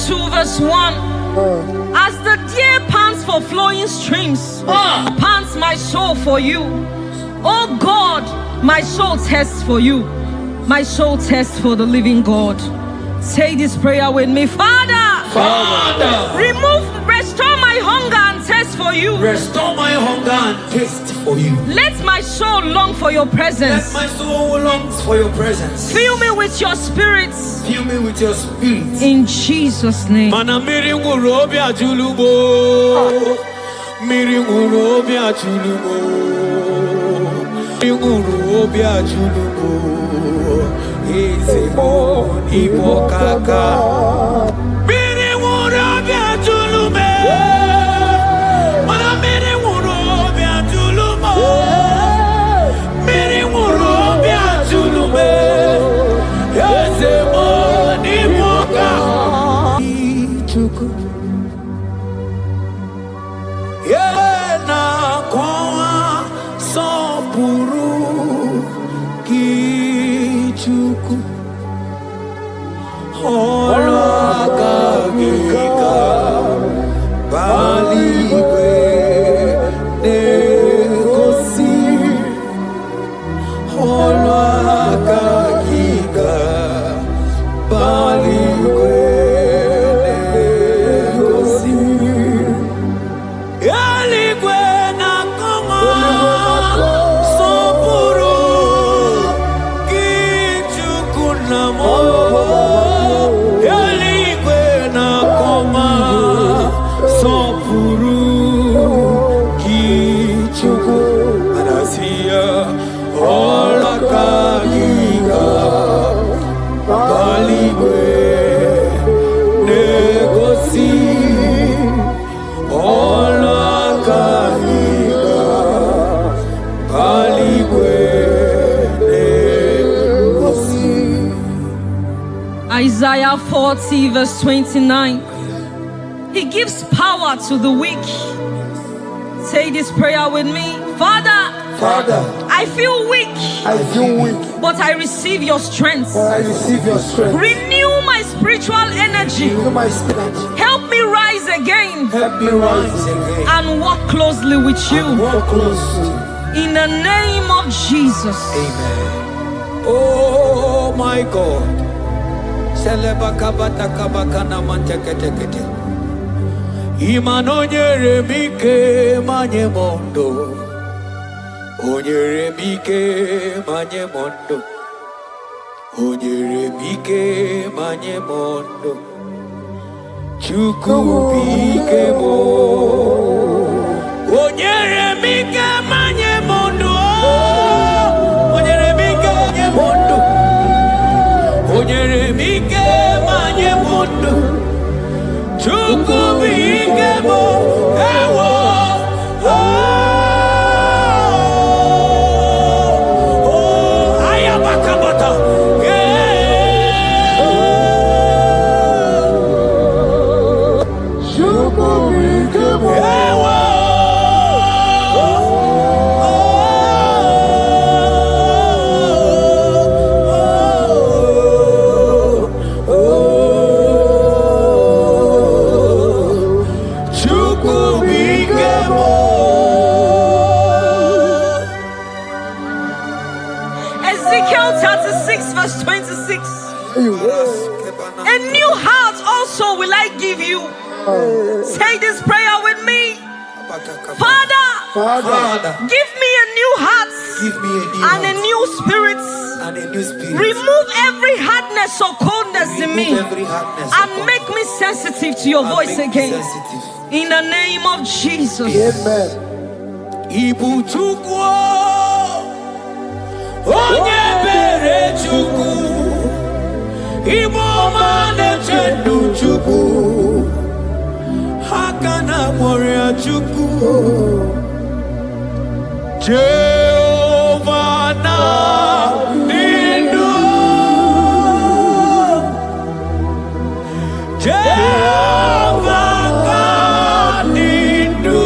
2 verse 1. As the deer pants for flowing streams, pants my soul for you. Oh God, my soul thirsts for you. My soul thirsts for the living God. Say this prayer with me. Father, restore my hunger and thirst for you. Restore my hunger and taste for you. Let my soul long for your presence. Let my soul longs for your presence. Fill me with your spirits. Fill me with your spirit. In Jesus' name. Mana miri ngurobi ajulubo. Miri ngurobi ajulubo. Miri ngurobi ajulubo. Ezemo ibo kaka. Miri ngurobi ajulume. Mana miri ngurobi ajulumo. Miri ngurobi ajulume. Ezemo ibo kaka. Ichuku. Yena kwa sopuru kichuku olwakagika baligwe negosi olwakagika baligwe negosi yaligwe nakoma sopuru kichuku namo yaligwe nakoma sopuru kichuku anasia olakagiga baligwe negosi olakagiga baligwe negosi. Isaiah 40 verse 29. He gives power to the weak. Say this prayer with me. Father, I feel weak, but I receive your strength. Renew my spiritual energy. Help me rise again and walk closely with you. In the name of Jesus. Amen. Oh my God. Selebakabatakabakana manteketekete. Imanonyere mike manye mondo. Onyere mike manye mondo. Onyere mike manye mondo. Chuku bike mo. Onyere mike manye mondo. Onyere mike manye mondo. Onyere mike manye mondo. Chuku bike mo. Ewo. Ayabakabata. Chuku bike mo. Ewo. Ezekiel 36 verse 26. A new heart also will I give you. Say this prayer with me. Father, give me a new heart and a new spirit. Remove every hardness or coldness in me and make me sensitive to your voice again. In the name of Jesus. Ibu chukwu onye bere chukwu Ibu ọma na-eche ndụ chukwu aka na mọrịa chukwu Jehova na dị ndụ Jehova ka dị ndụ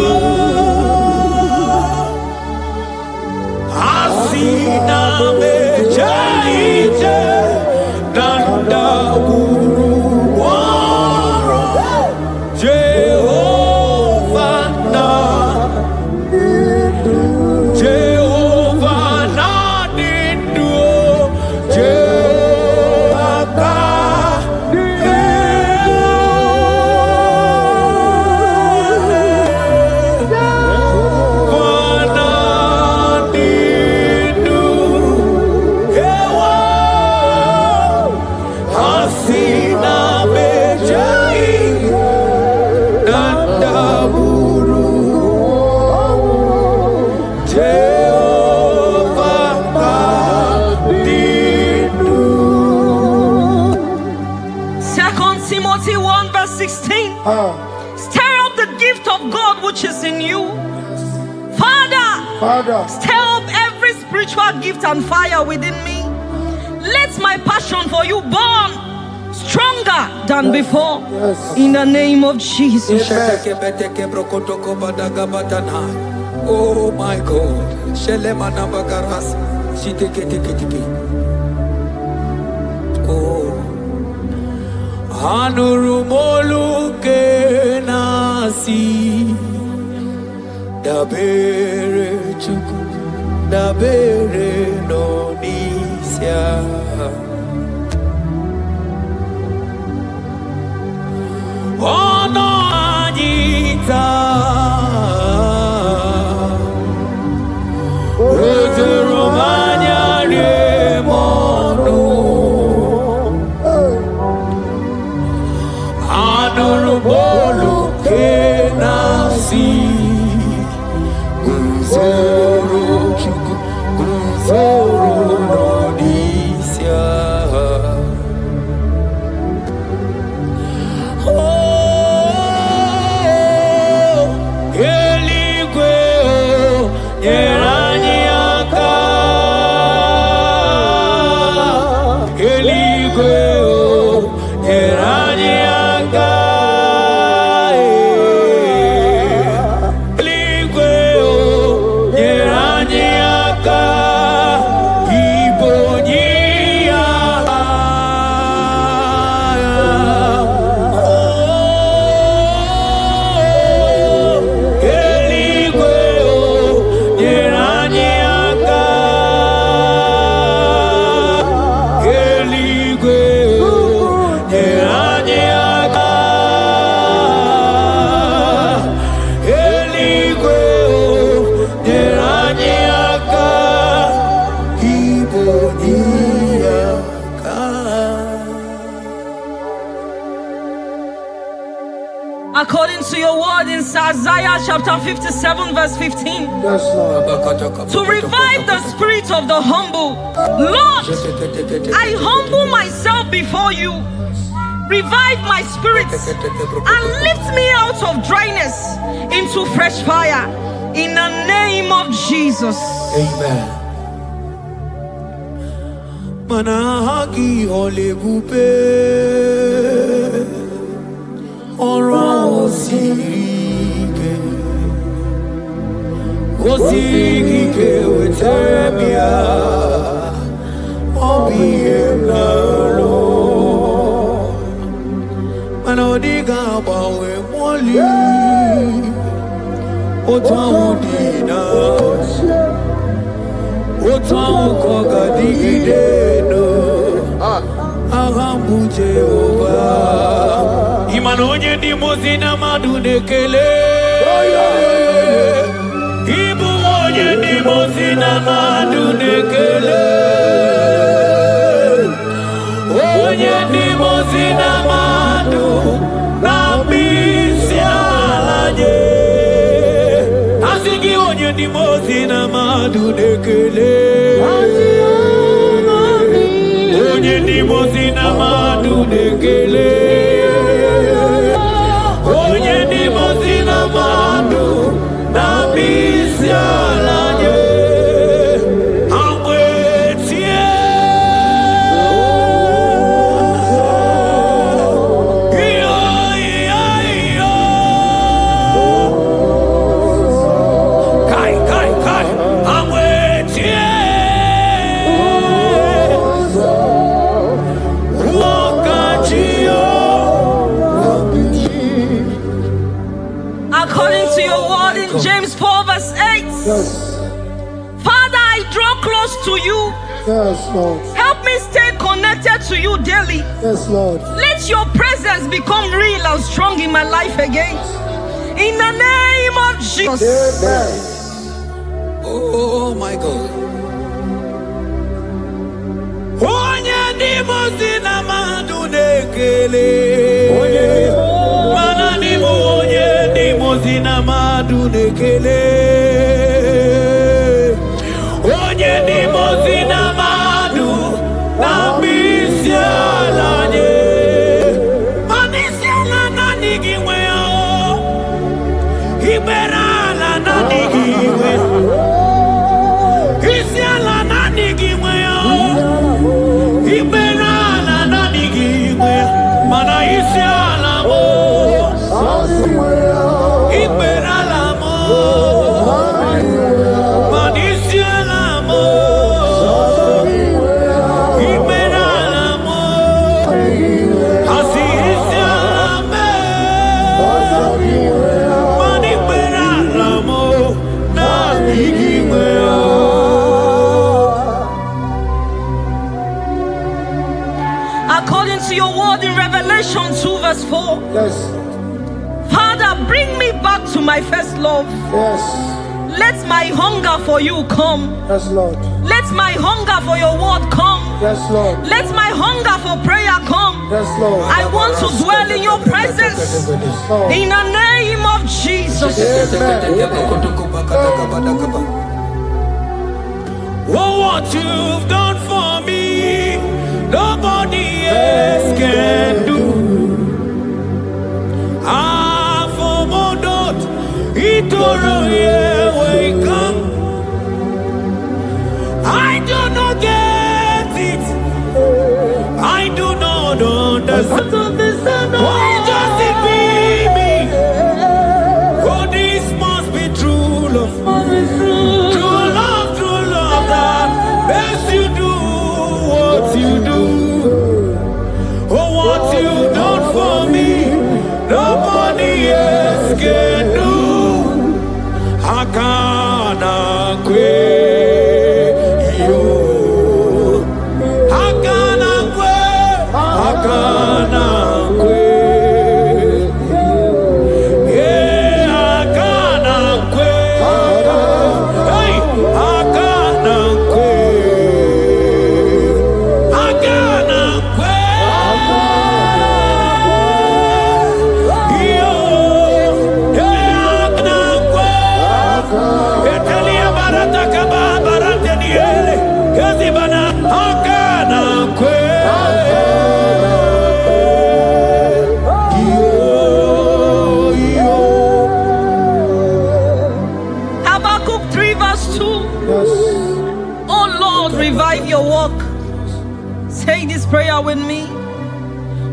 asị na meche ije na ndagwurugwu ọrụ Timothy 1 verse 16. Stir up the gift of God which is in you. Father, stir up every spiritual gift and fire within me. Let my passion for you burn stronger than before. In the name of Jesus. Oh my God. Oh, Anurumolu kenasi dabere chuku dabere nonisia ono anita Romania remono Anurumolu kenasi Guzoro chuku Guzoro nonisia According to your word in Isaiah chapter 57 verse 15. To revive the spirit of the humble. Lord, I humble myself before you. Revive my spirit and lift me out of dryness into fresh fire. In the name of Jesus. Amen. Manahagi olebupe Oro osige Osige wetemia Obiemnalo Manodiga bawe mwali Otaudina Otaukoga digideno Agambu Jehovah Imanonye ni mozina madunekele Ibu onye ni mozina madunekele Onye ni mozina madu Nambisia laje Asigi onye ni mozina madunekele Onye ni mozina madunekele Onye ni mozina madu na bisialanye amwetie iyo kai amwetie According to your word in James 4 verse 8. Father, I draw close to you. Yes, Lord. Help me stay connected to you daily. Yes, Lord. Let your presence become real and strong in my life again. In the name of Jesus. Amen. Oh my God. Onye ni mozina madunekele Mana ni onye ni mozina madunekele Onye ni mozina madu na bisialanye According to your word in Revelation 2 verse 4. Yes. Father, bring me back to my first love. Yes. Let my hunger for you come. Yes, Lord. Let my hunger for your word come. Yes, Lord. Let my hunger for prayer come. Yes, Lord. I want to dwell in your presence. Lord. In the name of Jesus. Oh, what you've done for me, nobody else can do. For Modot, Itoro, yeah, wake up. I do not get it. I do not understand. Why does it be me? Oh, this must be true love. True love that makes you do what you do. Oh, what you done for me, nobody else can do. Hakana kwe yo, hakana kwe, hakana kwe, yeah, hakana kwe, hey, hakana kwe, hakana kwe, yo, yeah, hakana kwe. Etelia barata kaba barate niele kazi bana hakana kwe Habakkuk 3 verse 2. Yes. Oh Lord, revive your work. Say this prayer with me.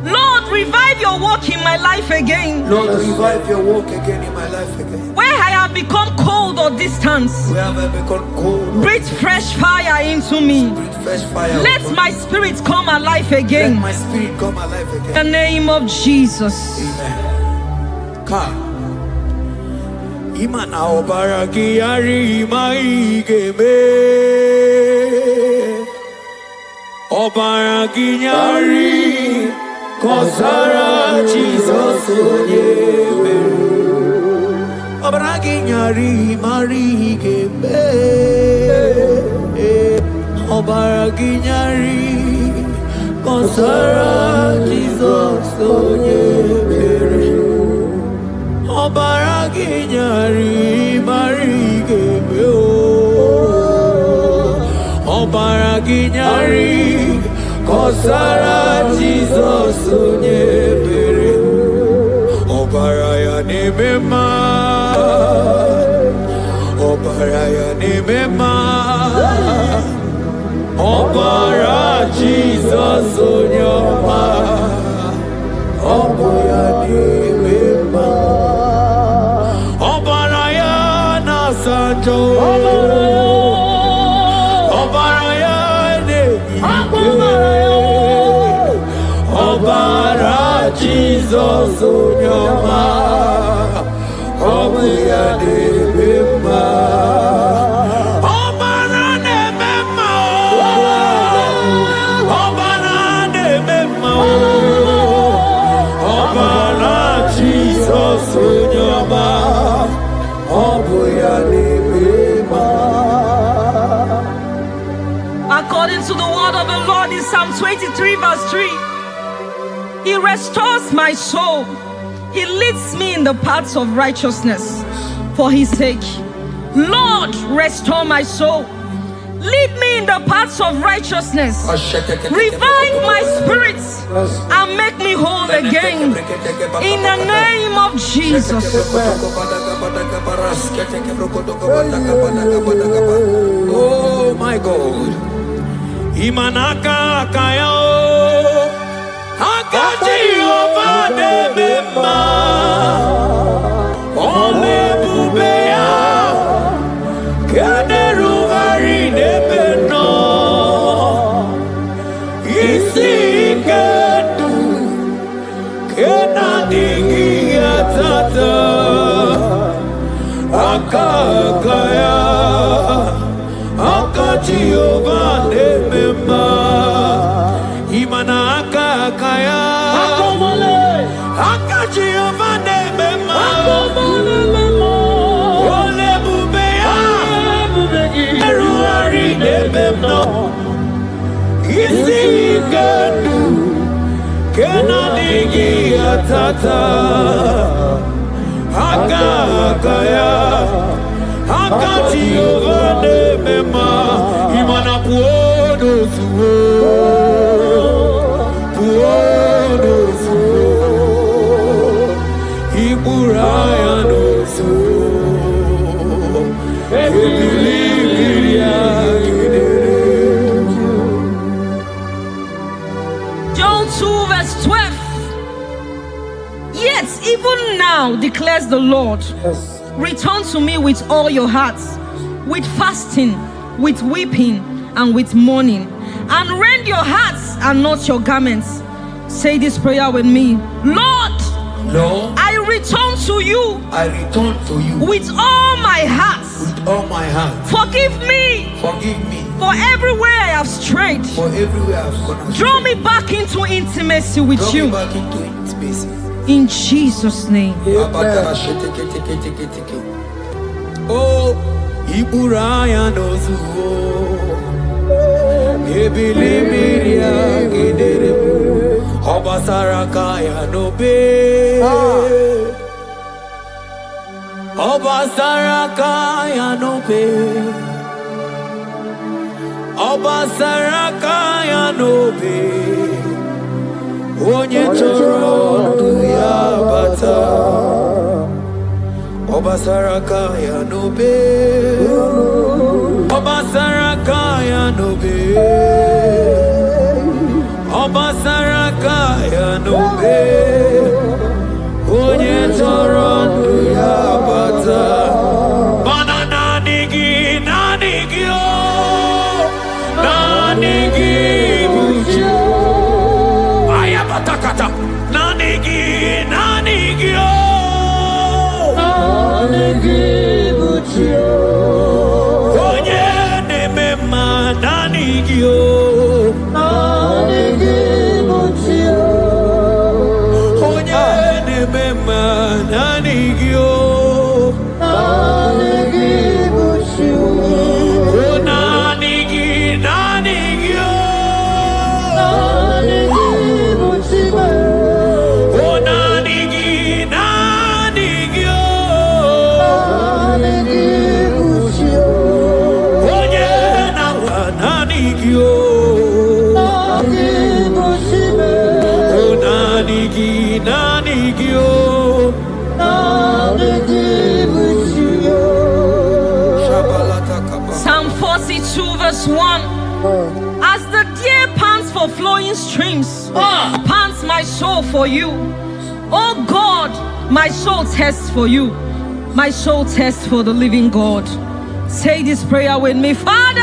Lord, revive your work in my life again. Lord, revive your work again in my life again. Where I have become cold or distant, Where have I become cold? breathe fresh fire into me. Breathe fresh fire. Let my spirit come alive Let again. my spirit come alive In again. the name of Jesus. Amen. Ka. Imana obaraki yari maigeme. Obaraki yari kosara Jesus onyeme. Obaraki yari marigeme. Obaraki yari kosara Jesus onyeme. Obaraki yari marigeme. Obaraki yari kosara Jesus onyebere. Obaraya nemema. Obaraya nemema. Obara Jesus onyoma. Obaraya nemema. Obaraya nasanjo. Obaraya Obara Jesus onyoma. Obuya nebema. Obara nebema. Obara nebema. Obara Jesus onyoma. Obuya nebema. According to the word of the Lord in Psalm 23 verse 3, He restores my soul. He leads me in the paths of righteousness for His sake. Lord, restore my soul. Lead me in the paths of righteousness. Revive my spirit and make me whole again. In the name of Jesus. Oh my God. Imanaka kayao. Akati ovade mema. Ole bubeya. Kaderu harine beno. Isi kedu. Kena dingi atata. Akakaya. Akati ovade mema. Imanaka Kenadigi atata Agaya Akati ovane mema Imana puodo zuo Puodo zuo Iburaya no zuo Ebilibiria John 2 verse 12. Yet even now declares the Lord, Yes. return to me with all your hearts, with fasting, with weeping, and with mourning, and rend your hearts and not your garments. Say this prayer with me. Lord, Lord, I return to you I return to you with all my heart. with all my heart. Forgive me Forgive me for everywhere I have strayed. for everywhere I've gone astray. Draw me back into intimacy with Draw you. me back into intimacy. In Jesus' name. Oh, Iburaya nozuo Ebilimiria gedere Obasarakaya nobe Obasarakaya nobe Obasarakaya nobe Onye choro ya bata Obasarakaya nobe Obasarakaya nobe Obasarakaya nobe Onye choro ya bata Banana nigi nanigi o Nanigi buju Ayabatakata Nanigi nanigi o Onye nemema nanigio Onye nemema nanigio Nanigi nanigio Nanigi nanigio Onye na nanigio Nanigi nanigio Psalm 42 verse 1. As the deer pants for flowing streams, pants my soul for you. Oh God, my soul thirsts for you. My soul thirsts for the living God. Say this prayer with me. Father,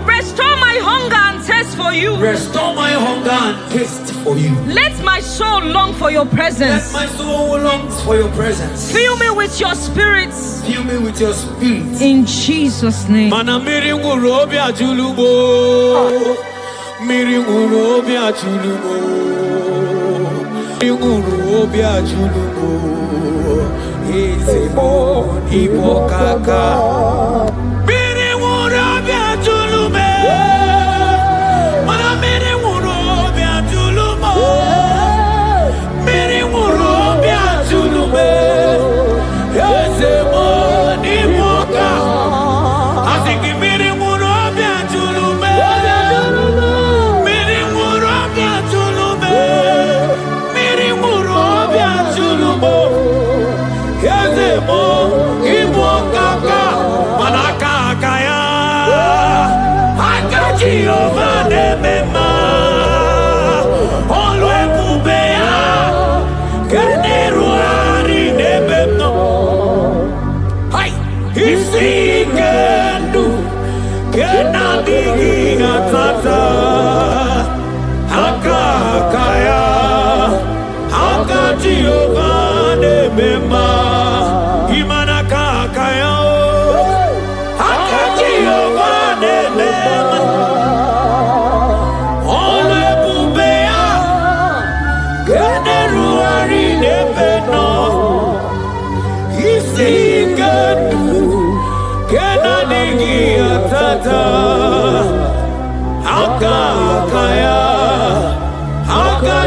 restore my hunger and thirst for you. Restore my hunger and taste for you. Let my soul long for your Let presence. my soul longs for your presence. Fill me with your spirit. Fill me with your spirit. In Jesus' name. Mana miri nguru obi ajulumo. Miri nguru obi ajulumo. Miri nguru obi ajulumo. Ezemo ibo kaka. Miri nguru obi ajulume. Mana miri nguru obi ajulumo. Miri nguru obi ajulume. Ezemo ibo kaka. Asiki miri nguru obi ajulume. Miri nguru obi ajulume. Miri nguru obi ajulumo. Ezemo ibo kaka. Manaka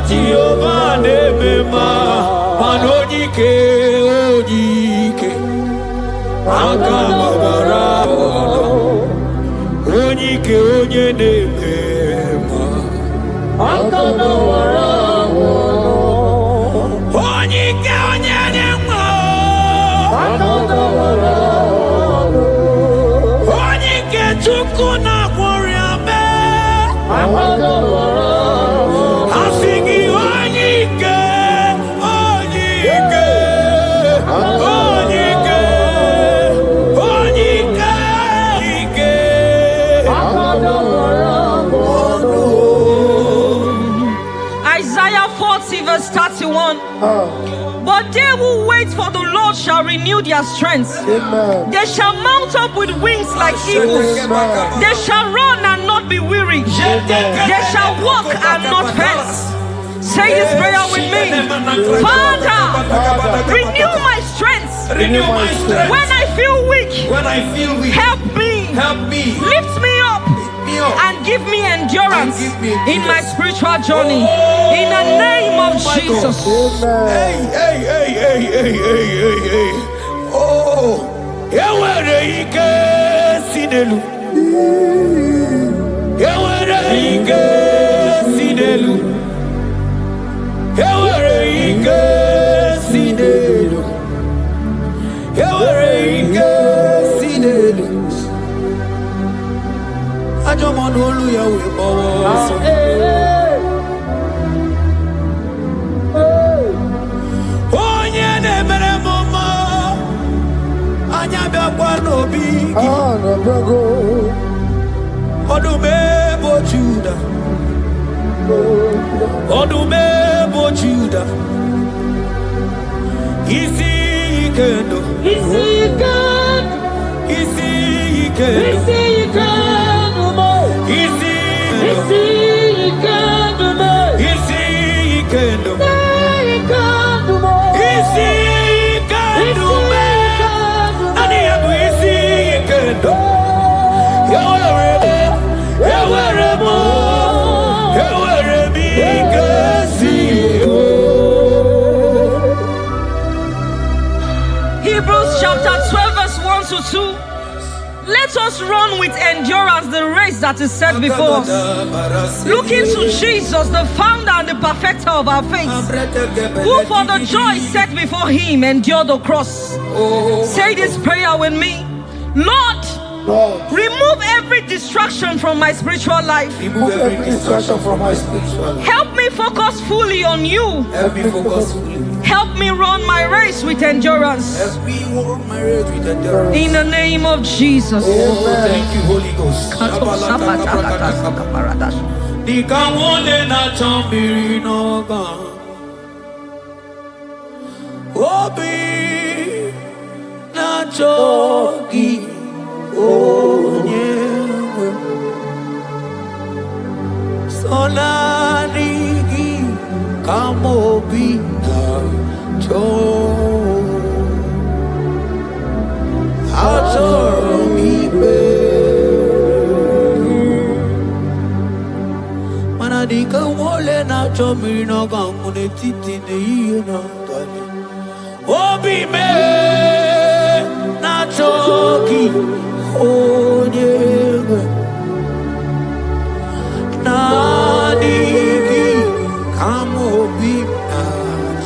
Jehovah Nebema, Manojike, Ojike, Akamabara, Ojike, Oje Nebema, Akamabara, Ojike, Oje Nebema, Akamabara, Ojike, Chukuna, Wariame, Akamabara. Isaiah 40 verse 31. But they who wait for the Lord shall renew their strength. Amen. They shall mount up with wings like eagles. Amen. They shall run and not be weary. They shall walk and not faint. Say this prayer with me. Father, renew my strength. Renew my strength. When I feel weak, help me. Lift me up and give me endurance in my spiritual journey. In the name of Jesus. Hey. Oh, Yawareke Sinelu. Yawareke Sinelu. Yawareke Sinelu. Yawareke Sinelu. Ajomonolu Yawe Bawa. Onye na-emere mama anya bịakwa n'obi gị. Ọdụm ebo Juda. Ọdụm ebo Juda. Isi ike ndụ. Isi ike ndụ. Hebrews chapter 12 verse 1 to 2. Let us run with endurance the race that is set before us, looking to Jesus, the founder and the perfecter of our faith, who for the joy set before him endured the cross. Say this prayer with me. Lord, remove every distraction from my spiritual life. Remove every distraction from my spiritual life. Help me focus fully on you. Help me focus fully. Help me run my race with endurance. Help me walk my race with endurance. In the name of Jesus. Oh, thank you, Holy Ghost. Dikawole na chambiri noga. Obi na chogi onyewe. Sonarigi kamobi na cho. Atoromi be. Manadika wole na chambiri noga mune titi ne yena tani. Obi me na choki onyewe. Nadigi kamobi na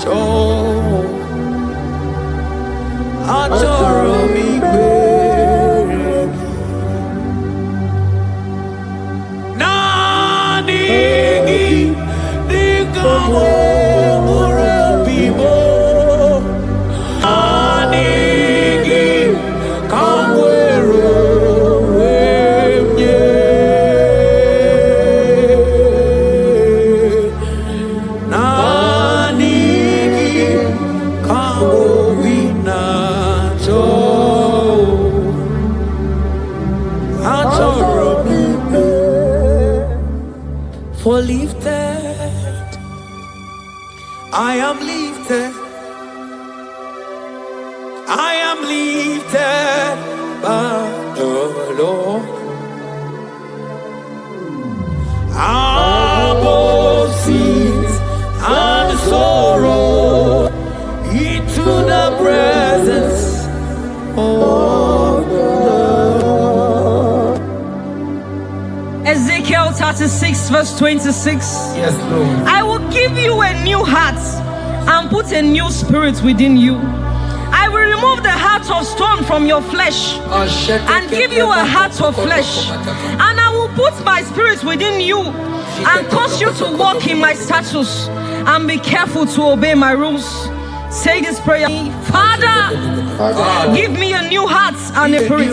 cho. Atoromi be. Nadigi dikawo mure bibo. Nadigi kamwero emye. Nadigi kamobi na cho. Atoromi be. For lifted, I am lifted. I am lifted by the Lord. Above seas 6 verse 26. Yes, Lord. I will give you a new heart and put a new spirit within you. I will remove the heart of stone from your flesh and give you a heart of flesh. And I will put my spirit within you and cause you to walk in my statutes and be careful to obey my rules. Say this prayer. Father, give me a new heart and a spirit.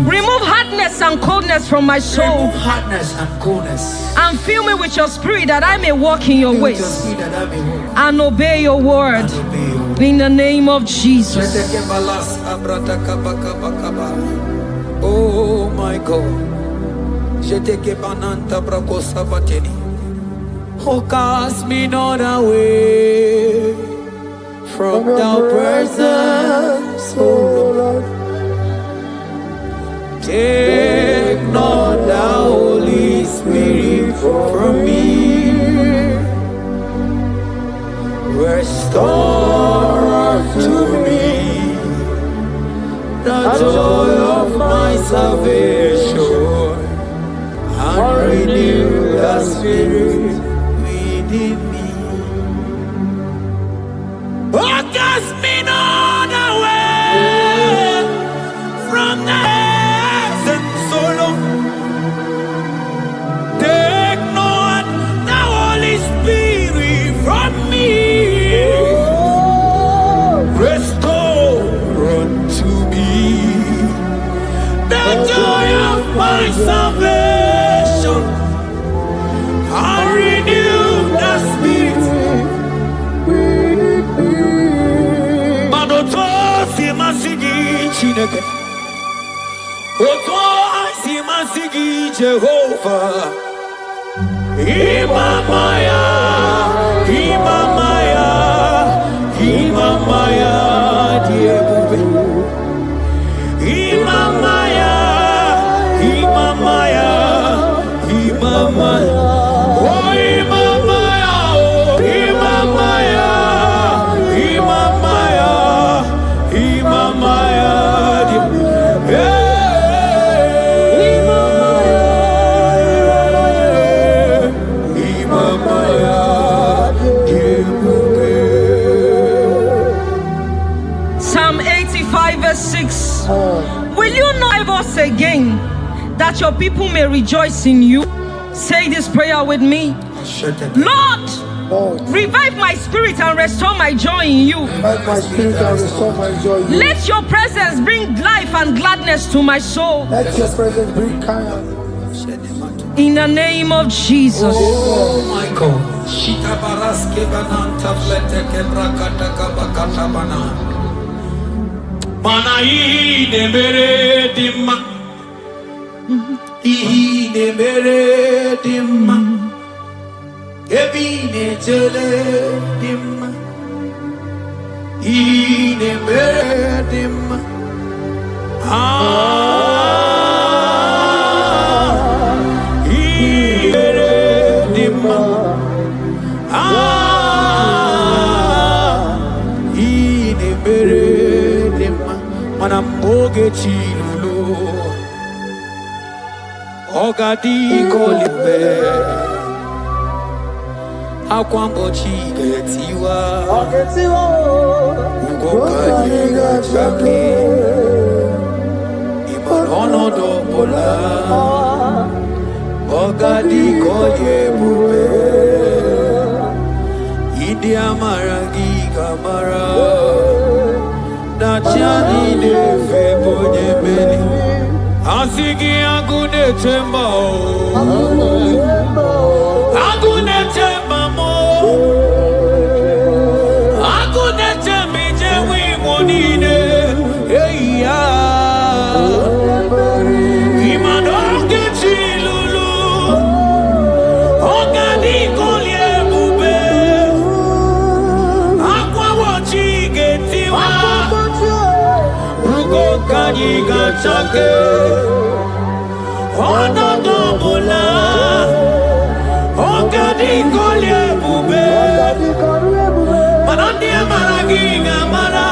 Remove hardness and coldness from my soul. Remove hardness and coldness. And fill me with your spirit that I may walk in your ways and obey your word. In the name of Jesus. Oh my God. Oh, cast me not away from thy presence, oh Lord. Take not the Holy Spirit from me. Restore unto me the joy of my salvation and renew the spirit within me. Oh, cast me not away from the presence, oh Lord. Take not the Holy Spirit from me. Restore unto me the joy of my salvation and renew the spirit. Manoto si masigi Chineke, Oto si masigi Jehovah. Imamaya, Imamaya, Imamaya, Diebube. Imamaya, Imamaya, Imamaya. Oh, Imamaya, oh, Imamaya, Imamaya, Imamaya, Diebube. Psalm 85 verse 6. Will you not give us again that your people may rejoice in you? Say this prayer with me. Lord, revive my spirit and restore my joy in you. Revive my spirit and restore my joy in you. Let your presence bring life and gladness to my soul. Let your presence bring kindness. In the name of Jesus. Oh my God. Shita baraske bananta flete kebrakata kabakata bana. Mana ine mere dimma. Ine mere dimma. Ebine jele dimma. Ine mere dimma. Manamboge chilulu Ogadi kolimbe Akwambo chigetiwa Ugoka yiga chake Imanono dobola Ogadi koye bube Idi amaragi kamara Nachani de febonye beli Asigi agune temba Agune temba mo Agune tembi jewi monine Eya Imanoke chilulu Ogani kolye bube Akwa wachi getiwa Kanyi gachake Ono dobola Ogadi kolye bube Manandi amaragi ngamara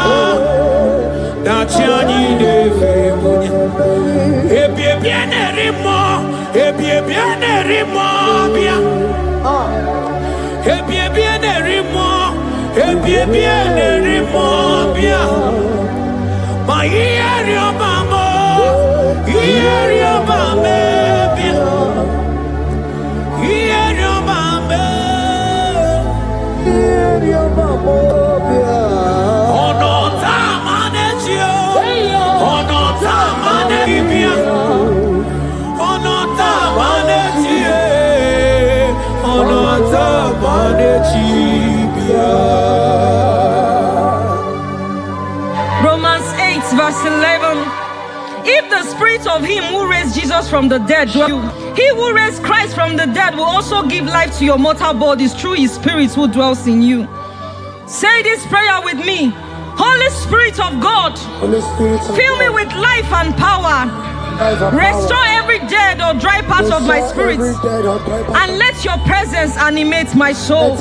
Dachiani de febunya Ebie biene rimo Ebie Romans 8 verse 11. If the spirit of him who raised Jesus from the dead dwells in you, he who raised Christ from the dead will also give life to your mortal bodies through his spirit who dwells in you. Say this prayer with me. Holy Spirit of God, fill me with life and power. Restore every dead or dry part of my spirit, and let your presence animate my soul.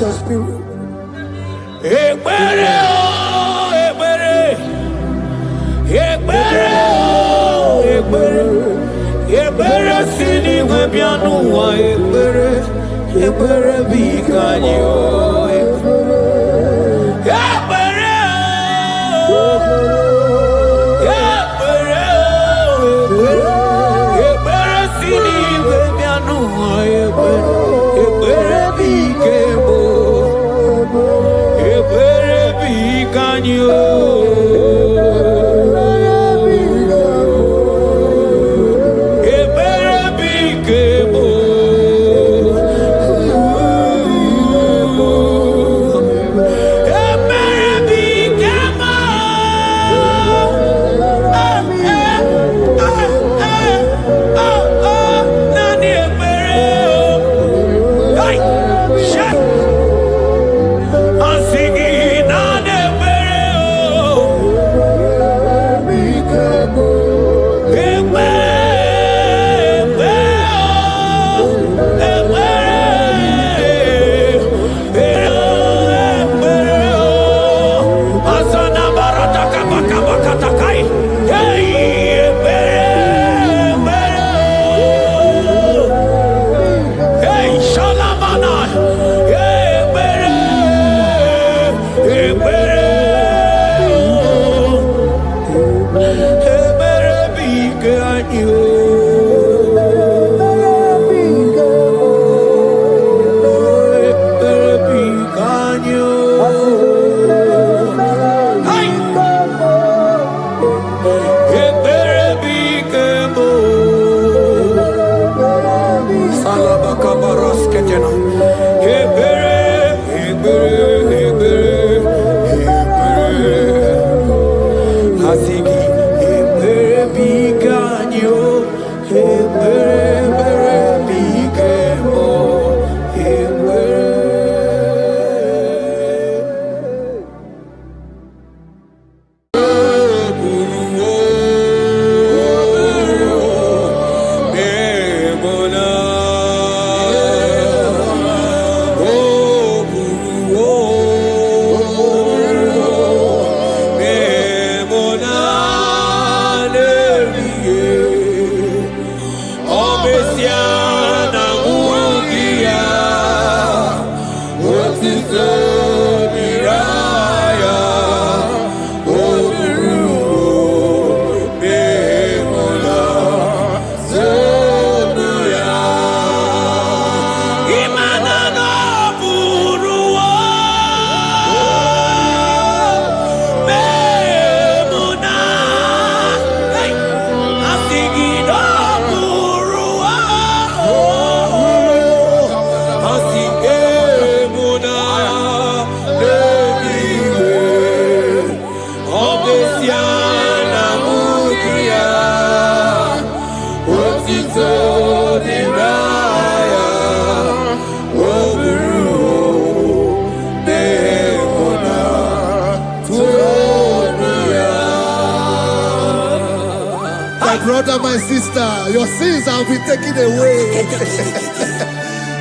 Brother, my sister, your sins have been taken away.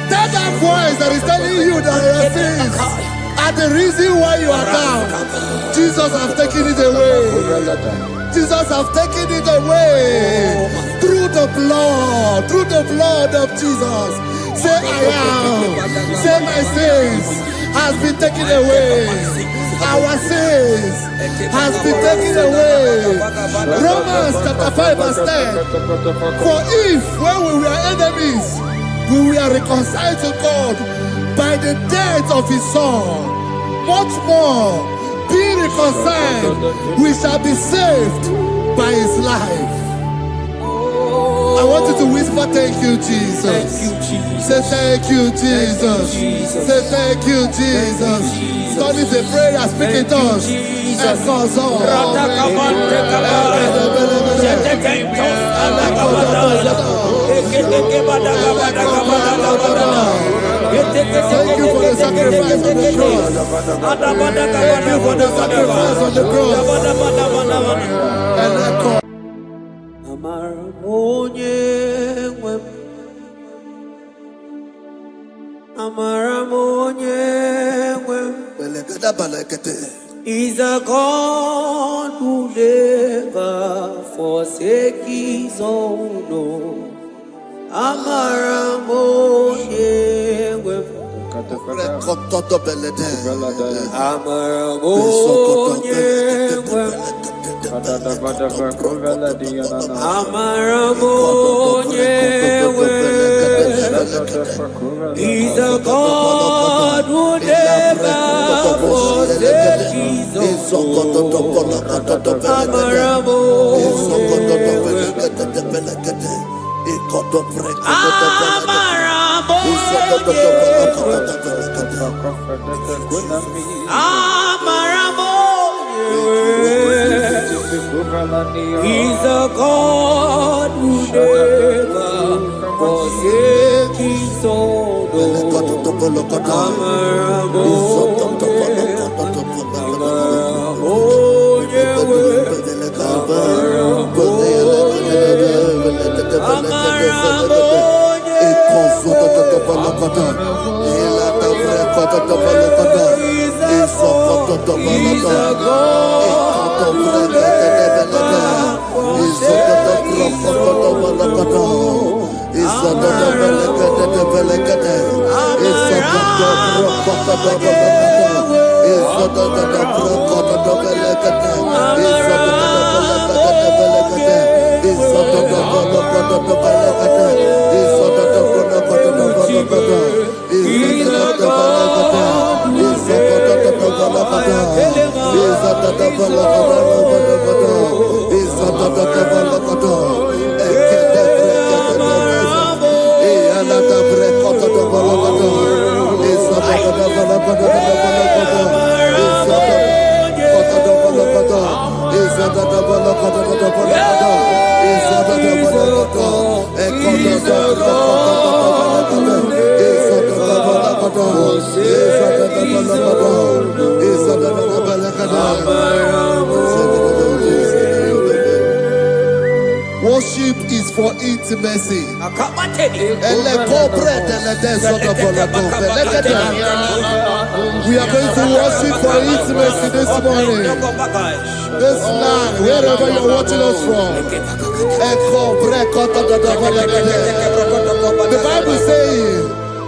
That voice that is telling you that your sins are the reason why you are down, Jesus has taken it away. Jesus has taken it away through the blood of Jesus. Say I am. Say my sins has been taken away. Our sins has been taken away. Romans chapter 5 verse 10. For if when we were enemies, we were reconciled to God by the death of his son, much more, being reconciled, we shall be saved by his life. I want you to whisper, thank you, Jesus. Thank you, Jesus. Say thank you, Jesus. Say thank you, Jesus. God is a prayer, speak in tongues. Thank you for the sacrifice on the cross. Thank you for the sacrifice on the cross. And echo. He's a God who never forsake his own. No. He's a God who never forsake his own. He's a God who never forsake his own. Worship is for intimacy. We are going to worship for intimacy this morning. This land, wherever you're watching us from. The Bible says,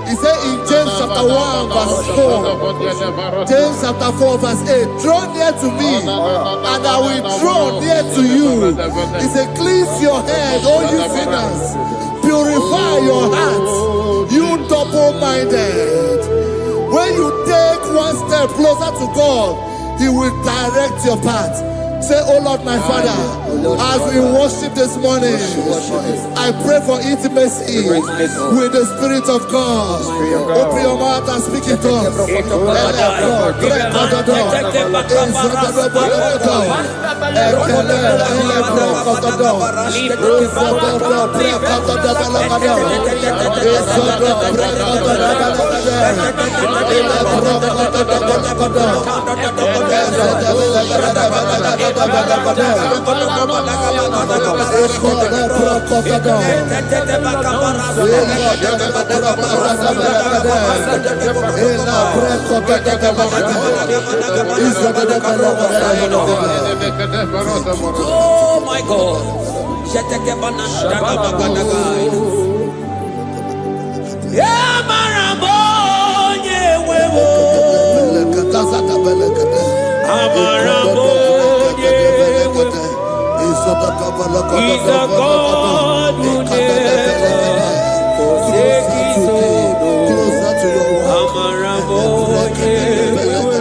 it says in James chapter 1 verse 4, James chapter 4 verse 8, draw near to me and I will draw near to you. It says, cleanse your head, all you sinners, purify your hearts, you double-minded. When you take one step closer to God, he will direct your path. Say, oh Lord, my Father, as we worship this morning, I pray for intimacy with the Spirit of God. Open your mouth and speak it to us. my God. Yeah, Marabonye wewo. Amarabonye wewo. He's a God who never forsake his own. Amarabonye wewo.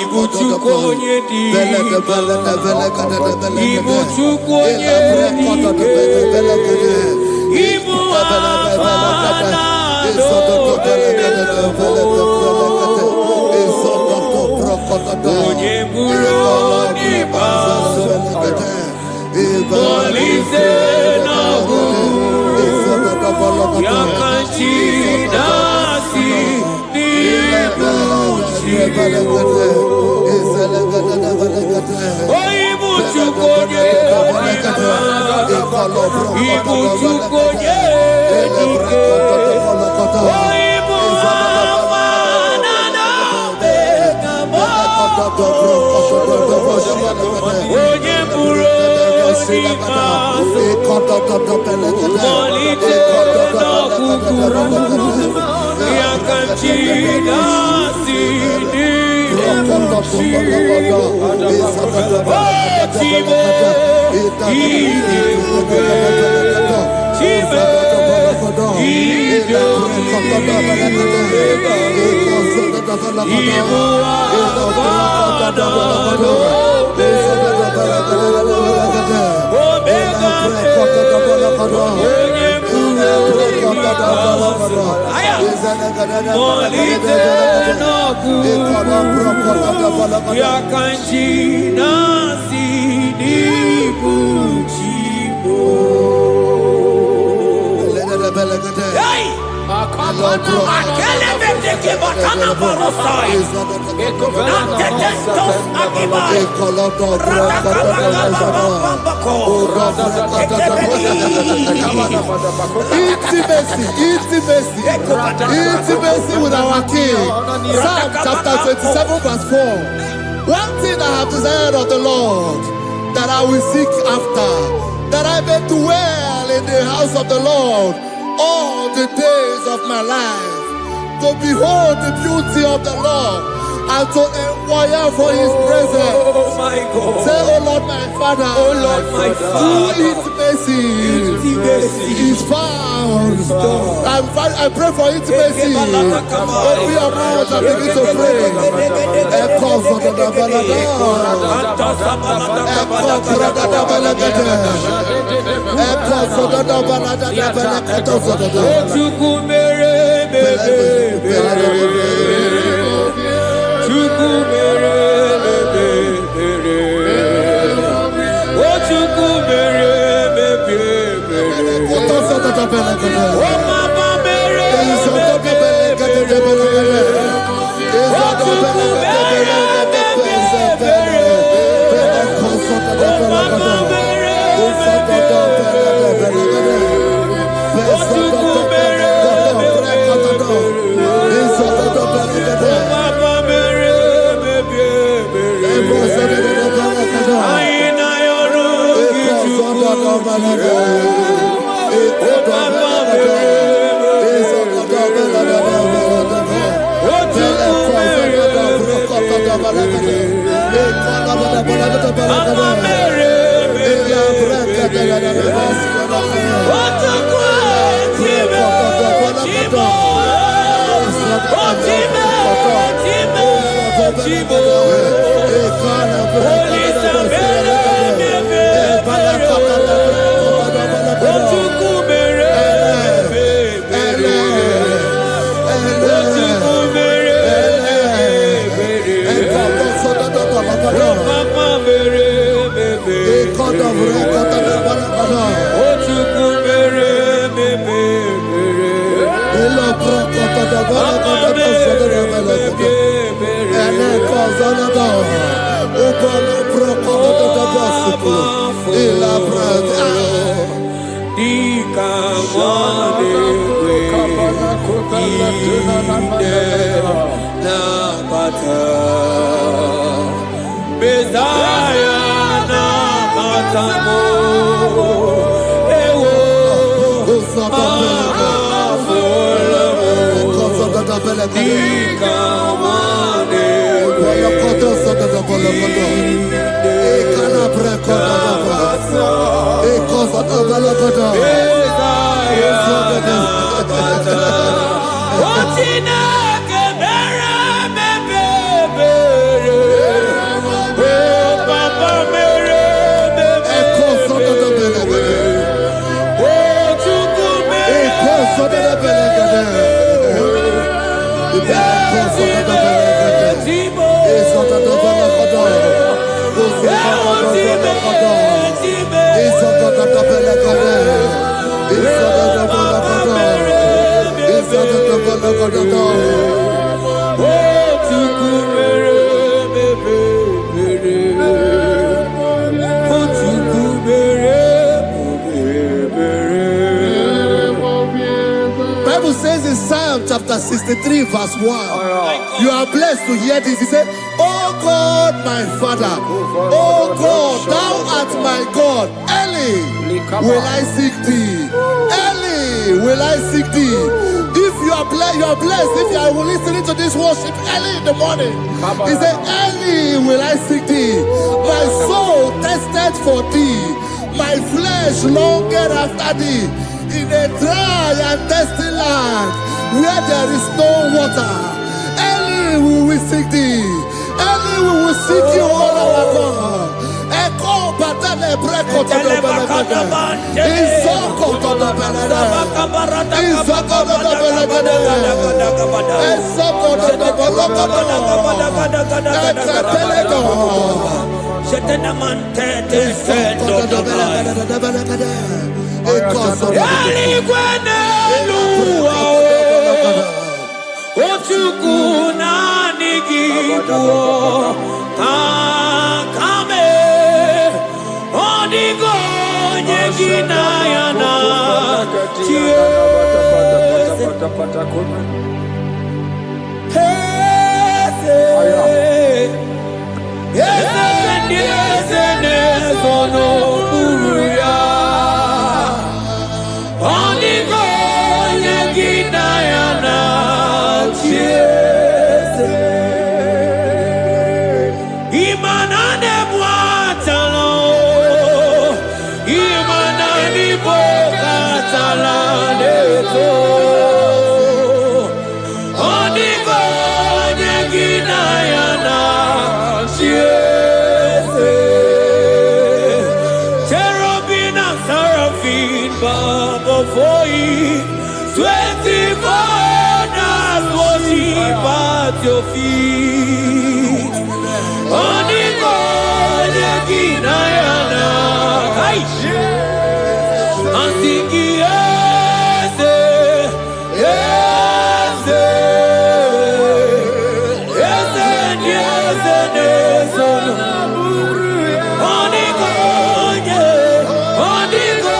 Ibuchukonye dike. Ibuchukonye dike. Ibu afana onye buru onye baso Molise nagu Yakanchi nasi Ibuchukonye Ibuchukonye Intimacy with our King. Psalm chapter 27 verse 4. One thing I have desired of the Lord, that I will seek after, that I may dwell in the house of the Lord all the days of my life, to behold the beauty of the Lord and to inquire for his presence. Oh my God. Say, oh Lord my Father, oh Lord my Father, intimacy is found. I pray for intimacy. Open your mouth and begin to pray. Bible says in Psalm chapter 63 verse 1, you are blessed to hear this. He said, "Oh God, my Father, oh God, thou art my God. Early will I seek thee. Early will I seek thee." If you are blessed if you are listening to this worship early in the morning. He said, "Early will I seek thee. My soul thirsted for thee. My flesh longed after thee. In a dry and thirsty land where there is no water. Early will we seek thee. Early we will seek you, all our God. Echo batale breko to the belagade. Isoko to the belagade. Isoko to the belagade. Isoko to the belagade. Before you, 24 hours worship at your feet. Oniko Yekinayana, and singing yes, yes, yes, yes, yes, Oniko, Oniko.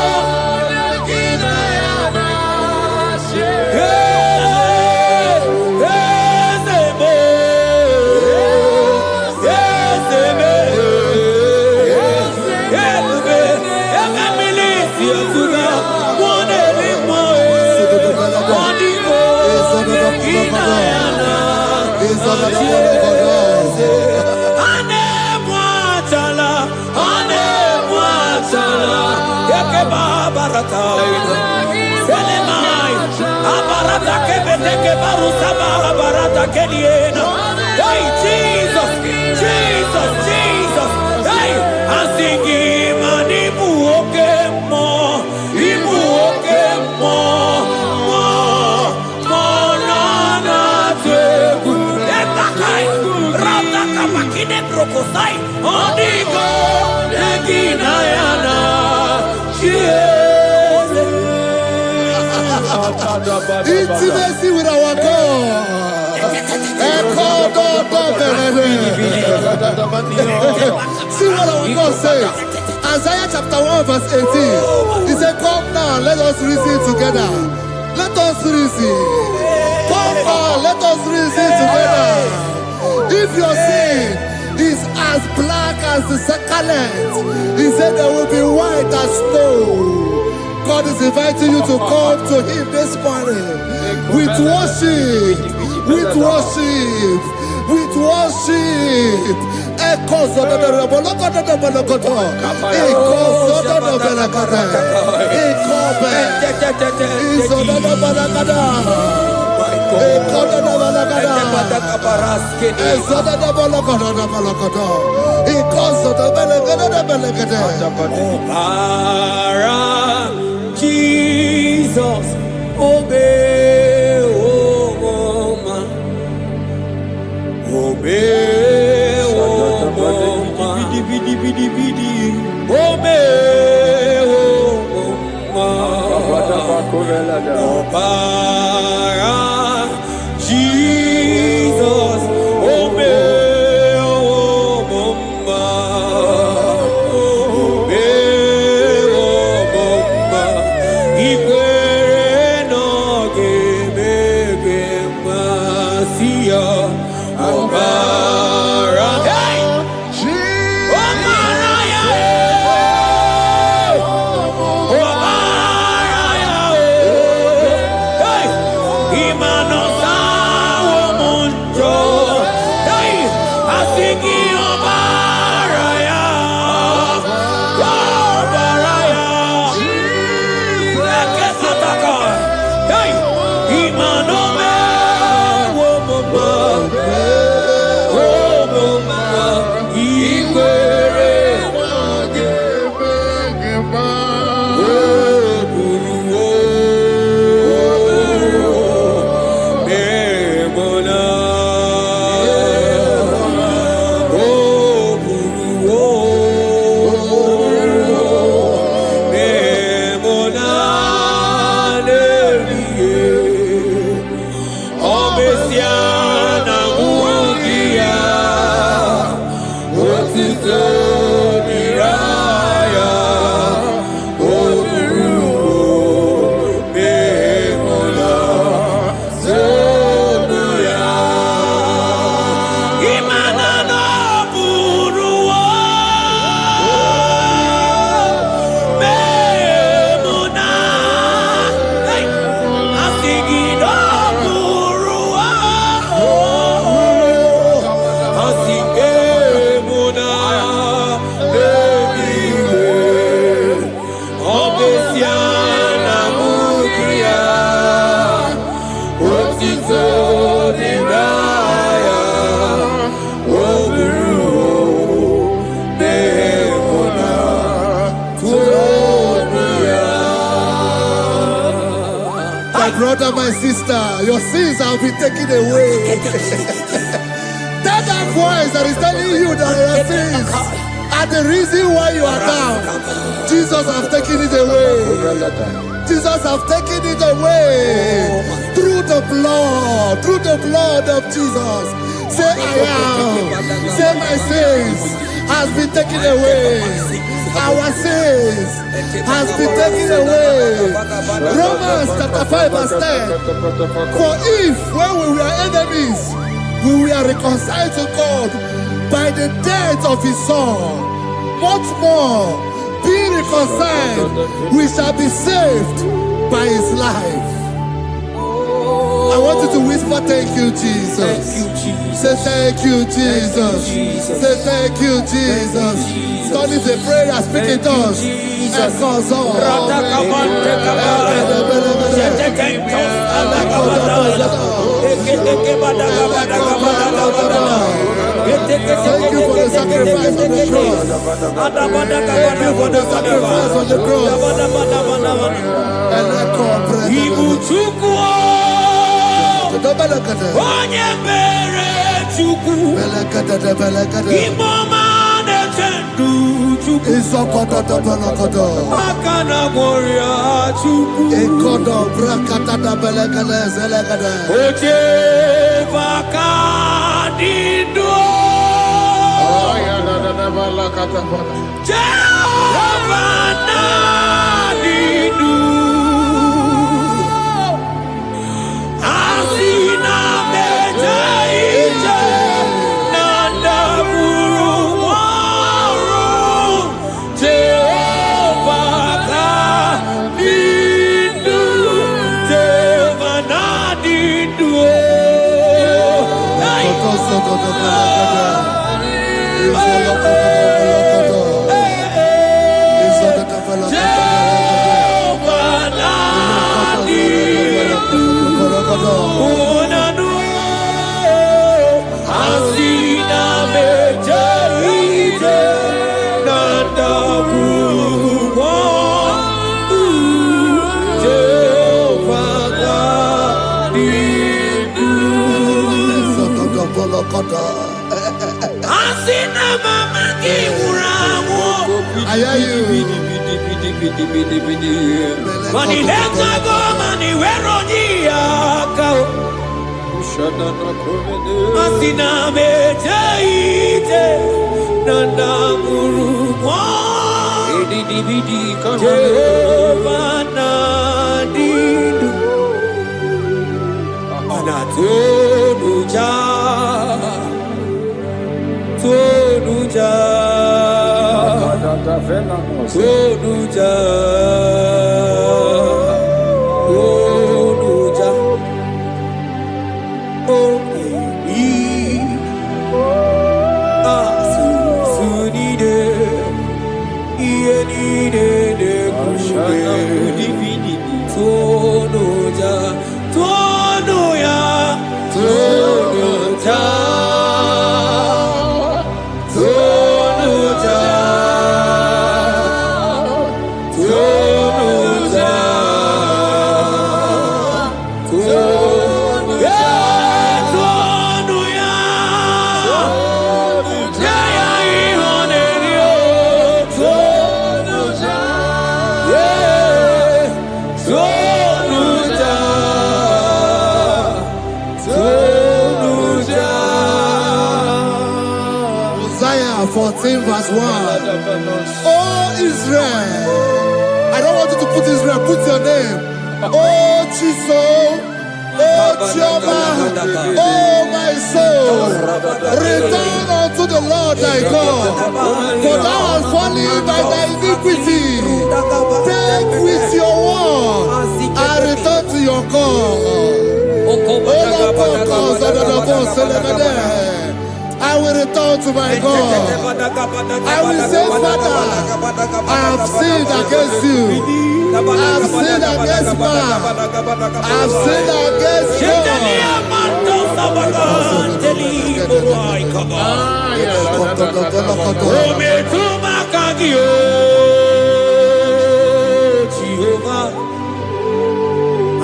Hey, Jesus, Jesus, Jesus. Hey, I'm singing, man, Ibu okemo, na teku. Ekakai, rata kapakine brokosai, onigo, neginayana, Intimacy with our God. See what our God says. Isaiah chapter 1 verse 18. He said, "Come now, let us reason together. Let us reason. Come on, let us reason together. If your sin is as black as the scarlet, he said there will be white as snow." God is inviting you to come to him this morning with worship, with worship, with worship. Echoes of the Bolokota, the Bolokota, echoes of the Belakata, echoes of the Balakada, echoes of the Balakada, echoes of the Bolokota, the Bolokota, echoes of the Belakada, the Belakada. Jesus, obey, obey, Jesus, Brother, my sister, your sins have been taken away. That voice that is telling you that your sins are the reason why you are down. Jesus has taken it away. Jesus has taken it away. Through the blood of Jesus. Say I am. Say my sins has been taken away. Our sins has been taken away. Romans chapter 5 verse 10. For if when we were enemies, we were reconciled to God by the death of his son, much more, being reconciled, we shall be saved by his life. I want you to whisper, thank you, Jesus. Thank you, Jesus. Say thank you, Jesus. Say thank you, Jesus. Don't leave the prayer, speak in tongues. Thank you for the sacrifice on the cross. Thank you for the sacrifice on the cross. Isaiah 14 verse 1. Oh Israel, I don't want you to put Israel, put your name. Oh Chiso, oh Chioma, oh my soul, return unto the Lord thy God, for thou hast fallen by thy iniquity. Take with your word and return to your God. I will return to my God. I will say, Father, I have sinned against you. I have sinned against man. I have sinned against God.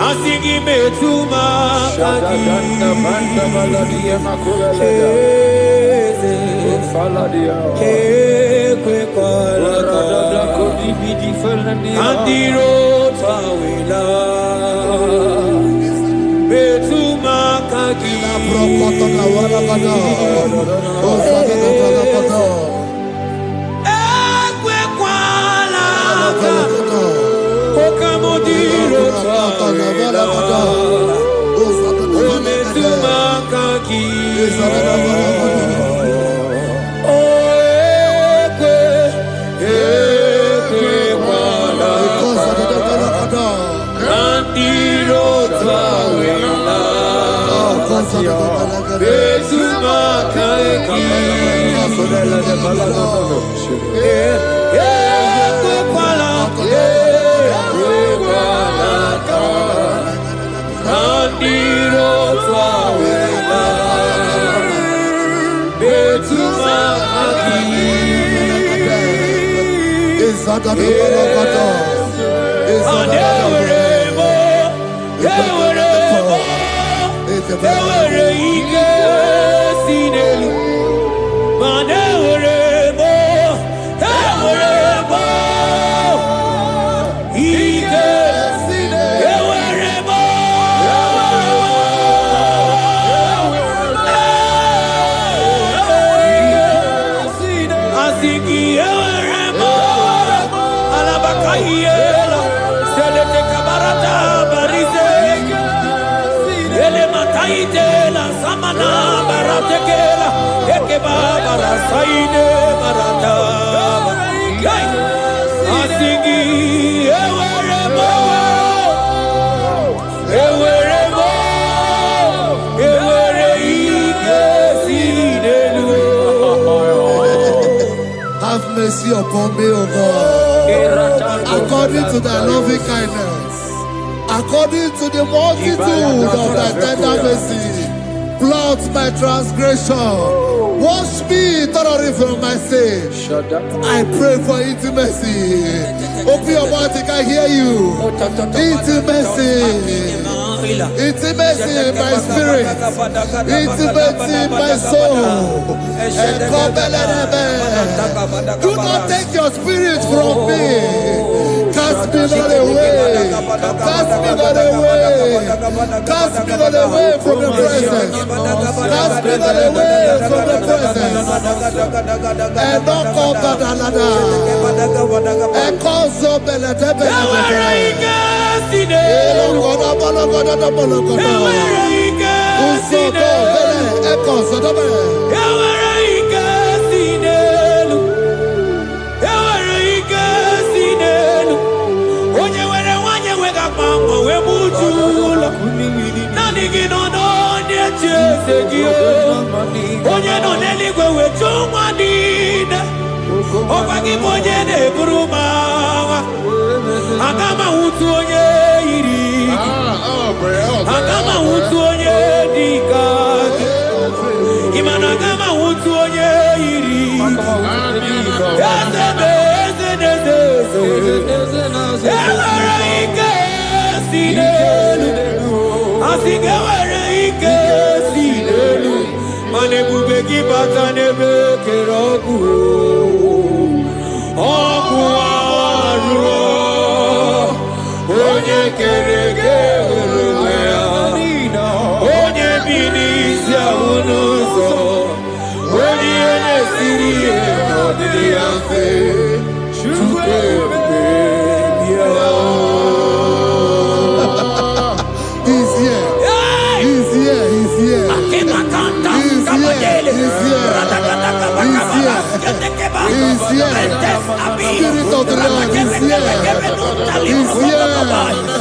Asigi metuma kagi andiro tawila metuma kagi mercy upon me, O God. According to thy loving kindness, according to the multitude of thy tender mercy, blot my transgression. Wash me thoroughly from my sin. I pray for intimacy. Open your mouth, I can hear you. Intimacy. Intimacy in my spirit. Intimacy in my soul. Do not take your spirit from me. Cast me not away. Cast me not away. Cast me not away from the presence. Cast me not away from the presence. And not come back another. And cause up and let them Agama utu onye iri Agama utu onye dika Imana agama utu onye iri Ewere ike si n'elu Asị gị ewere ike si n'elu Mana ebube gị bata n'ebe kere ọgwụ Ọgwụ arụ Onye kere eke onwe ya Onye bi n'isi ahụ n'ụzọ Onye ihe na-esiri ihe n'ọdịdị ya mfe Chukwu ebube bịa He's here. He's here. He's here. He's here. He's here. He's here. Spirit of the Lord is here. He's here. He's here.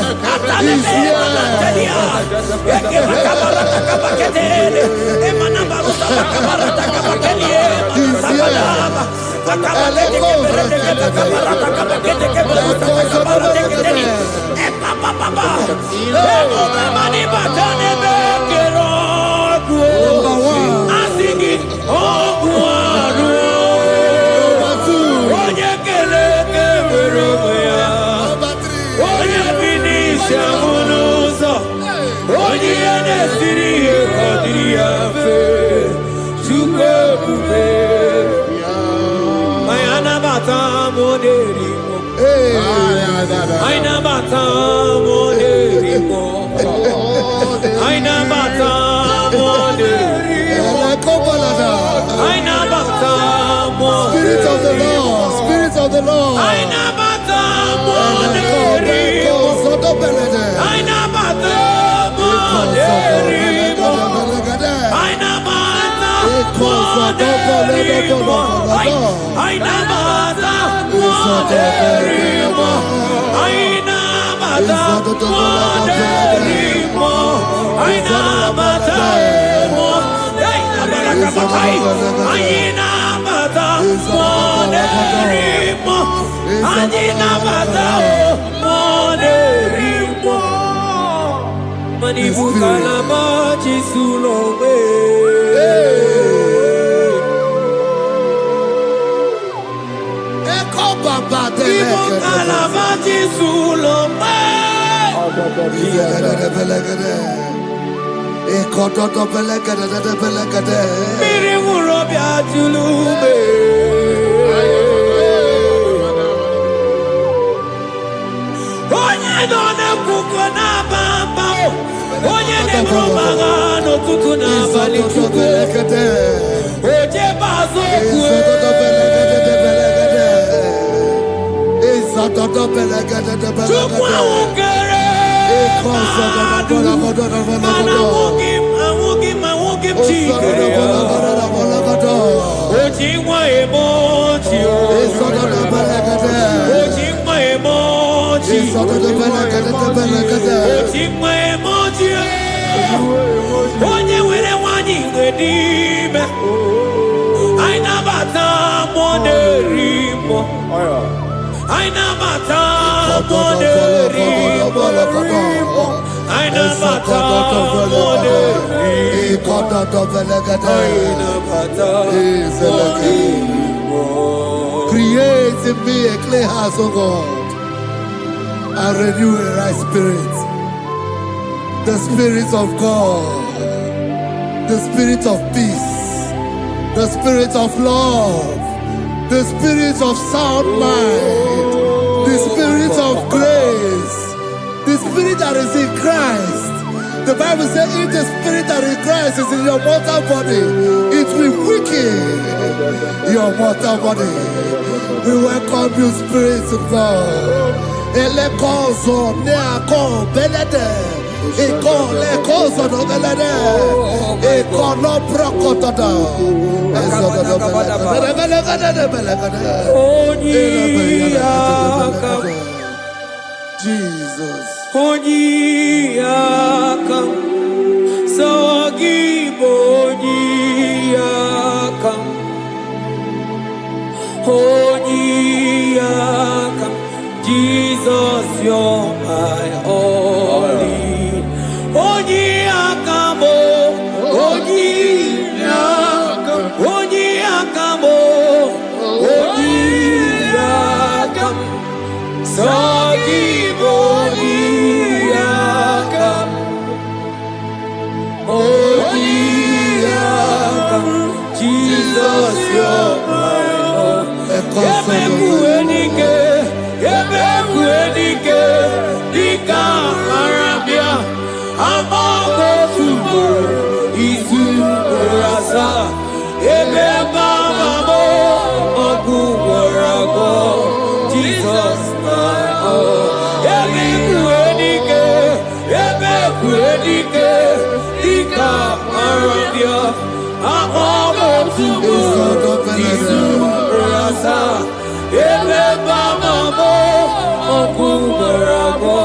Spirit of the Lord, Spirit of the Lord. I never Aina mata moderimo. Aina mata moderimo. Aina mata moderimo. Create in me a clean house, O God, and renew a right spirit. The spirit of God, the spirit of peace, the spirit of love, the spirit of sound mind, the spirit of grace, the spirit that is in Christ. The Bible says if the spirit that is in Christ is in your mortal body, it will weaken your mortal body. We welcome you, Spirit of God. Elekozo neako belede. Eko lekozo no belede. Eko no brokotoda. Jesus. Onyiyakam, Sawagibonyiyakam, Onyiyakam, Jesus, you're my only. Onyiyakam, Onyiyakam, Onyiyakam, Onyiyakam, Sawagibonyiyakam, Onyiyakam, Jesus, you're my own. Ebekuenike, Ebekuenike, Dika Arabia, Amago Tubo, Izu Rasa, Ebebamamo, Oguwarago, Jesus, my own. Ebekuenike, Ebekuenike, Dika Arabia, Amago Tubo, Izu Rasa, Ebebamamo, Oguwarago,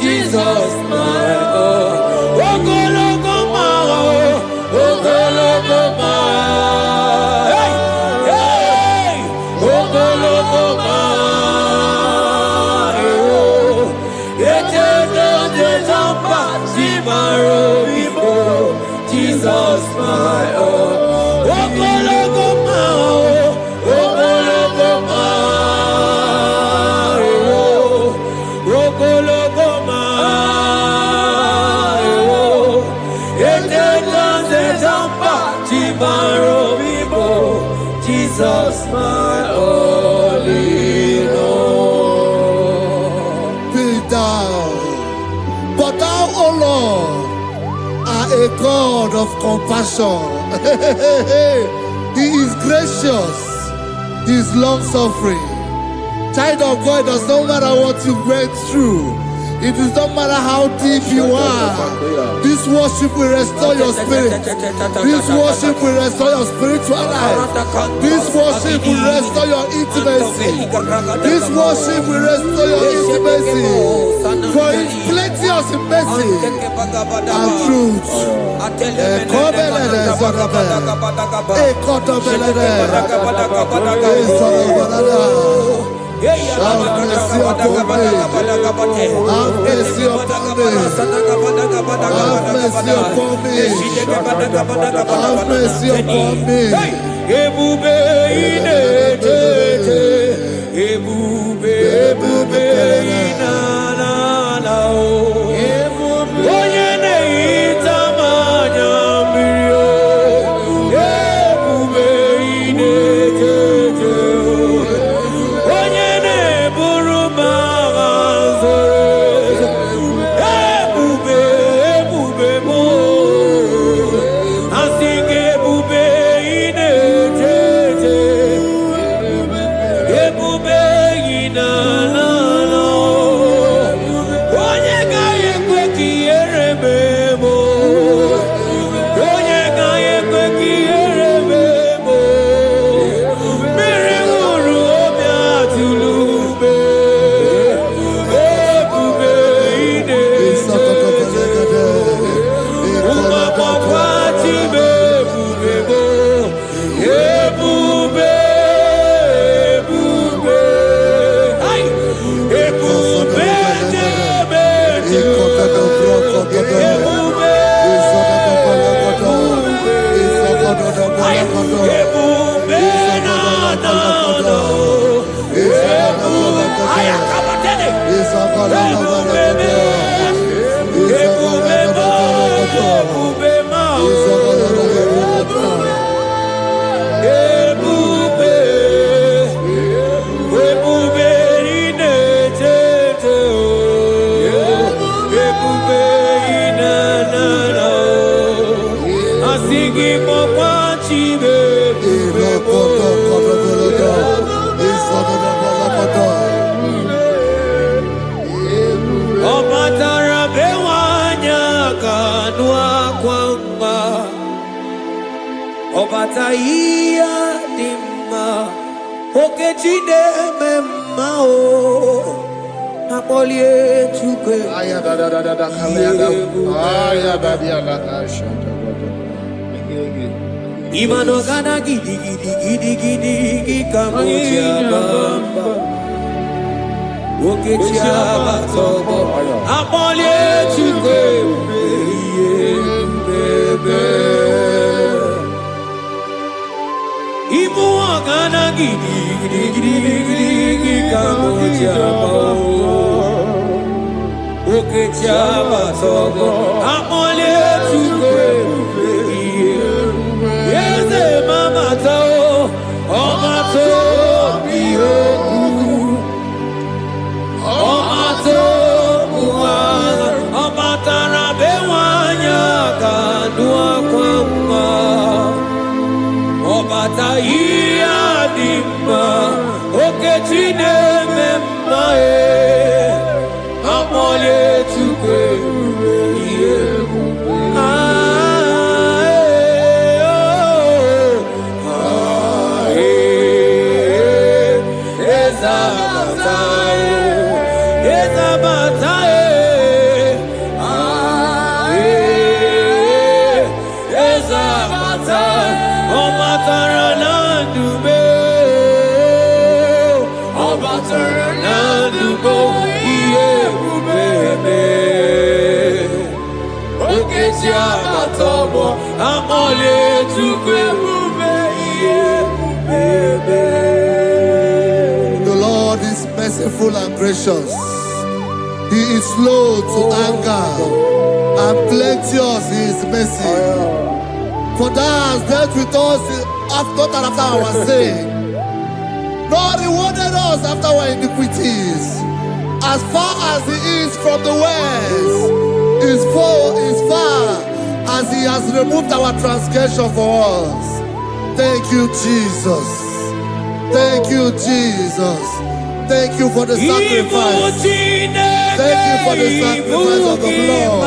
Jesus, my own. Ogologomao, Ogologomao, hey, hey, Ogologomao, Echedo de Zampa, Zimaro, Jesus, my own. Ogologomao, Ogologomao, Ogologomao, Echedo de Zampa, Zimaro, Jesus, my only Lord. Be thou, but thou, O Lord, are a God of compassion. He is gracious. He is long-suffering. Child of God, it does not matter what you went through. It does not matter how deep you are. This worship will restore your spirit. This worship will restore your spiritual life. This worship will restore your intimacy. This worship will restore your intimacy. For it's plenty of mercy and truth. Have mercy upon me. Have mercy upon me. Have mercy upon me. Have mercy upon me. Ebube inetete, ebube, ebube inanana o. Onye na-ehita mmanya mmiri o. Ebube inetete o. Onye na-eburu m agha nzere. Ebube, ebube m o. Asị gị ebube inetete. Obataia dimma okechide memao apolie chukwe Aya da da da da da kalenda. Aya da dia la shanta. Imano gana gidi kamucha bamba okechia batobo apolie chukwe bebe Ibu agana gidi kamucha bamba okechia batobo apolie chukwe Yeze mama tao, omato bihoku, omato buana, omatara bewanya kadua kwamba, obata iya dimba, okechine memae, amole tukwe The Lord is merciful and gracious. He is slow to anger and plenteous in his mercy. For thou hast dealt with us not after our sin, nor rewarded us after our iniquities. As far as he is from the west, is far as he has removed our transgression for us. Thank you, Jesus. Thank you, Jesus. Thank you for the sacrifice. Thank you for the sacrifice of the blood.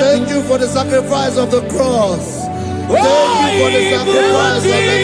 Thank you for the sacrifice of the cross. Thank you for the sacrifice of the cross.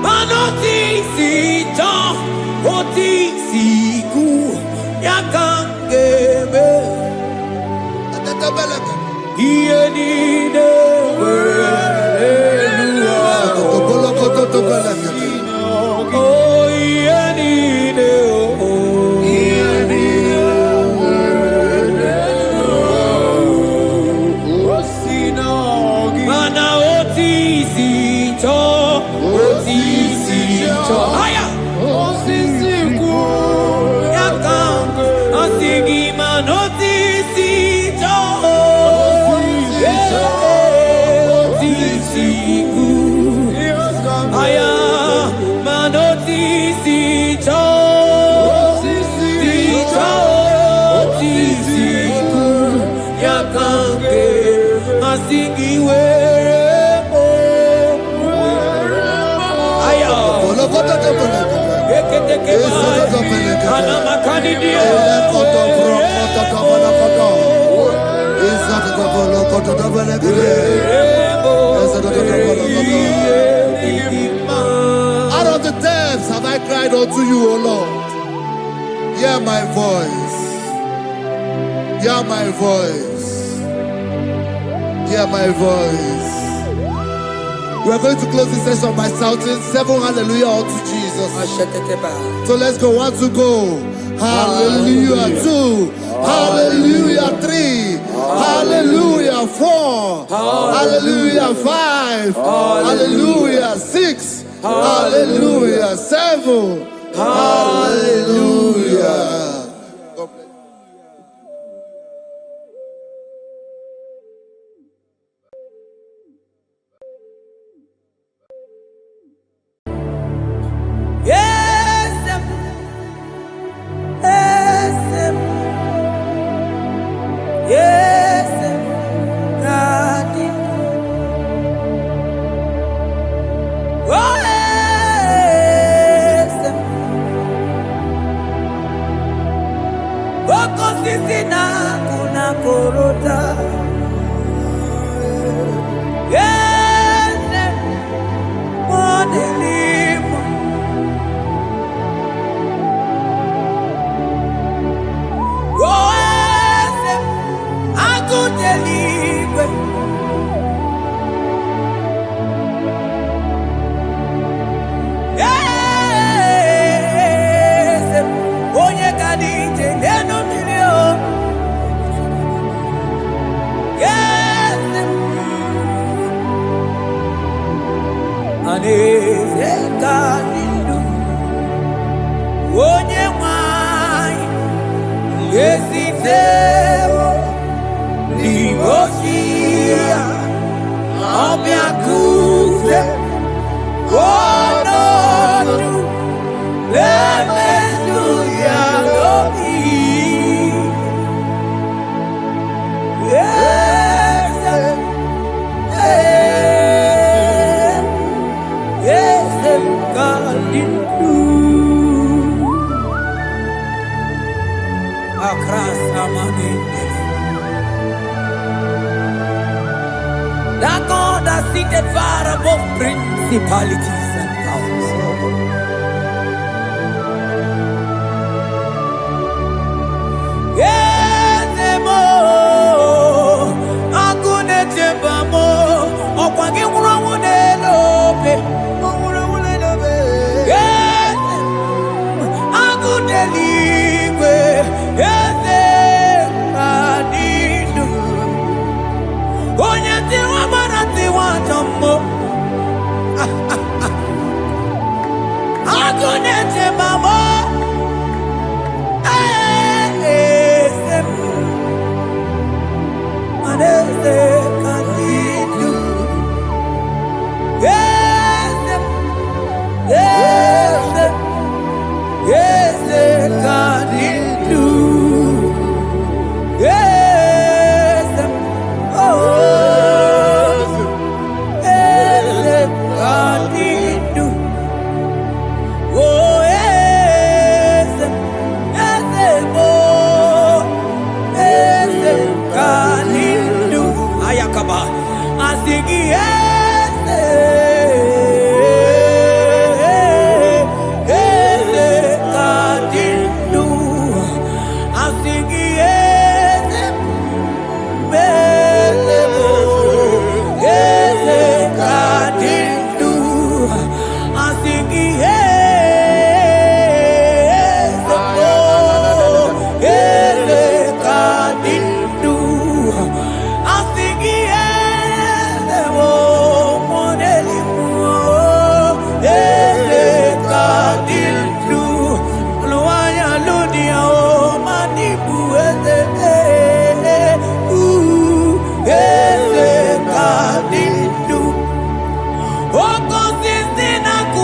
Manoti si Out of the depths have I cried unto you, O Lord. Hear my voice. Hear my voice. Hear my voice. We are going to close this session by shouting 7 hallelujah unto Jesus. So let's go. 1 to go. Hallelujah. 2. Hallelujah. 3. Hallelujah. 4. Hallelujah. 5. Hallelujah. 6. Hallelujah. 7. Hallelujah. That God has seated far above principalities and powers. Yezemo, akune chembamo, okwangi kurawune lope, akune ligwe, yeze kadinu, onyati wabarati wajambo, akune chembamo.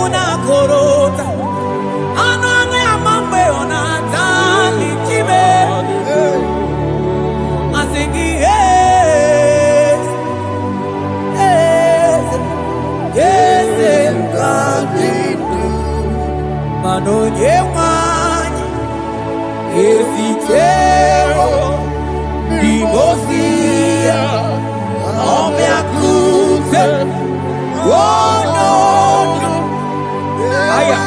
muna korota. Ano ane amambe onata lichibe. Asingi yes, yes, yes, kandidu. Mano yewani, esitero, dimosia, omeakute. Oh no, no. Aya.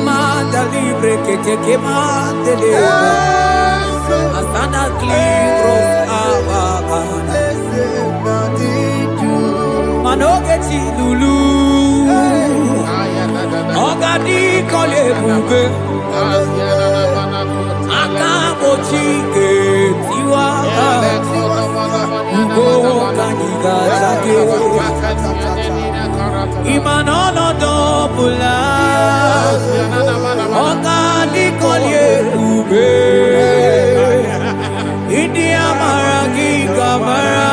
Manda libre que te quemante de Asana libros abagana. Manogeti lulu. Ogadi kole bube. Akabo chike tiwa. Imanono dobula Ogani kolye ube Idi amaragi kamara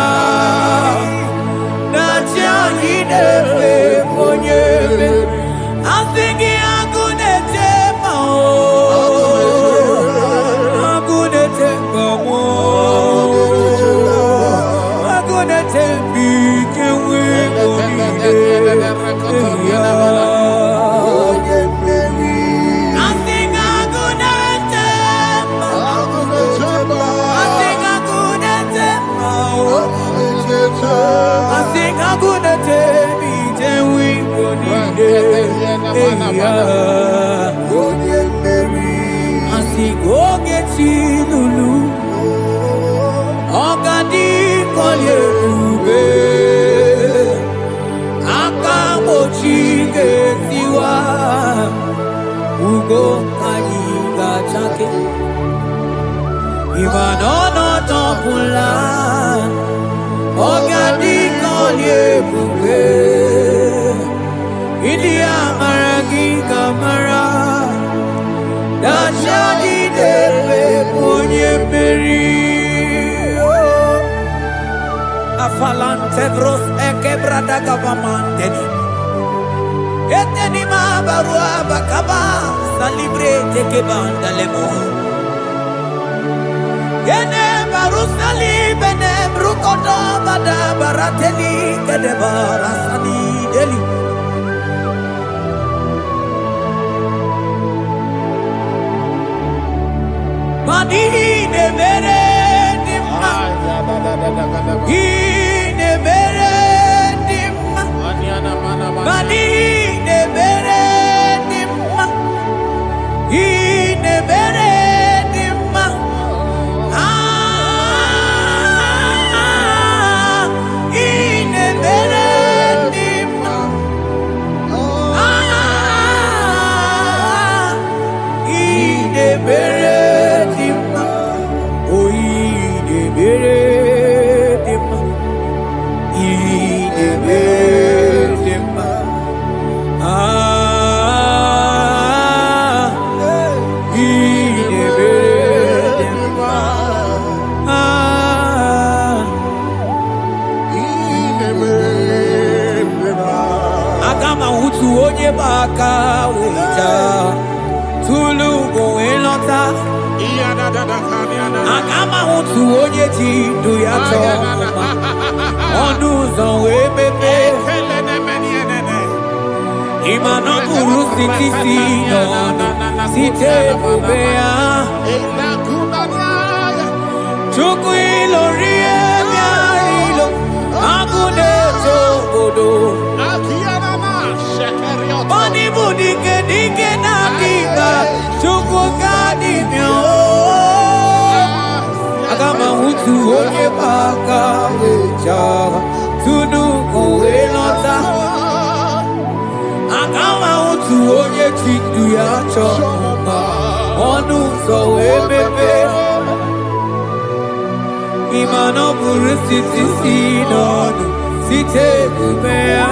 Nacha hidefe ponyebe Asingi agunete mao Agunete mao Imanono topula Ogadi kolye bube Idi amaragi kamara Dashadi dewe ponye meri Afalante vros ekebrada gavamanteni Eteni ma barua bakaba Salibre teke banda lemo Yene barusali bene brukodo bada barateli kede barasani deli Mani ne mere dimma Ine mere dimma Mani ne mere dimma Ine mere dimma Ine mere dimma Ine mere Baka wita tulu go elota Agama utu onye ti do ya to Onu zo we bebe Imano guru siti si no Site bubea Chuku ilori emiarilo Agune togodo Bani budike dike na kiba Chuku kadi myo Agama utu onye baka wecha Tunu kowe lota Agama utu onye chindu ya choma Onu so ebebe Imano buru siti sinonu Site kubea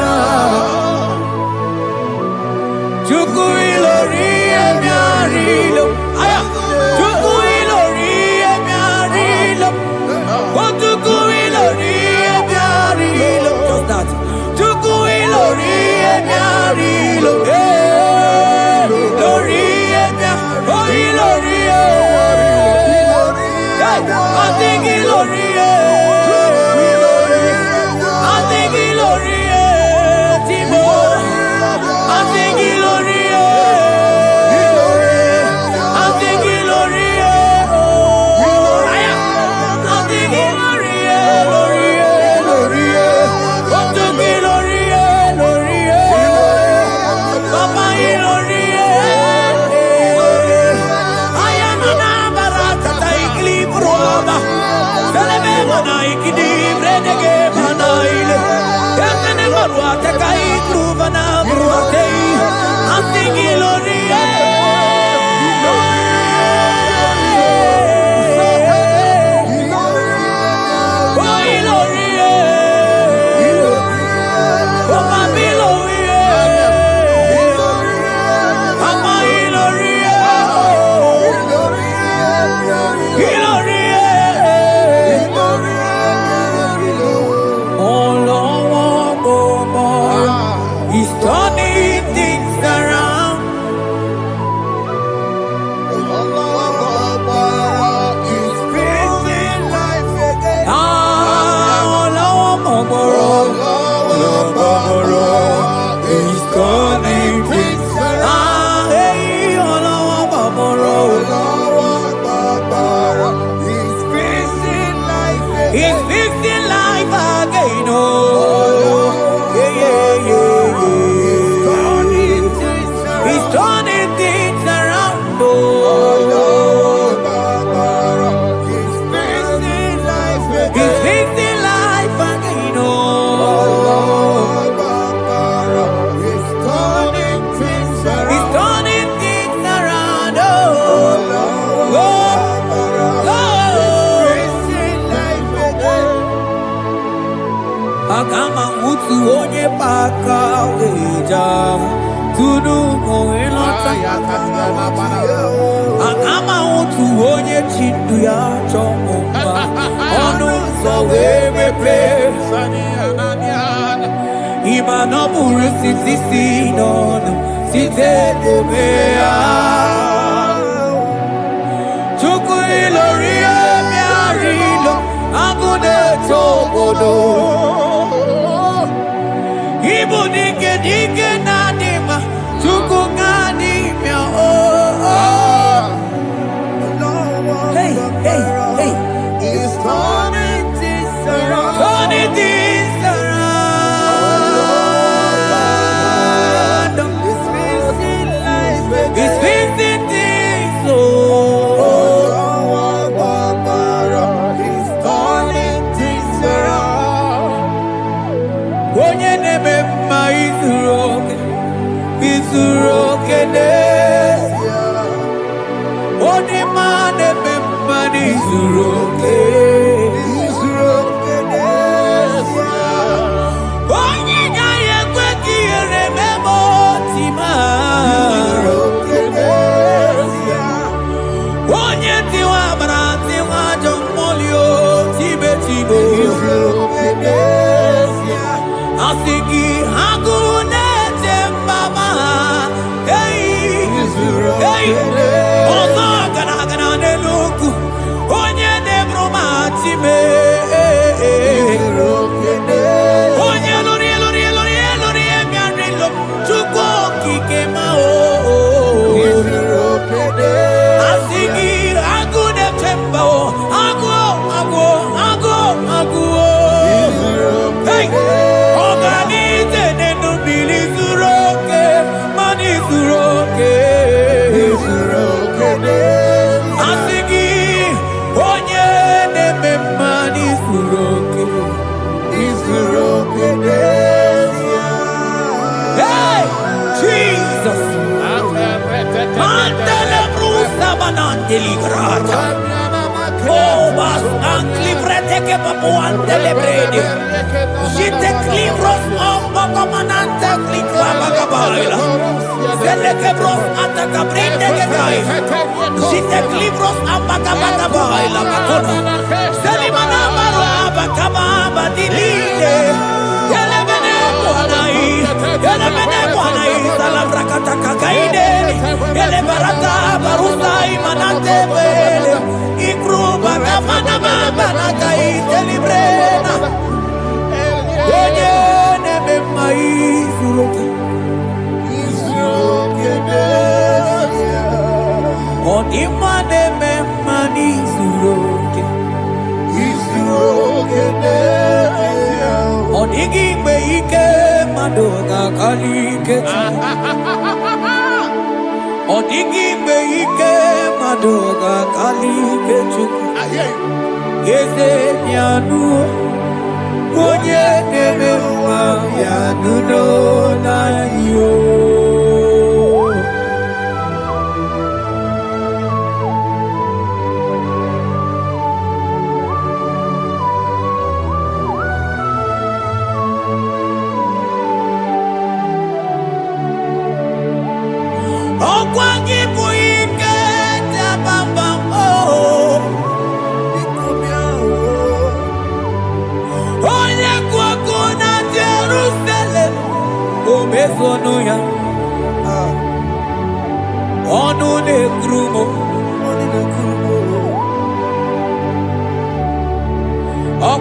Chuku ilori emiarilo Aya Chuku ilori emiarilo Chuku ilori emiarilo Just that Chuku ilori He's turning things around. He's fixing life again. Oh, yeah, yeah, yeah, yeah. He's turning things around. Oh, he's fixing life again. He's fixing life again. Oh, he's turning things around. He's turning things around. Oh, oh, oh. Akama utu onye paka weja tunu oelota akama utu onye chindu ya chomba onu so wemepe imano buru sitisi nono site debea chuku ilori emiarilo agune tobodo Ibu dike dike nanima, chuku nganimya oh. Hey, hey, hey. He's turning things around. Turning things around. He's fixing life again. He's fixing things oh. He's turning things around. Onye neme ma izuroke nesia. Onye ma neme ma izuroke nesia. Onye nyaye kweki erememo tima izuroke nesia. Onye tiwa brati wajo molio tibe tibo izuroke nesia. Asigi hagune tembama hey hey ozo gana neluku onye nebroma time onye lori emianilo chuko kikema o asigi hagune temba o agu hey Asigi onye neme mani suroke Hey Jesus Mandele brusa banandeli grata Oh bas ankli prete ke papuante le brede Jite klivros omba komanante klikla bagabaila Zele ke bros ataka brinde ke gai Jite klivros amba kabagabaila bakona Zeli manamaro abakababa dilile Yele bene kwanai Salabrakata kakaideni Yele barata barusai manante bele Ikruba kamana mamba nakai telibrena Onye neme maizuroke Onima neme manizuroke Onigi beike madoga kalike Onigi beike madoga kalike chuku Yeze nyanu Onye neme nyanu no na yo Okwangi buike tabamba oh Onye kwakuna Jerusalem Omezono ya Onu ne krumo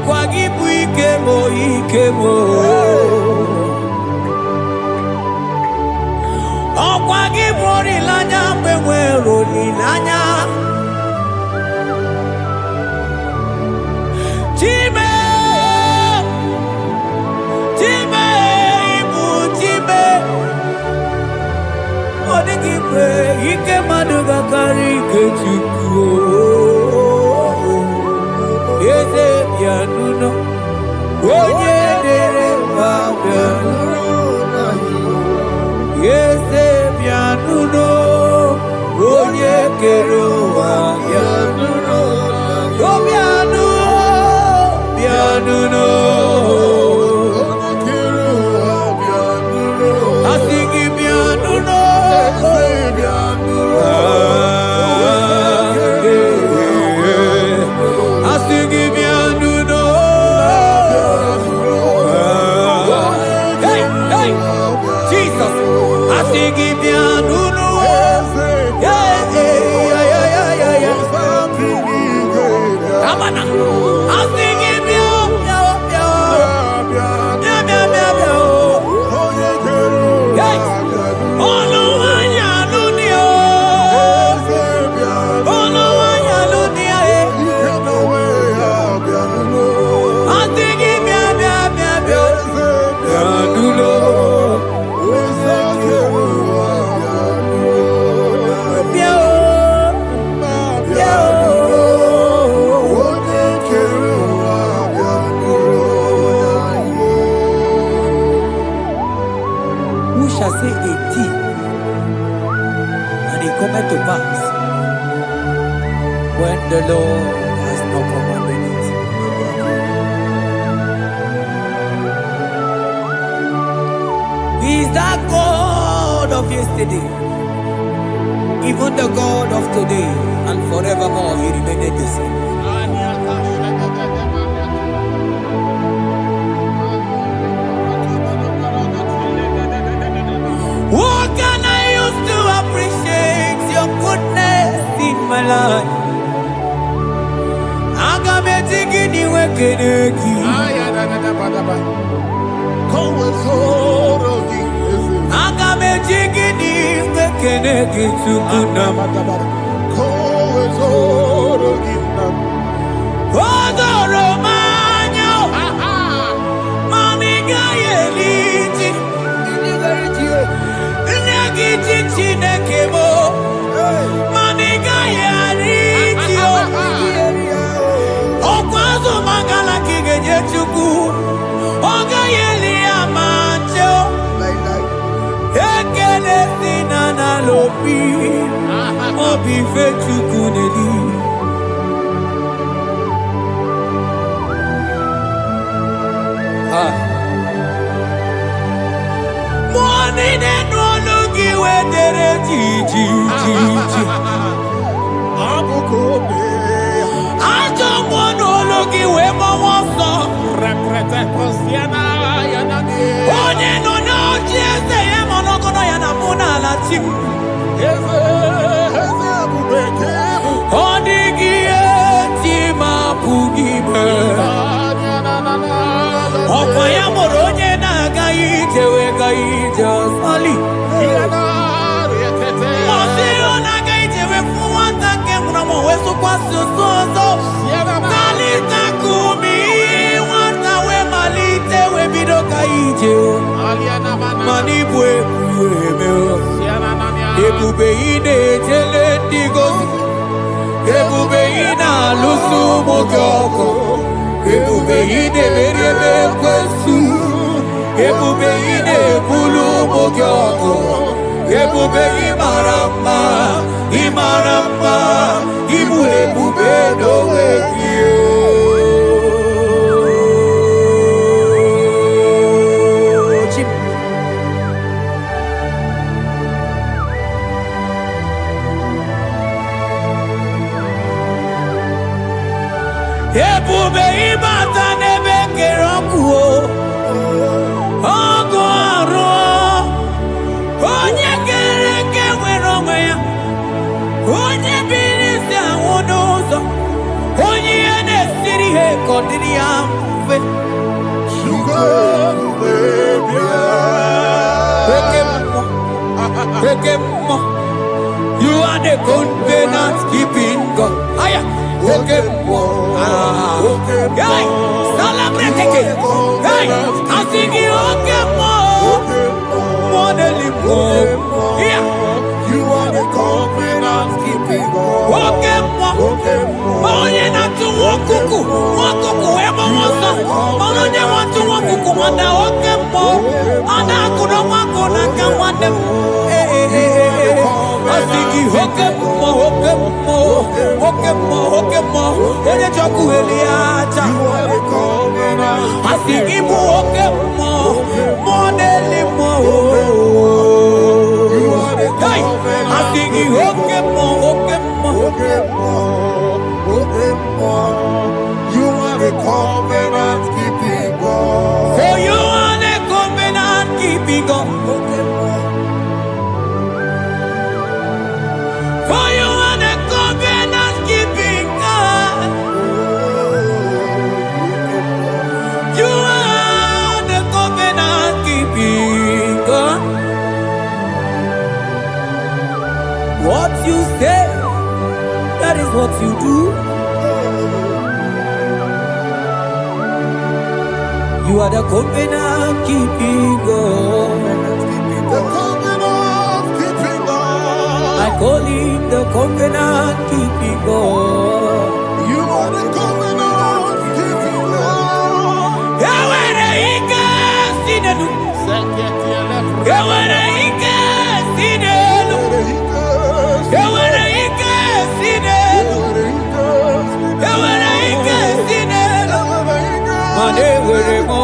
Ọkwa gị bụ ike mo ike mo. Ọkwa gị bụ olileanya mgbe nwere olileanya. Chime, Chime, ibu Chime. Ọ dịghị mgbe ike mmadụ ga-akarị ike Chukwu. Eze bịa n'ụlọ, onye dere ma bịa n'ụlọ. Eze bịa n'ụlọ, onye kere ụwa bịa n'ụlọ. O bịa n'ụlọ, bịa n'ụlọ. Asị gị bịa n'ụlọ, bịa n'ụlọ. Asị gị bịa n'ụlọ. Hey, hey, Jesus. Asị gị bịa n'ụlọ. Yeah, yeah, yeah, yeah, yeah. Abana. Asị gị bịa, bịa, bịa. Bịa, bịa, bịa, bịa. Hey. Olúwayà lónìí o. Olúwayà lónìí o. Asị gị bịa, bịa, bịa, bịa. Bịa n'ụlọ. Bịa o. Bịa o. Who shall say a thing, and it cometh to pass, when the Lord has not commanded it? He is that God of yesterday, even the God of today, and forevermore He remained the same. What can I use to appreciate your goodness in my life? Aga me jigini wekeneki. Aga me jigini wekeneki tukunam. Odoro manyo. Mami gayeliti. Nagiti chineke mo. Mami gayariti o. Okwazo mangala kigeje chuku. Oga yeli amancho. Ekele sinana lopi. Obi fe chuku neli. Money nenu olugi wedere jiji. Ajo mono olugi we mo wonso. Onye no no jiese ye mono kono ya na muna la chim. Odigi eti mapugibe. Okwa ya moro onye na-aga ije we ga ije ọsọli. Mọsi ọ na-aga ije we fụ nwata nke nwụrụ ma wee sụkwasị ụsọ ọzọ. Malite kumi nwata we malite we bido ka ije. Mana ibu ebu eme o. Ebube ị na-ejele ndị gozi. Ebube ị na-alụso ụmụ gị ọgụ. Ebube ị na-emeri ebe ekwensu. Ebube ị na-ebulu ụmụ gị ọgụ. Ebube ị mara mma, ị mara mma, ịbụ ebube n'onwe gị. Ebube ịbata n'ebe kere ọkụ o. Ọgụ ọrụ onye kere eke nwere onwe ya, onye biri isi ahụ n'ụzọ, onye covenant keeping God. Aya, oke mo. Hey, celebrate again. Hey, asigi oke mo. Modeli mo. Yeah. You are the covenant keeping God. Oke mo. Onye na tu wokuku. Wokuku emo moso. Onye wa tu wokuku manda oke mo. Ana kuno wako na kamande. Asigi oke mo. Onye joku eliacha. Asigi mu oke mo. Modeli mo. Hey, asigi oke mo. You are the covenant keeping God. For you are the covenant keeping God. For you are the covenant keeping God. You are the covenant keeping God. What you say, that is what you do. You are the covenant keeping God. The covenant keeping God. I call him the covenant keeping God. You are the covenant keeping God. Yawere ike sinenu. Yawere ike sinenu. Yawere ike sinenu. Yawere ike sinenu. Mane were mo.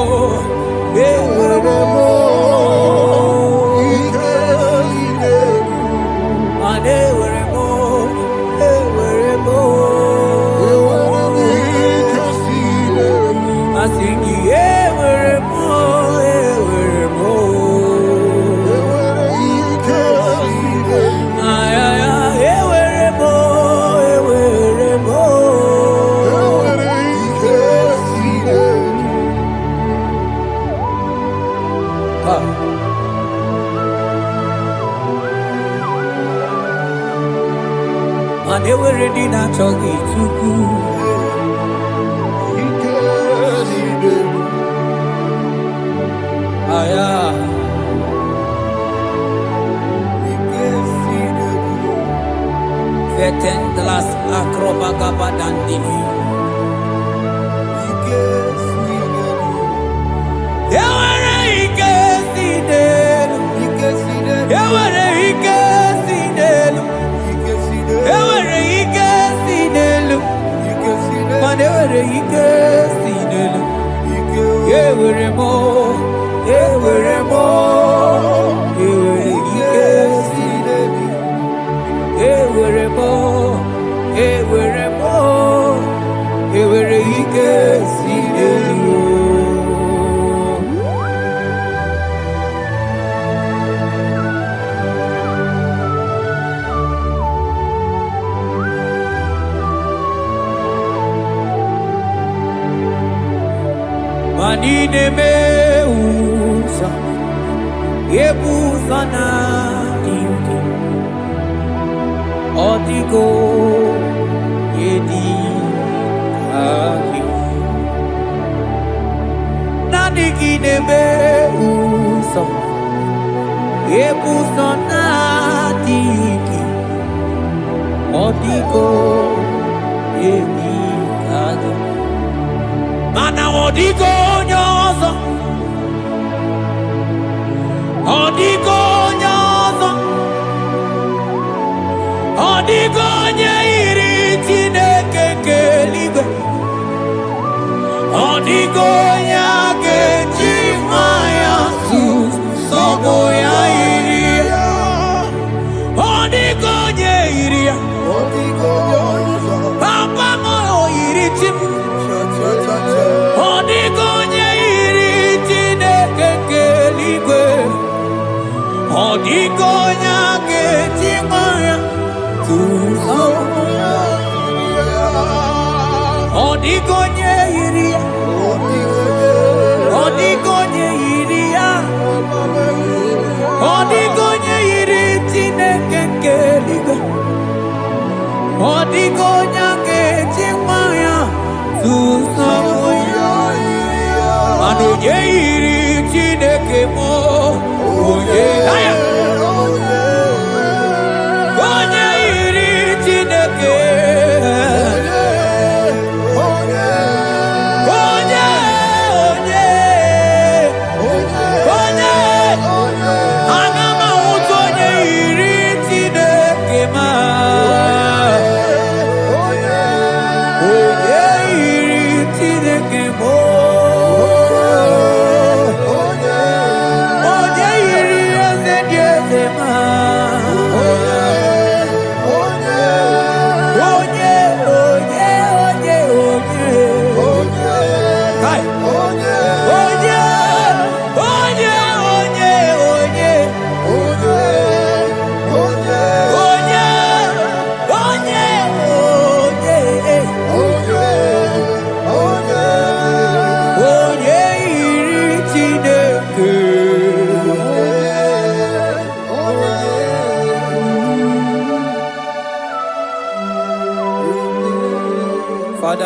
They were ready not to get too good. Vetendlas acrobagabadandini. They were Manine meusa yebusa na dinki Odigo yedi aki Nadigine meusa yebusa na dinki Odigo yedi aki Mana odigo nyozo Odigo nyozo Odigo nyeiri Chineke keligwe Odigo nyake chimaya sus Sobo ya iria Odigo nyeiria Papa moyo iri chimu Odigonye iri Chineke keligwe Odigonya ketimaya tuzo Odigonye iri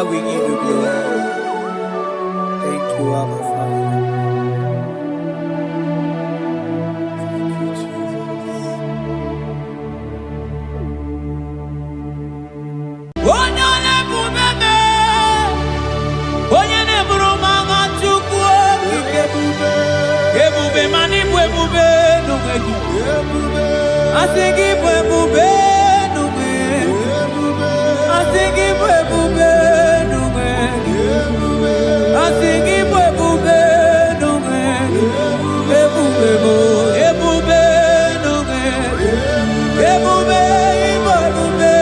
Father, we give you glory. Thank you, Abba Father. Thank you, Jesus. Onyole bubebe, onyene burumanga chukwu kikebube, ebube mani bwebube nungegi, asigi bwebube nungegi, asigi bwebube nungegi, asigi bwebube nungegi, ebube bo, ebube nungegi, ebube ibwebube.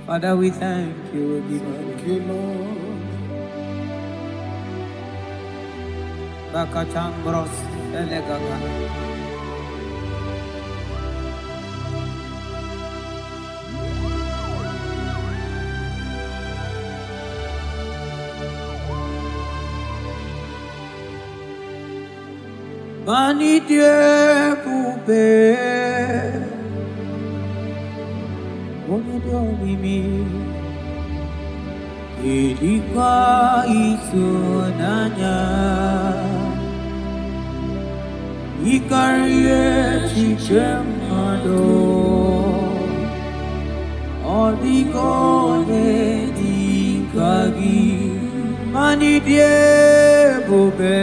Father, we thank you. Thank you, Lord. Bakachang bros elegaga. Mani die pube. Mimi ilikuwa isunanya ikarie chichemado odigone dikagi mani diebobe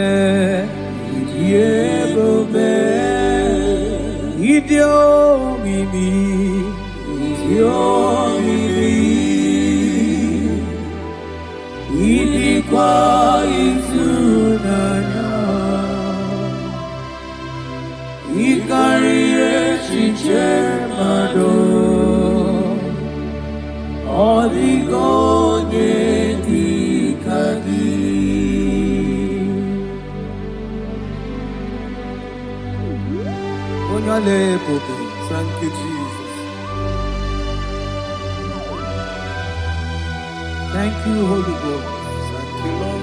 idio mimi ilikuwa isunanya ikarie chichemado oligonye dikagi onyale popo. Thank you, Jesus. Thank you, Holy Ghost. Thank you, Lord.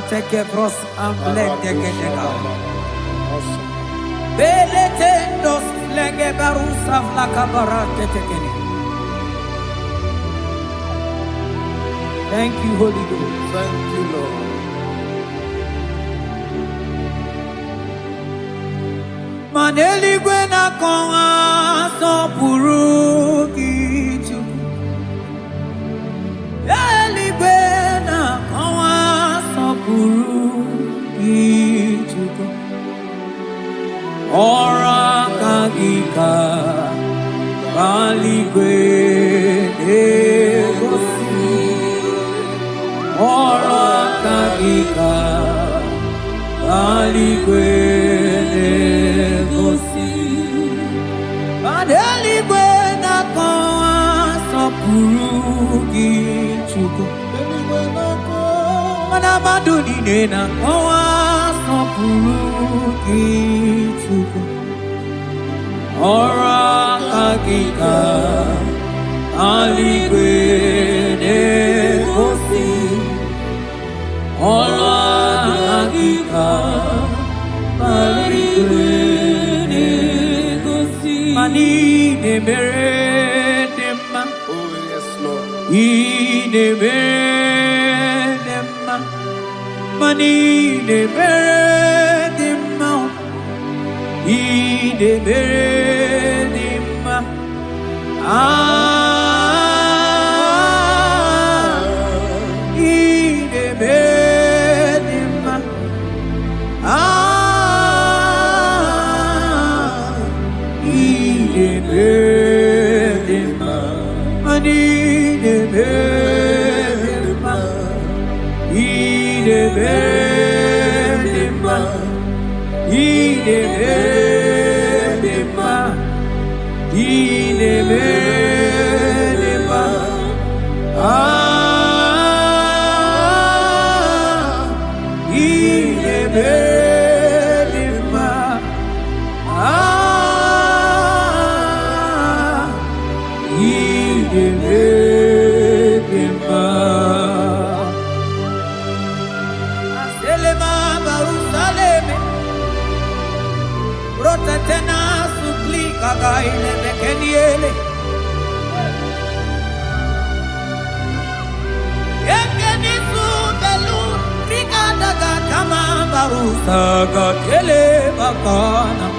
Take bros amblek degenega. Beletendos lenge barusa flakabarate tekeni. Thank you, Holy Ghost. Thank you, Lord. Maneli gwena konga. sopuru kitu eligwe na kawa sopuru kitu ora kagika baligwe negosi ora kagika baligwe negosi baligwe na kawa sopuru kitu mana maduni na kawa sopuru kitu ora kagika aligwe negosi ora kagika aligwe negosi mani ne mere nema Oh, yes, Lord. ne mere nema mani ne mere nema ne mere nema ne mere nema ne mere nema mani ne mere nema ne mere nema Tena suplika gaile bekeniele Yekeni subelu Rika daga kama barusa Gatele bakana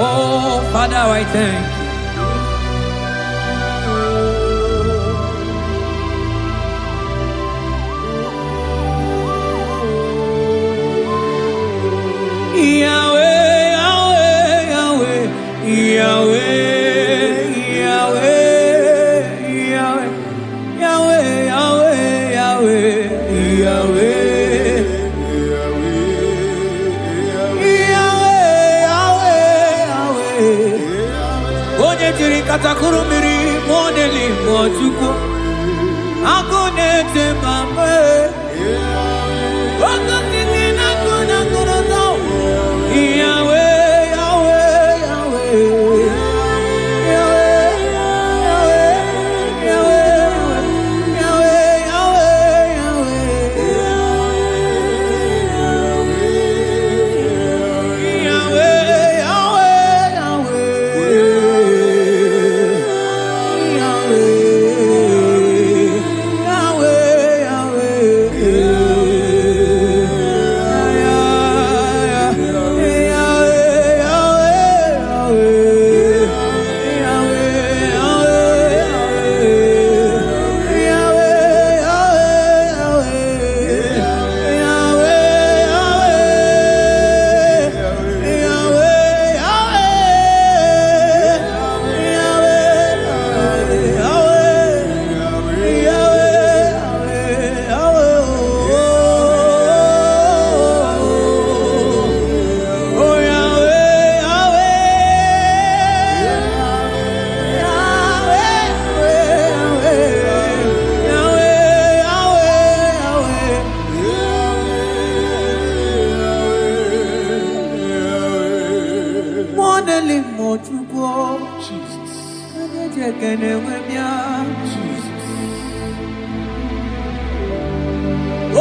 Oh, Father, I thank you. Yahweh, Yahweh, Yahweh, Yahweh, Yahweh, Yahweh, Yahweh. Katakurumiri modeli mochuko akone temame wakati na kuna kuroto Yahweh Yahweh Yahweh Yahweh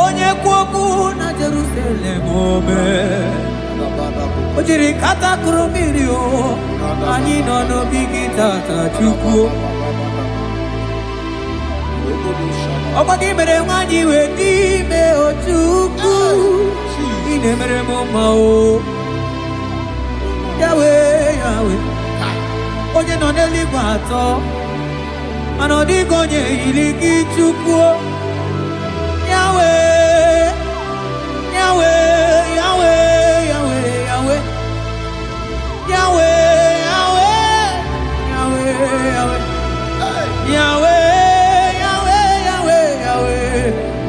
Onye kwoku na Jerusalem ome Ojiri kata kurumiri o Ani no no bigi tata chukwu Okwagi mere wanyi we di me o chukwu Ine mere moma o Yahweh, Yahweh Onye no neligwe atọ Ano di gonye iligi chukwu Yahweh, Yahweh, Yahweh, Yahweh, Yahweh, Yahweh, Yahweh, Yahweh, Yahweh, Yahweh, Yahweh, Yahweh, Yahweh,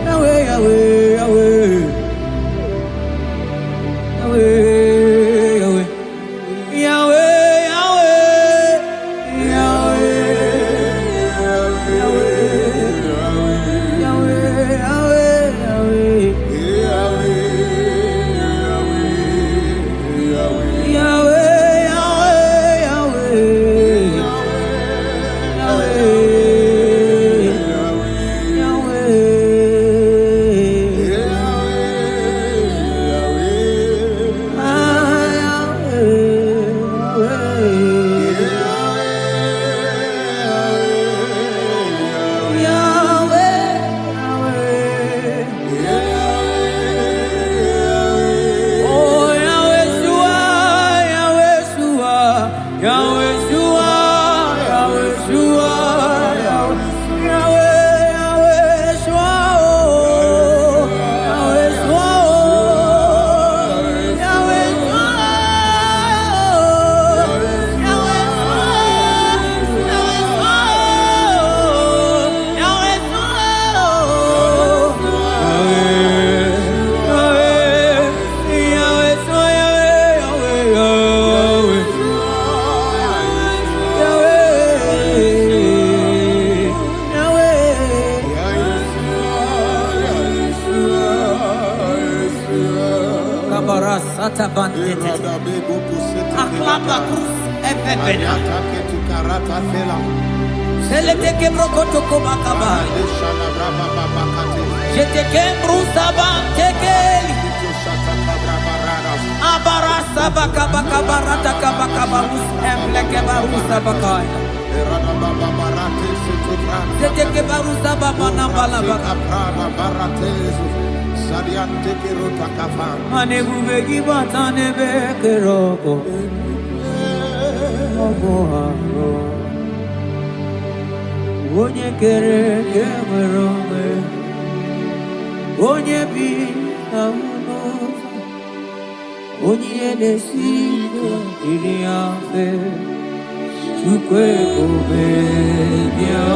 Yahweh, Yahweh. Onye kere ke nwere onwe Onye bi na ụlọ Onye na-esi iri afe Chukwu ebube bịa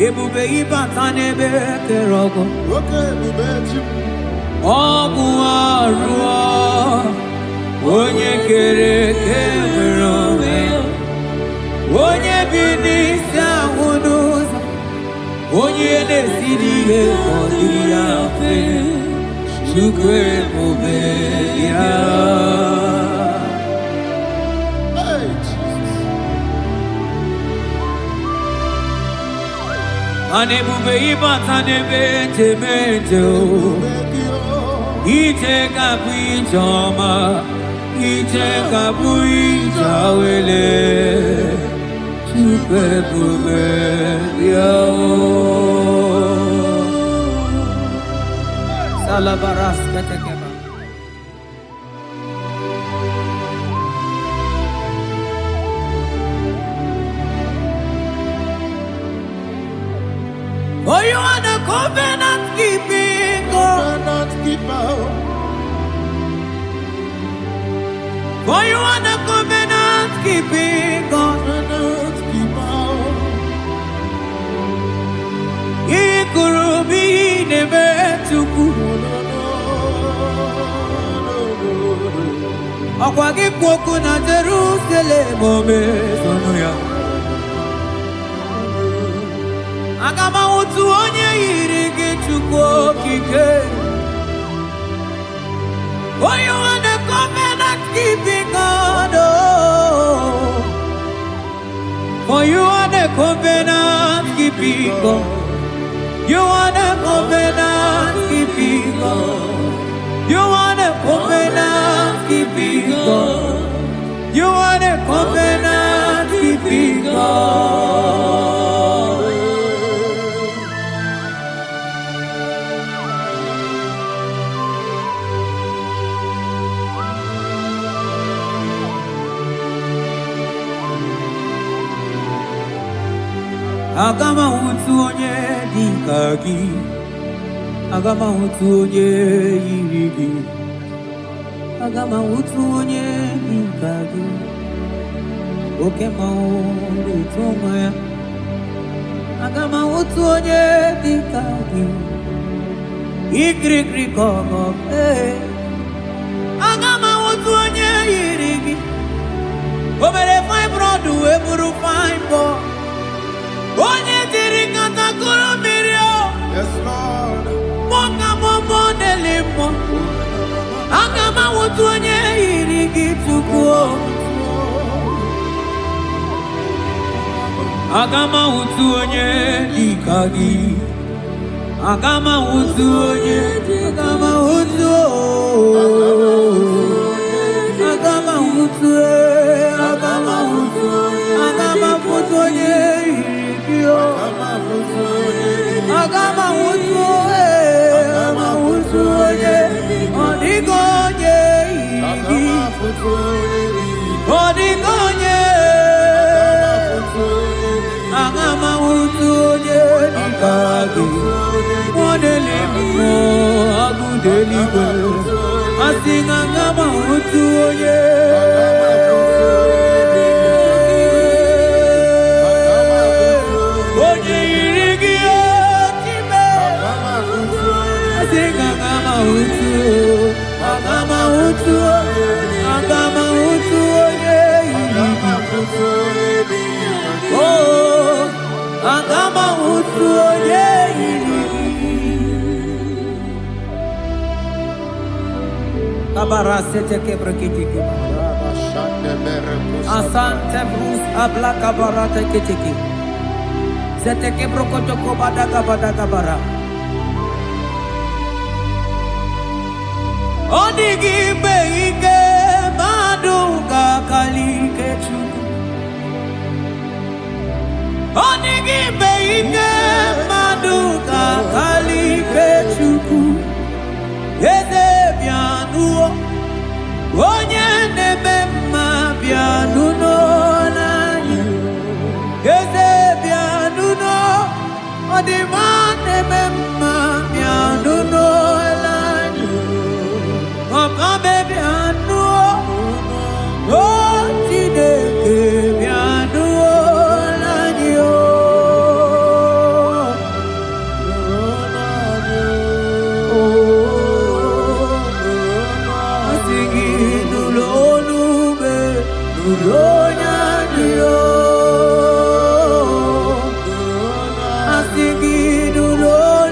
Ebube ibata n'ebe kere ọgụ Ọgụ arụọ Onye kere eke nwere onwe Onye bi n'isi ahụ n'ụzọ Onye na-esiri ihe ka ọ dịrị ya mfe Chukwu ebube ya Anebube ibatanebe temete o. Ite kapu ijoma, ite kapu ijawele. Chukebube yao. Salabaras katekeba. For you are the covenant keeping God. For you are the covenant keeping God. Ikurubi nebetuku. Akwagi kwoku na Jerusalem ome sonuya. Agama utu onye yiri gị Chukwu okike. For you are the covenant keeping God. For you are the covenant keeping God. You are the covenant keeping God. You are the covenant keeping God. You are the covenant keeping God. Agama utu onye dika gị. Agama utu onye yiri gị. Agama utu onye dika gị. Oke mmanwụ etu nwa ya. Agama utu onye dika gị. Ikirikiri kọgọ. Agama utu onye yiri gị. Obere fine broad wee bụrụ fine boy. Onye diri katakuru mmiri o. Yes, Lord. Moka momo delimo. Agama wutu onye yiri gị Chukwu o. Agama wutu onye dịka gị. Agama wutu onye. Agama wutu o. Agama wutu e. Agama wutu. Agama wutu onye. Agama wutu e, agama wutu onye, odigo onye igi, odigo onye, agama wutu onye dikagi, modeli mo agudeli go, asing agama wutu onye. Agama wutu, agama wutu onye yiri. Oh, agama wutu onye yiri. Kabara sete kebrekitiki. Asante brus abla kabara tekitiki. Sete kebrokotoko badaka bara. Odigi beike maduga kalike Chukwu. Odigi beike maduga kalike Chukwu. Eze bianuo, onye neme mma bianuno nanyi. Eze bianuno, odima neme mma bianuno nanyi. Papa baby anuo, oh Chineke bi anuo nanyi o. Asingi nulonube, nulonyanyi o. Asingi nulonube.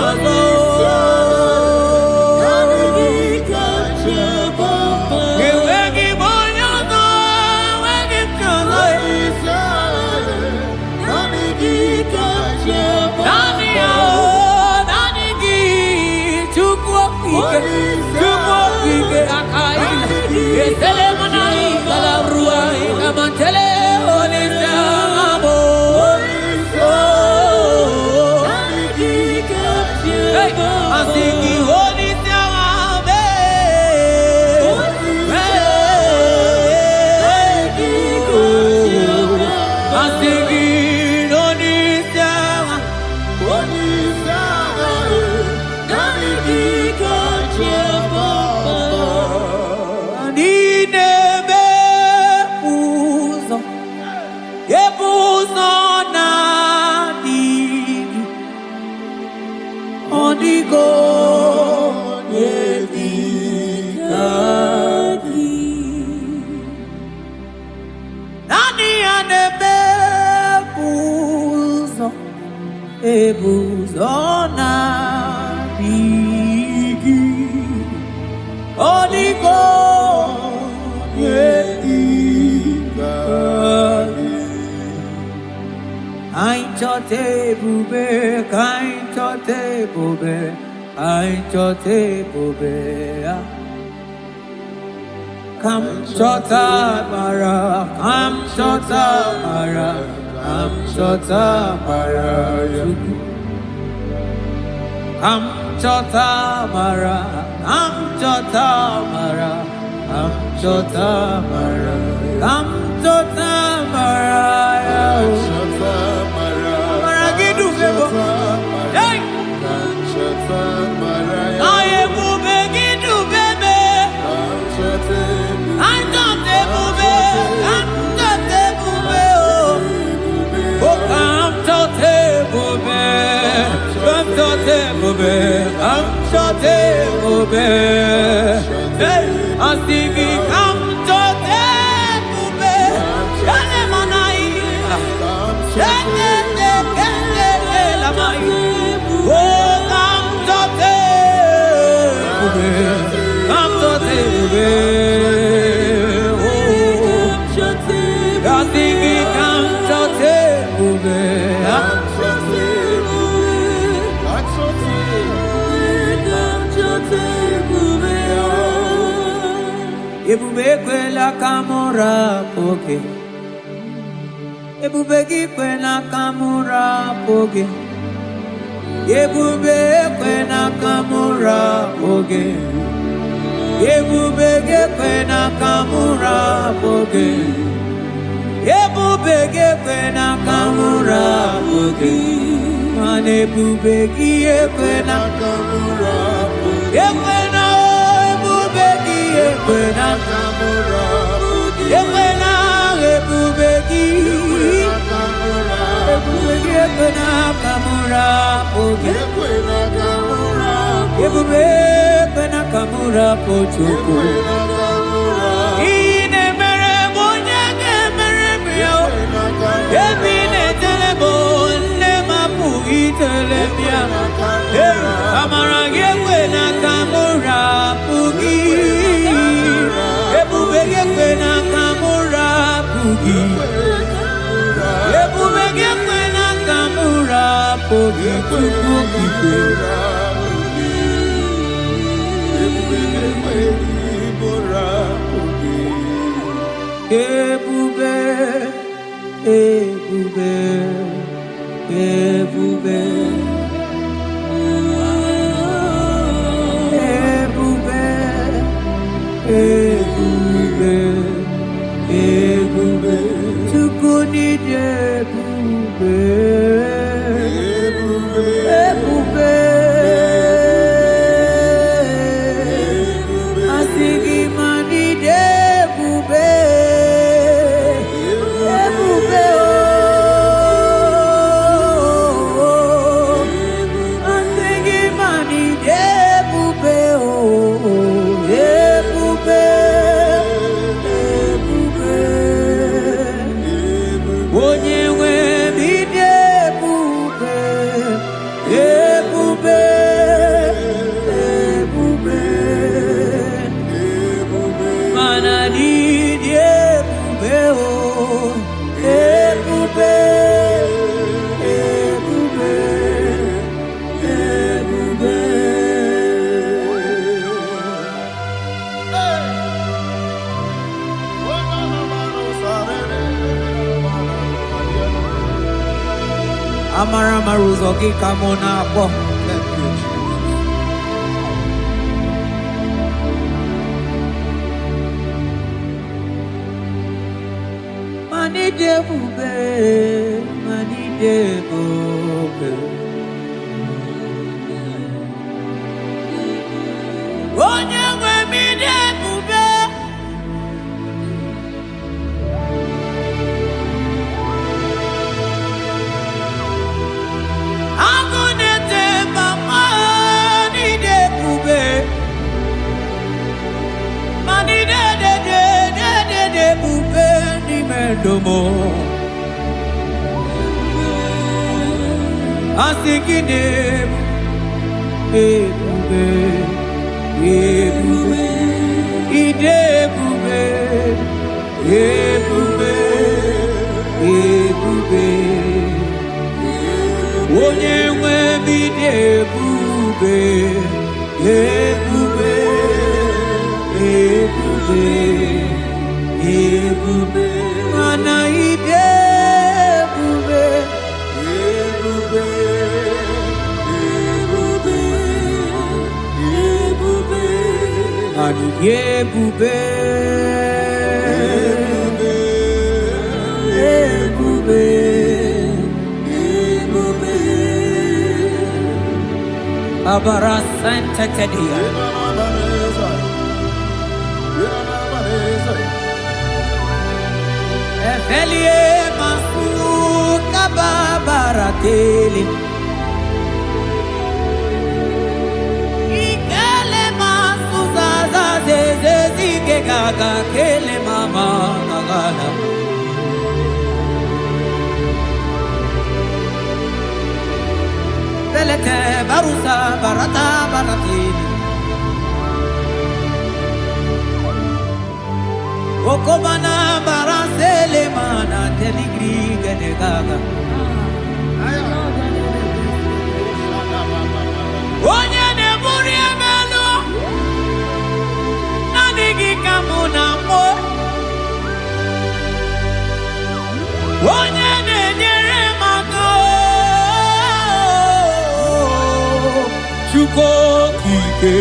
Jozo, Ebuzona bigi Odigo yediga Ainchote bube kainchote bube ainchote bube Kam chota mara kam chota mara Am chota mara Am chota mara Am chota mara Am chota mara Am chota mara Am chota mara Mara gidu bebo Hey Am chota mara Aye bube gidu bebe Am chota Am chota bube Am chota bube Oh Am chota bube Am chota bube Am chota bube Hey Asigi am chota bube Shale manai Shale kele la mai Oh am chota bube Am chota bube Oh Asigi am chota bube Ebube kwela kamura poke Ebube kwela kamura poke Ebube kwela kamura poke Ebube kwela kamura poke Ebube kwela kamura poke Mane ebube kwela kamura poke Ekwena kamura Ekwena ebubeki Ebubeki ekwena kamura Ekwena kamura Ebube ekwena kamura pochuku Ine mere bonyake mere brio Ebine telebo ne mapugi telebia Amara ekwena kamura pugi Ekwena kamura pugi Ekwena kamura pugi Ebube Ebube Ebube Ebube Ebube Tukuni Ebube Ebube Asigi mani Ebube Ebube Asigi mani Ebube Ebube Amara maruzo kikamona po. Mani debube, mani debube. Onye mi debube. Agunete mama ni debube. Mani debube ni mendomo. Asikide debube. Ebube, idebube, ebube, ebube, onye nwe bidebube, ebube, ebube, ebube, mana idebube, ebube. Ebube, ebube, ebube, abara santa tedia. Efelie masu kababarateli. Gaga kele mama gagana Belete barusa barata baratini Okobana barasele mana teligri gane gaga Onye ne muri emelo Kamuna mo onye na-enyere maka Chukwu okike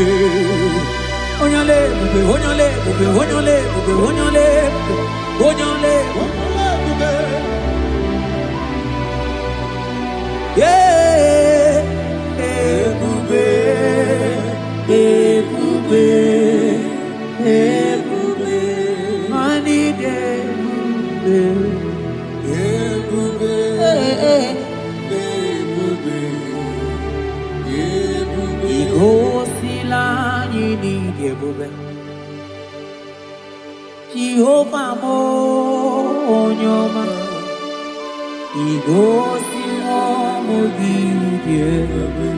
onye ole ebube onye ole ebube onye ole ebube onye ole ebube onye ole ebube ebube ebube ebube mani debube ebube ebube ebube igosila anyị n'ịdị ebube Jehova mo onye ọma igosila ọmụ gị dị ebube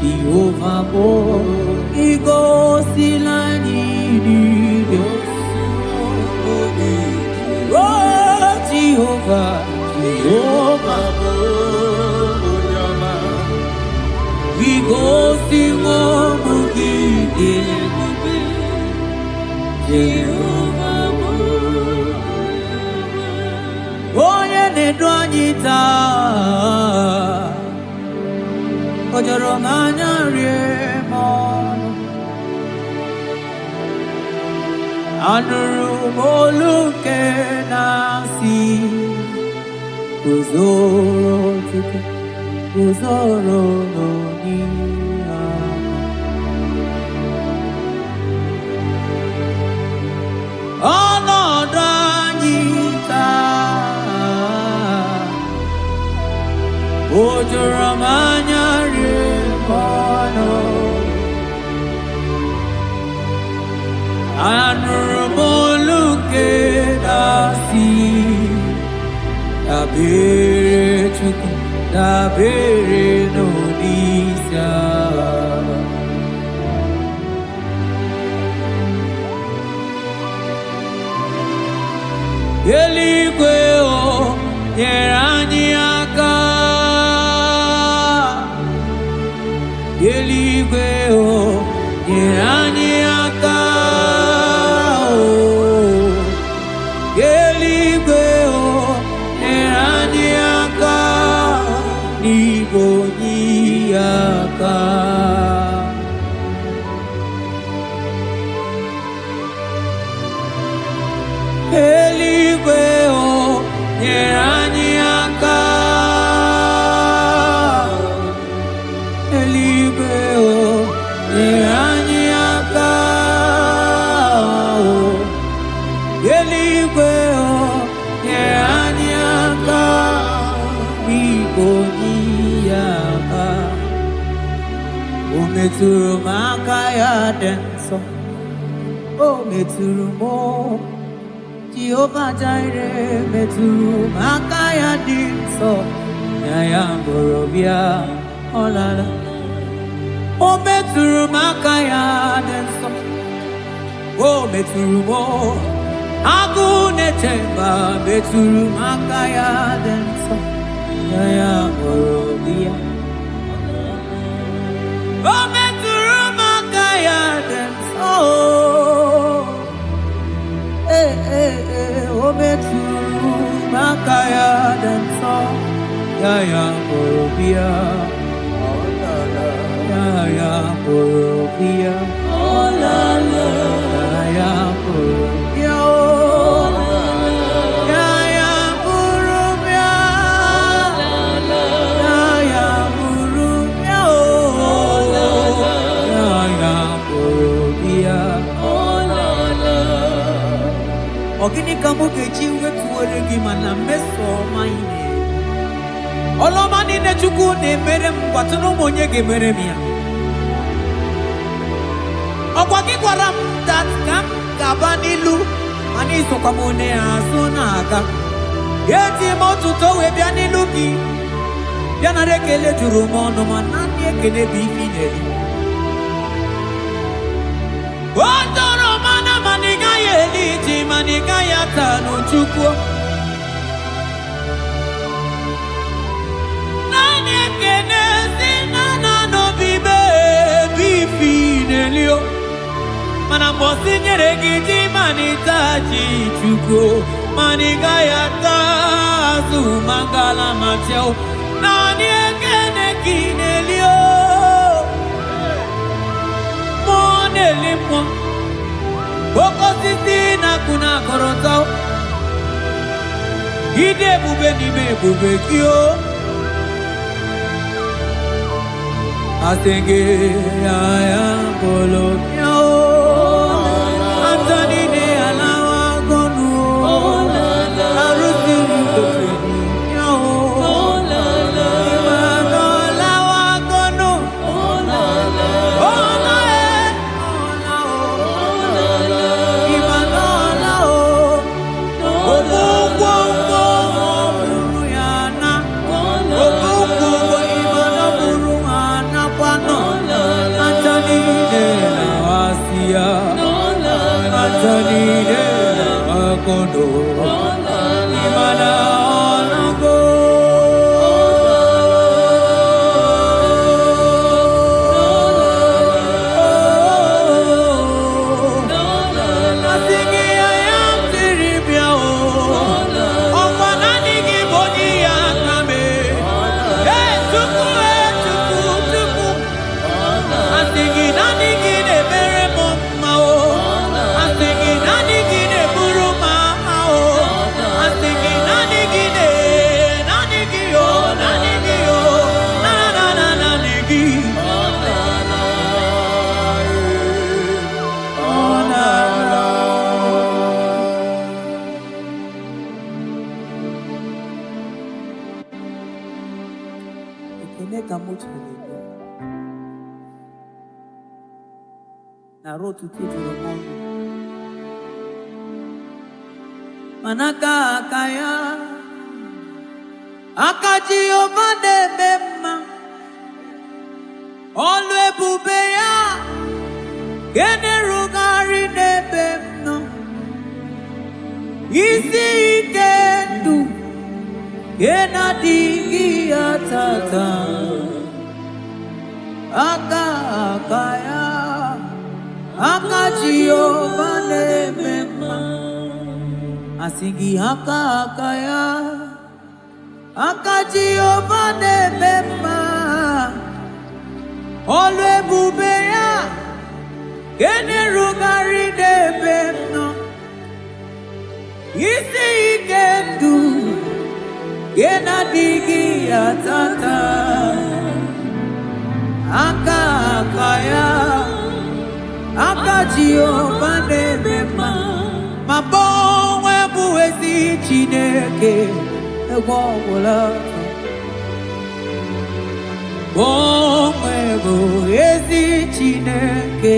Jehova mo igosila anyị n'ịdị Oh Jehovah, Jehovah, igosila ọmụ gị dị ebube Jehova onye na-edu anyị taa o jọrọ m anya rie m ọnụ anụrụ m olu nke na-asị guzoro Chukwu guzoro n'onihe ọnọdụ anyị taa o jọrọ m anya rie m ọnụ anụrụ m olu nke na-asị dabere Chukwu dabere n'onyeisi agha eluigwe o nyere anyị aka eluigwe o nyere anyị aka eluigwe o nyere anyị aka nyeranyaka eligwe nyeranyaka eligwe nyeranyaka bigonyaka umeturu makaya denso meturu mo Jehovah Jireh meturu makaya dinso nyaya borobia olala meturu makaya dinso meturu mo agune temba meturu makaya dinso nyaya borobia meturu makaya dinso meturu makaya danso yaya borobia yaya borobia olala yaya borobia yaya borobia yaya borobia yaya borobia Ogini kamuke chiwe tuwelegi mana meso maine Oloma nine chuku ne mere mwatuno monye ge mere miya Ogwagi kwaram dat kam kabanilu Mani sokamone asuna aga Yeti motu towe bianilu ki Biana rekele juru mono manani ekele bifineli Otoro mana maniga yeliti maniga yatano chukwo Nani ekene sinana no bibe bifinelio Mana mosi nyeregi manitaji chukwo Maniga yatazu mangala macheo Nani ekene kinelio Monelimo Boko sisi na kuna korotao Ide bube ni me bube kyo Asenge ya polo kyao Antoni ne alawa gonu Arusi mkotweni kyao Imano alawa gonu Manaka kaya Akaji ovade bema Olwe bubeya Gene rugari nebemno Isi ikendu Gena digi atata Akaya Akaji ovade bema Asigi akaya Akaji ovade bema Olwe bubeya Gene rugari nebemno Isi ikendu Yena digi atata aka kaya aka Jehovah nebema mabonwe buwezi Chineke egwogwola bonwe buwezi Chineke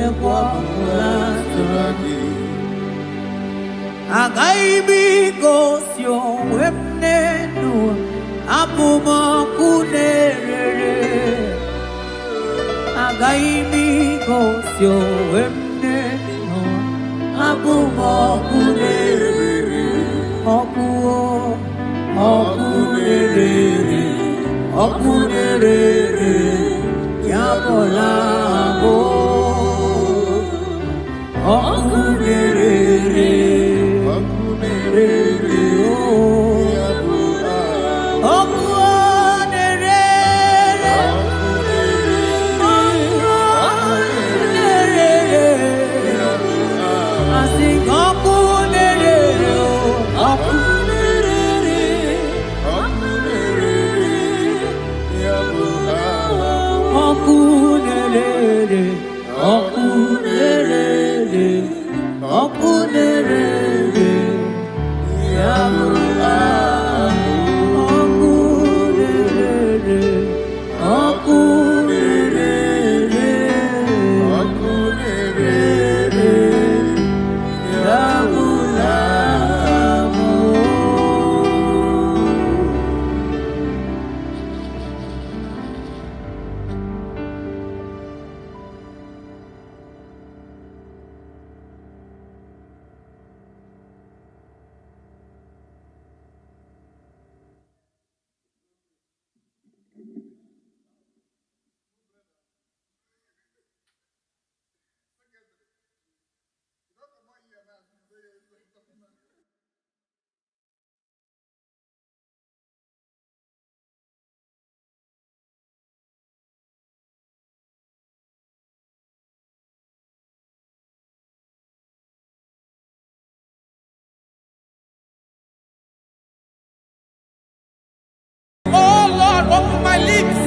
egwogwola Agaibi gosyo wemnenu apumakunere Agaibi gosyo wemnenu apumakunere Okunere yabolabo Okunere Open my lips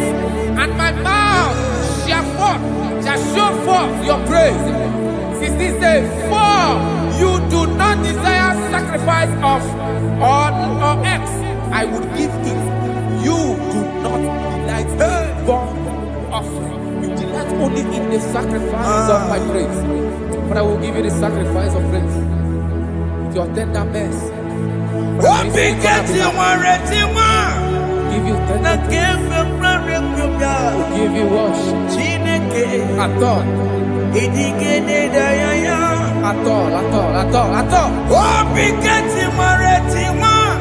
and my mouth shall show forth your praise. 16 says, for you do not desire sacrifice of or X, I would give it. You do not delight in burnt offering. You delight only in the sacrifice of my praise. But I will give you the sacrifice of praise with your tender mercy. Give you tender give you worship. At all.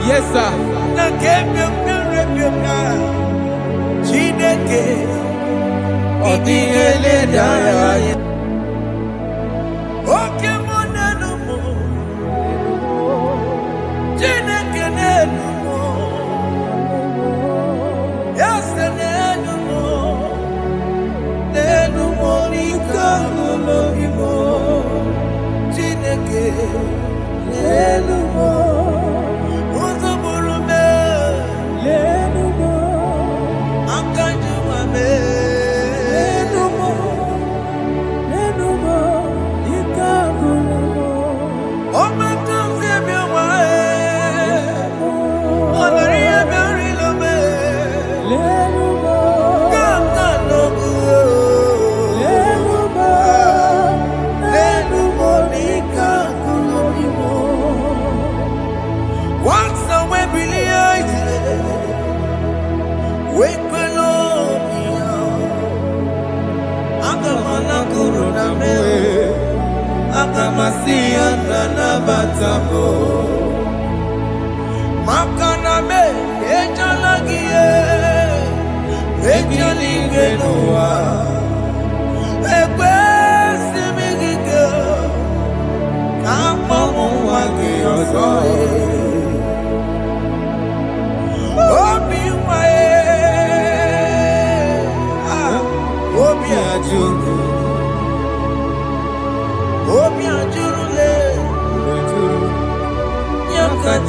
Yes, sir.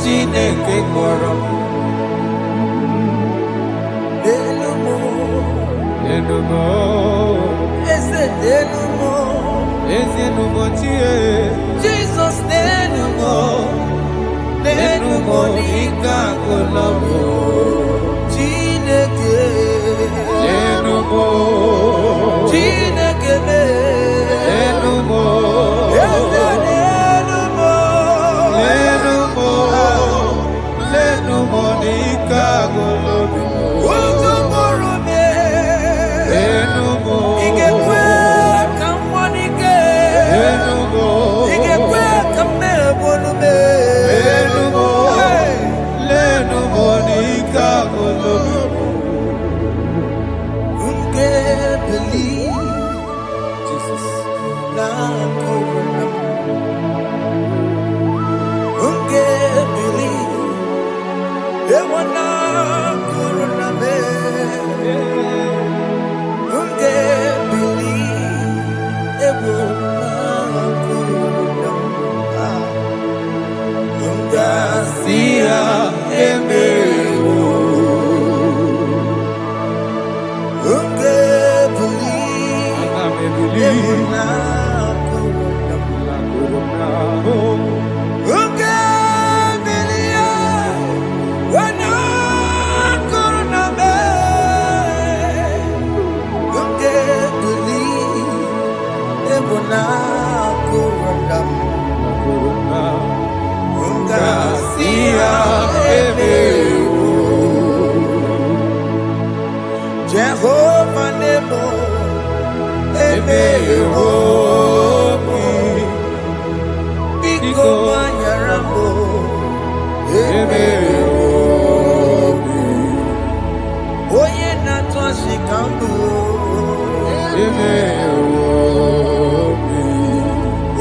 Chineke kpọrọ Jesus nenumo nikagolomo Chineke nenumo Chineke nenumo nenumo nikagolomo Jehovah Nebo, Biko Manyarambo, Oye Natwa Shikambu,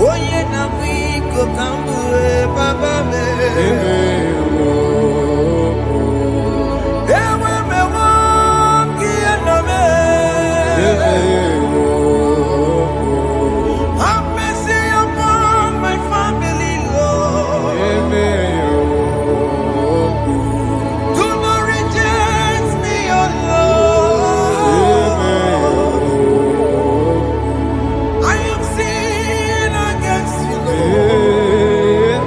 Oye Namiko Kambu, Baba me. Have mercy upon my family, Lord. Do not reject me, oh Lord. I have sinned against you, Lord.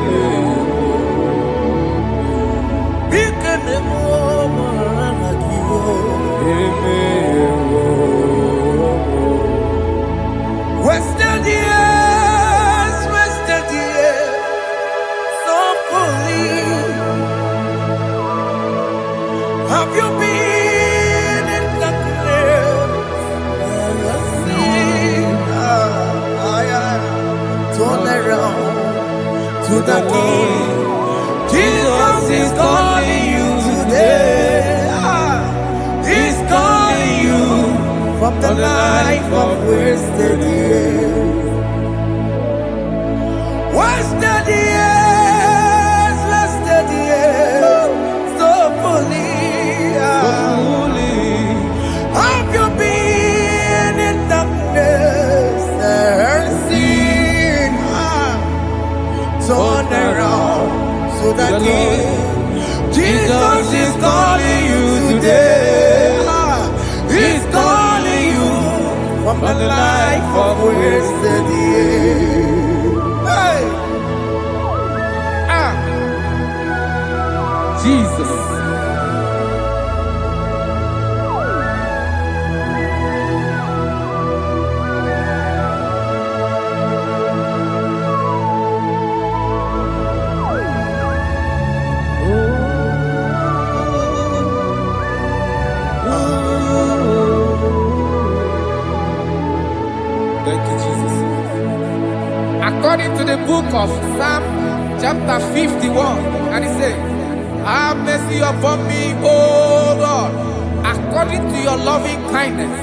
Become a woman like you. Wasted years, so fully. Have you been in darkness? Turn around to the King. Jesus is calling you today. He's calling you from the life of wasted years. Wasted years, so fully. Have you been in darkness and seen? Turn around so that Jesus is calling you today. He's calling you from the life of wasted years. Hey! Jesus. Thank you, Jesus. According to the book of Psalm chapter 51, and it says, have mercy upon me, O Lord, according to your loving kindness,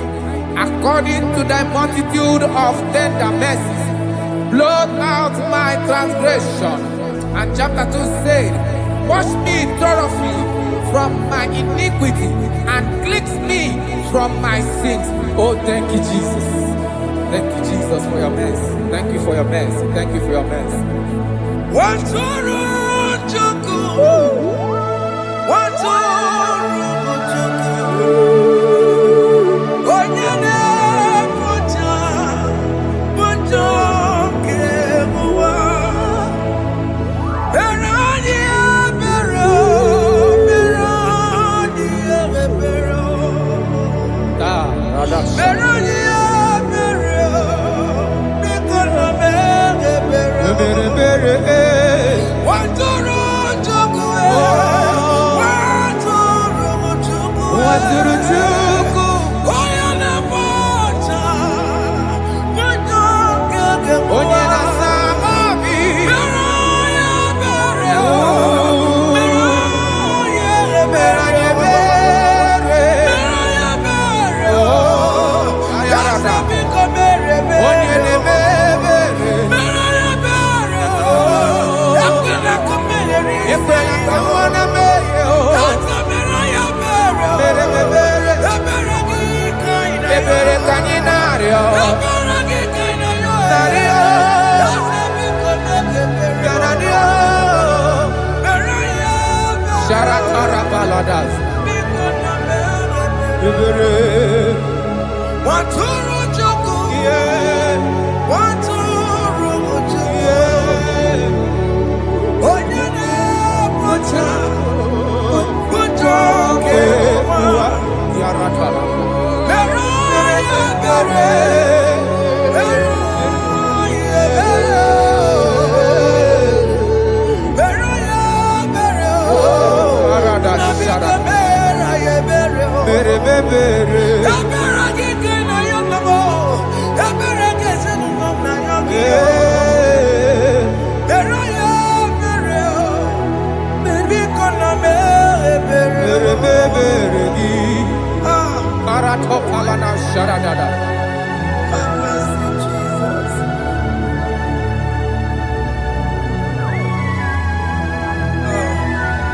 according to thy multitude of tender mercies, blot out my transgression. And chapter 2 said, wash me thoroughly from my iniquity and cleanse me from my sins. Oh, thank you, Jesus. Thank you, Jesus, for your mercy. Thank you for your mercy. Thank you for your mercy. Oh, yeah.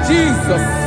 Jesus.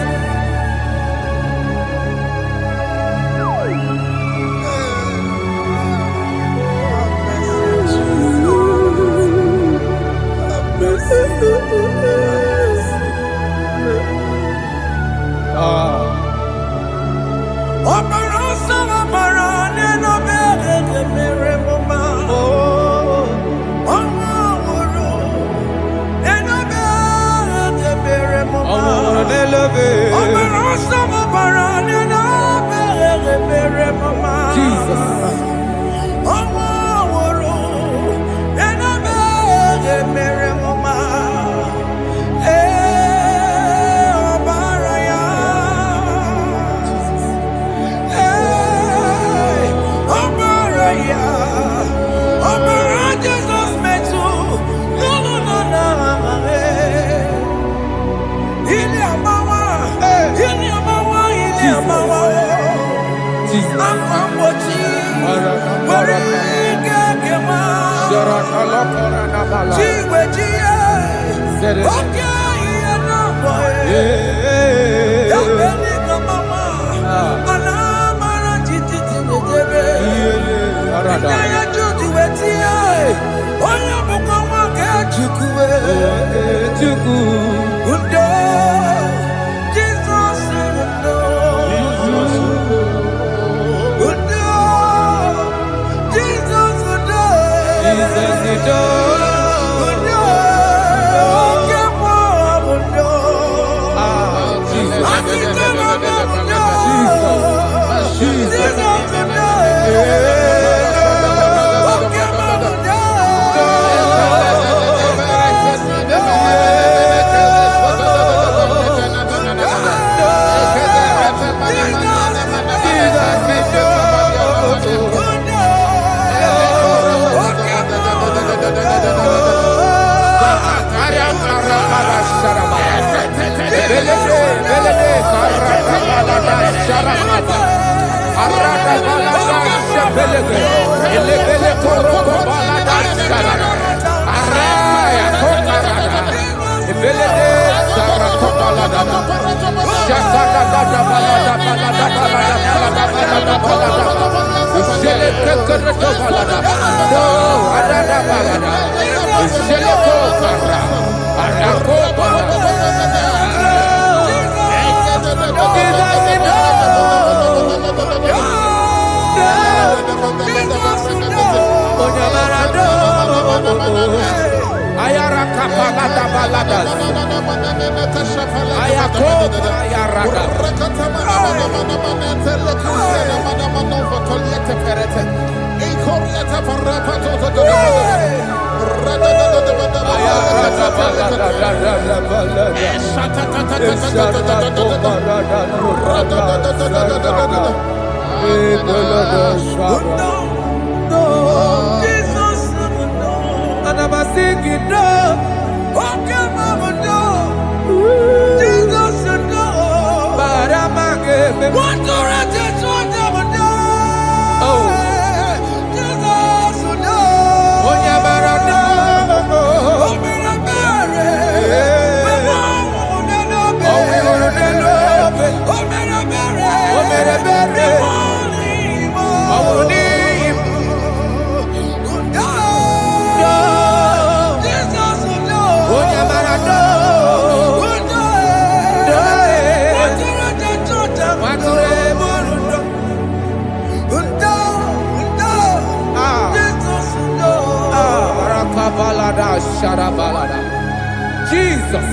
Jesus,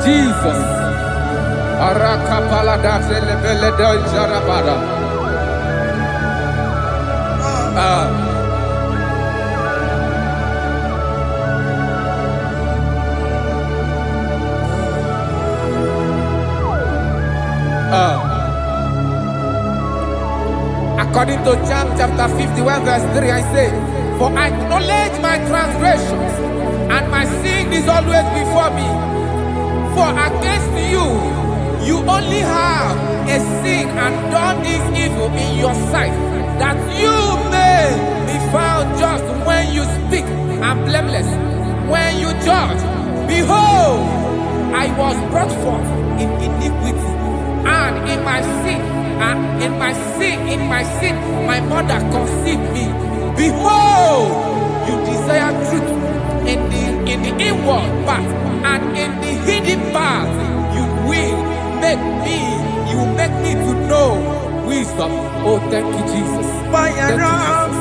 Jesus, Arakapalada Zelebeleda Jarabada. According to John chapter 51 verse 3, I say, for I acknowledge my transgressions, and my sin is always before me. For against you, you only have a sin and done this evil in your sight, that you may be found just when you speak, and blameless when you judge. Behold, I was brought forth in iniquity, and in my sin, my mother conceived me. Behold, you desire truth in the inward part, and in the hidden part you will make me to know wisdom. Oh, thank you, Jesus. Thank you, Jesus.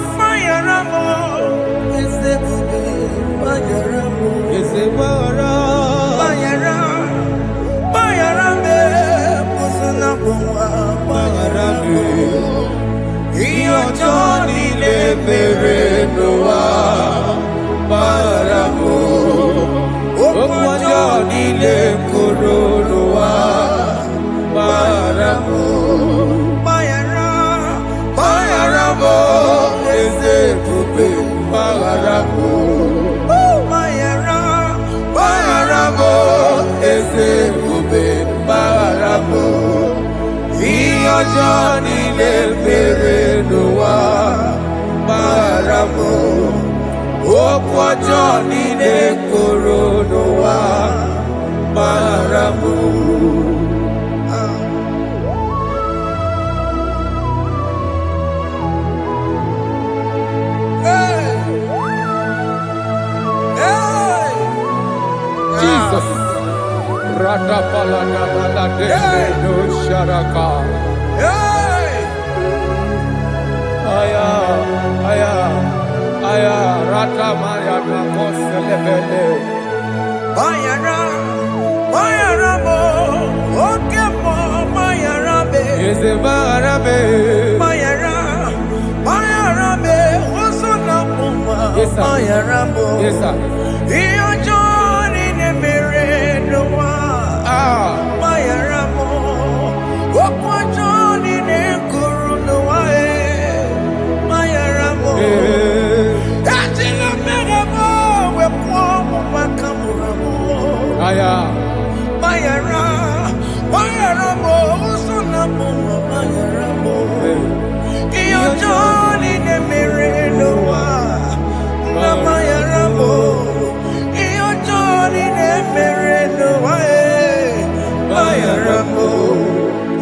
Yes, sir.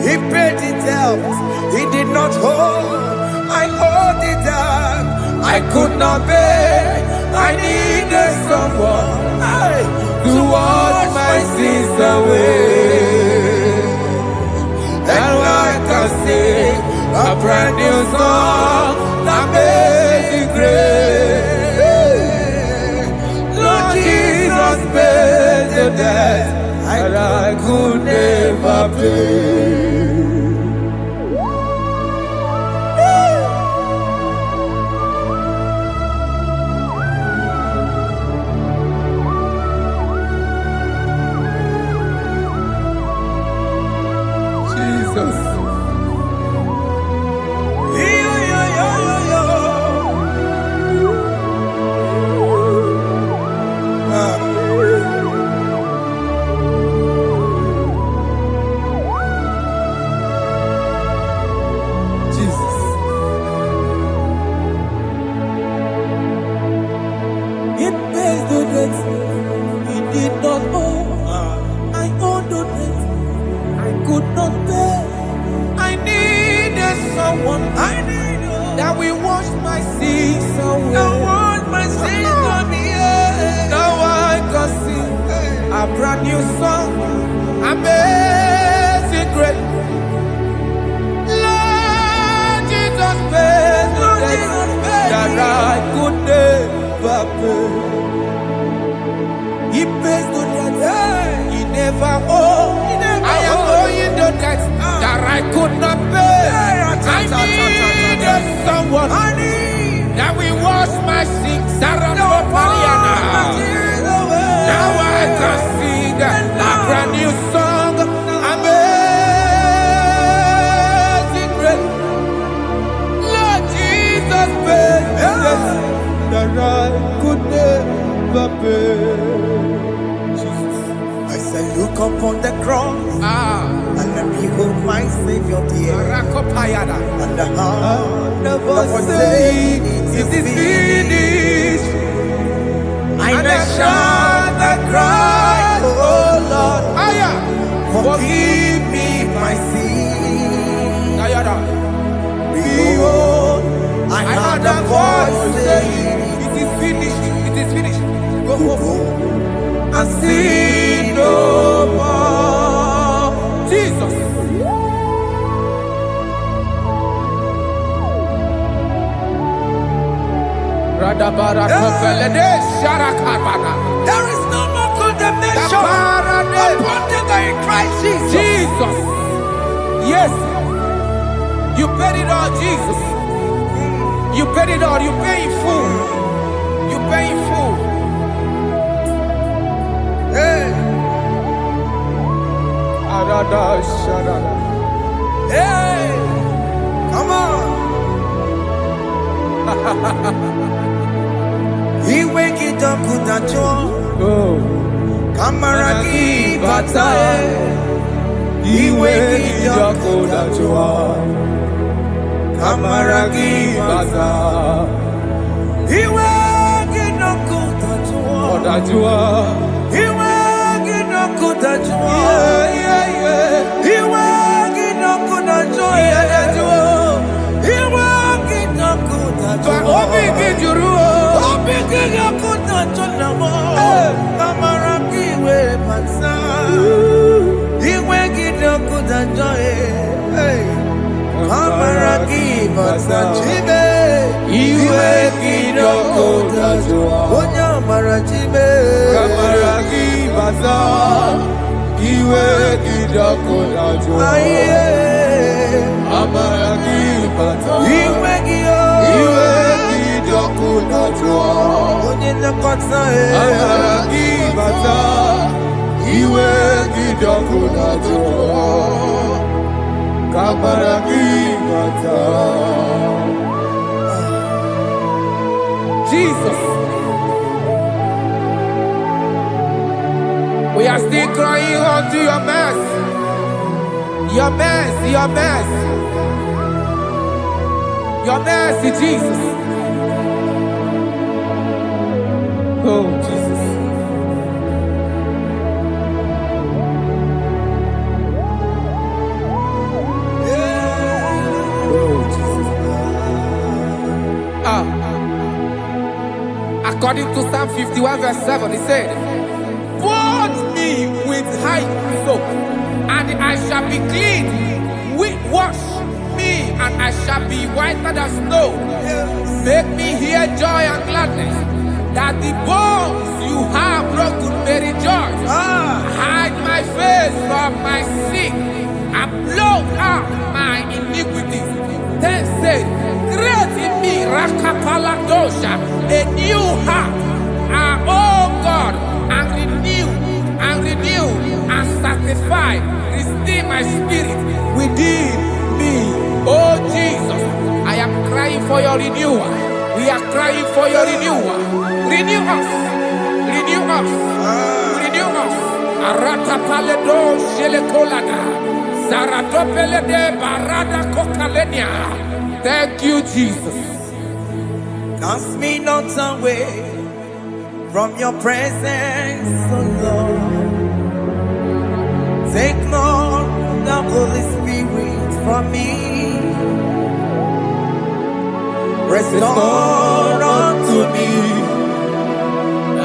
He paid it out. He did not hold. I owed it out. I could not pay. I needed someone to wash my sins away. And I can sing a brand new song that made me great. Lord Jesus paid the debt that I could never pay. it. He did not owe. I owed it. I could not pay. I needed someone. That will wash my sins away. Now I can sing a brand new song. Amazing grace. Lord Jesus paid the debt that I could never pay. He pays the debt he never owed. I am owing the debt that I could not pay. I needed someone that will wash my sins. Now I can sing a brand new song. Amazing grace. Lord Jesus paid the debt that I could never pay. Jesus. I say, look upon the cross and then behold my Savior dear. And the heart never say it is finished. I shout and cry, oh Lord, forgive me my sin. Behold, I heard a voice saying, it is finished, it is finished. go and sin no more. Jesus. There is no more condemnation upon them that are in Christ Jesus. Jesus. Yes. You paid it all, Jesus. You paid it all. You pay in full. You pay in full. Hey, hey, come on. He wake it up with a joy. Kamaraki batae. He wake it up with a joy. Kamaraki batae. He wake it up with a joy. He wake it up with a joy. He wake it up with a joy. He wake it up with a joy. Jesus. We are still crying unto your mercy. Your mercy, your mercy. Your mercy, Jesus. Oh, Jesus. Oh, Jesus. According to Psalm 51 verse 7, he said, "Wash me with hyssop, and I shall be clean. Wash me, and I shall be whiter than snow. Make me hear joy and gladness, that the bones you have broken may rejoice. Hide my face from my sin, and blot out my iniquities. Then say, create in me Rakapaladosha, a new heart, oh God, and renew, and sanctify, restore my spirit within me." Oh Jesus, I am crying for your renewal. We are crying for your renewal. Renew us, renew us, renew us. Arata paledo shelekolada, zaratopele de barada kokalenia. Thank you, Jesus. Cast me not away from your presence, oh Lord. Take not the Holy Spirit from me. Restore unto me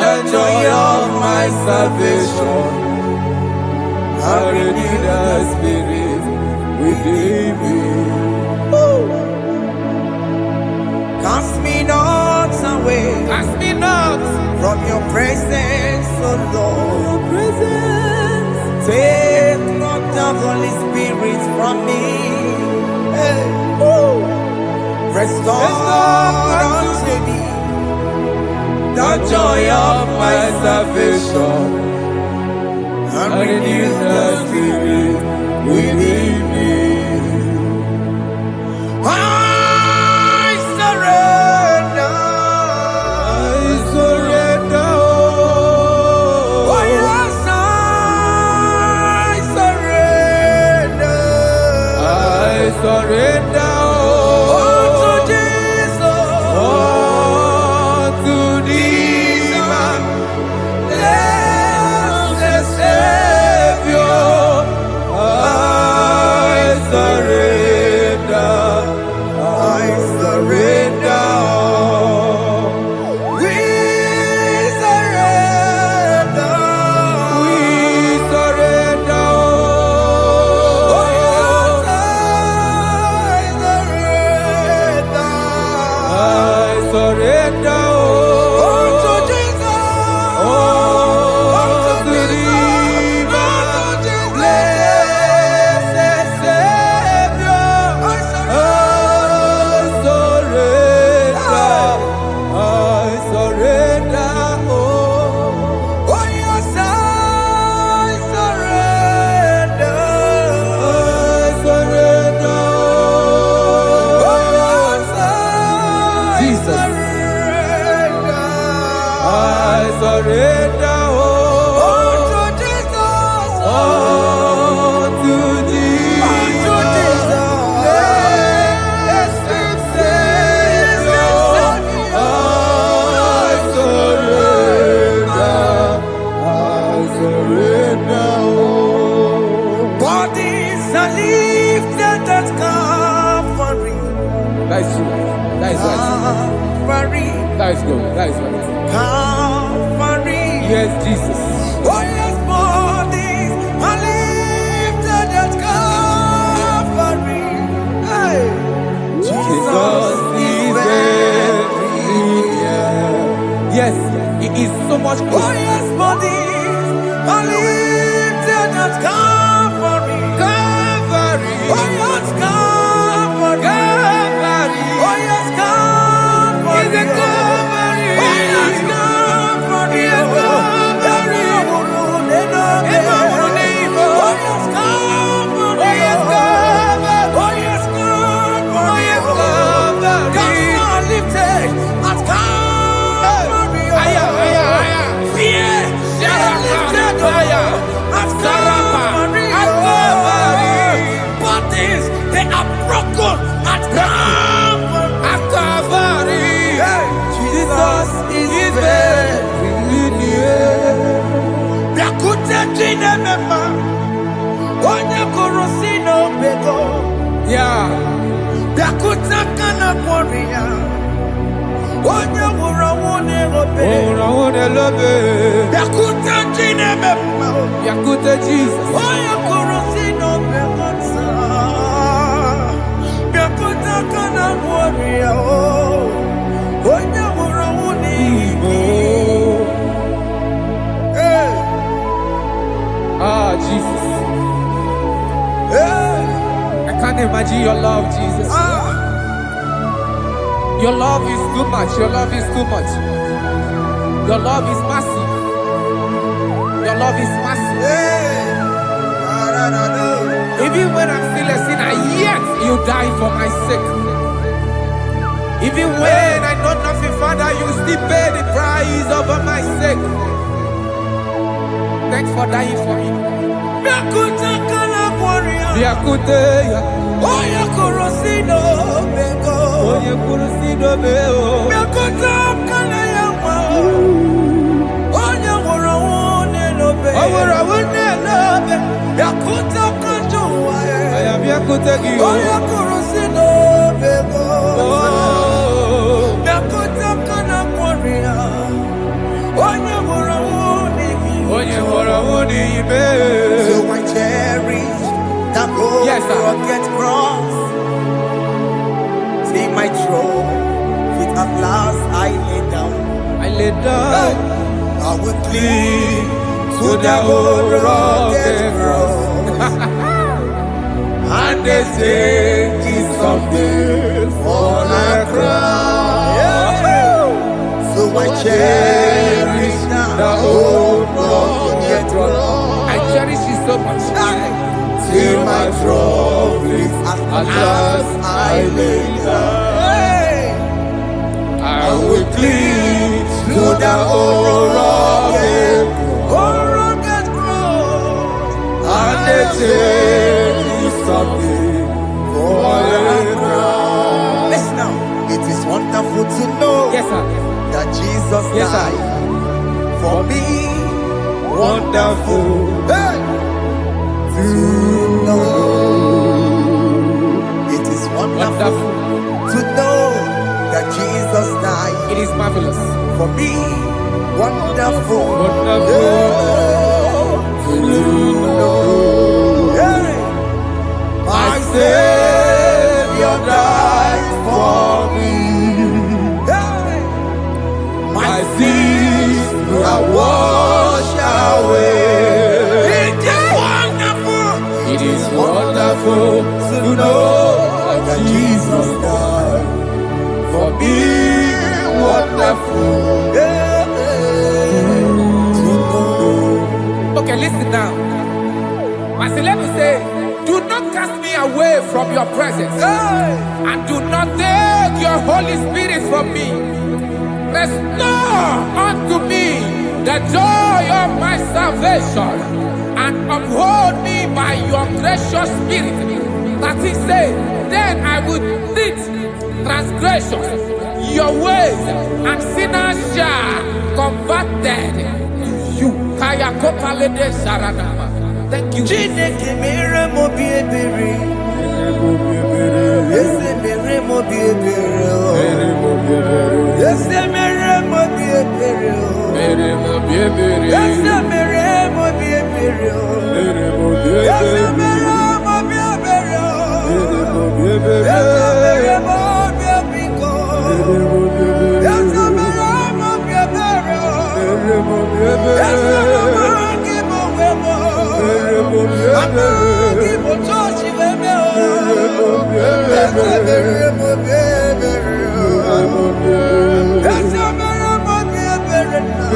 the joy of my salvation, and renew the spirit within me. Cast me not away, Cast me not from your presence, oh Lord. presence. Take not the Holy Spirit from me. Hey. Restore unto me the joy of my salvation, and renew the spirit within me. I surrender. I surrender. Oh yes, I surrender. I surrender. That is good. That is good. Calvary. Yes, Jesus. Oh yes, bodies are lifted at Calvary. Hey. Jesus is everywhere. Yes, it is so much good. Oh yes, bodies are lifted at Calvary. Calvary. Oh yes, Calvary. Calvary. Oh yes, Calvary. Is it Calvary? Oh yes, Calvary. Yes, Calvary. Oh yes, Calvary. Oh yes, Calvary. Oh yes, Calvary. Oh yes, Calvary. Cast are lifted at Calvary. Aya, aya, aya. Fear are lifted at Calvary. At Calvary. Bodies, they are broken at Calvary. At Calvary. Jesus is there. Biakute jine mema, onye korosino bego. Yeah. Biakute kana kworiya, onye wurawune obe. Ora love. Biakute jine mema, Yakute Jesus. onye korosino bego sa. Biakute kana kworiya, onye wurawune obe. Hey. Ah, Jesus. Hey. I can't imagine your love, Jesus. Your love is too much. Your love is too much. Your love is massive. Your love is massive. Even when I'm still a sinner, yet you die for my sake. Even when I know nothing, Father, you still pay the price over my sake. Thanks for dying for me. Biakute, Oya korosino bego. Oye kurusino beo. Biakute kana yawa. Biakutegi. Oya kurusino bego. Biakuta kana korea. Onye morawuni ibe. So I cherish that gold rugged cross. See my throne, feet at last I lay down. I will cling to the old rugged cross. And they say it's something for a crown. So I cherish the old rugged cross. I cherish it so much. Till my troubles at last I lay down. I will cling to the old rugged cross. And they say it's something for a crown. Listen now, it is wonderful to know that Jesus died for me. Wonderful to know. It is wonderful to know that Jesus died. It is marvelous for me. Wonderful to know. My Savior died for me. My sins are washed away. It is wonderful to know that Jesus died for me. Wonderful to know. Okay, listen now. As the Bible says, do not cast me away from your presence, and do not take your Holy Spirit from me. Restore unto me the joy of my salvation, and uphold me by your gracious spirit. That he said, then I would teach transgressions your ways, and sinners shall converted to you. Kaya kopalede saranama. Thank you. Chineke mere mo biebere. Ese mere mo biebere. Ese mere mo biebere. Mere mo biebere. Ese mere mo biebere. Mere mo biebere. Ese mere mo biebere. Mere mo biebere. Ese mere mo biebiko. Ese mere mo biebere. Mere mo biebere. Ese mere mo gibo. Amagi mo tochi weme o. Ese mere mo biebere. Ese mere mo biebere na.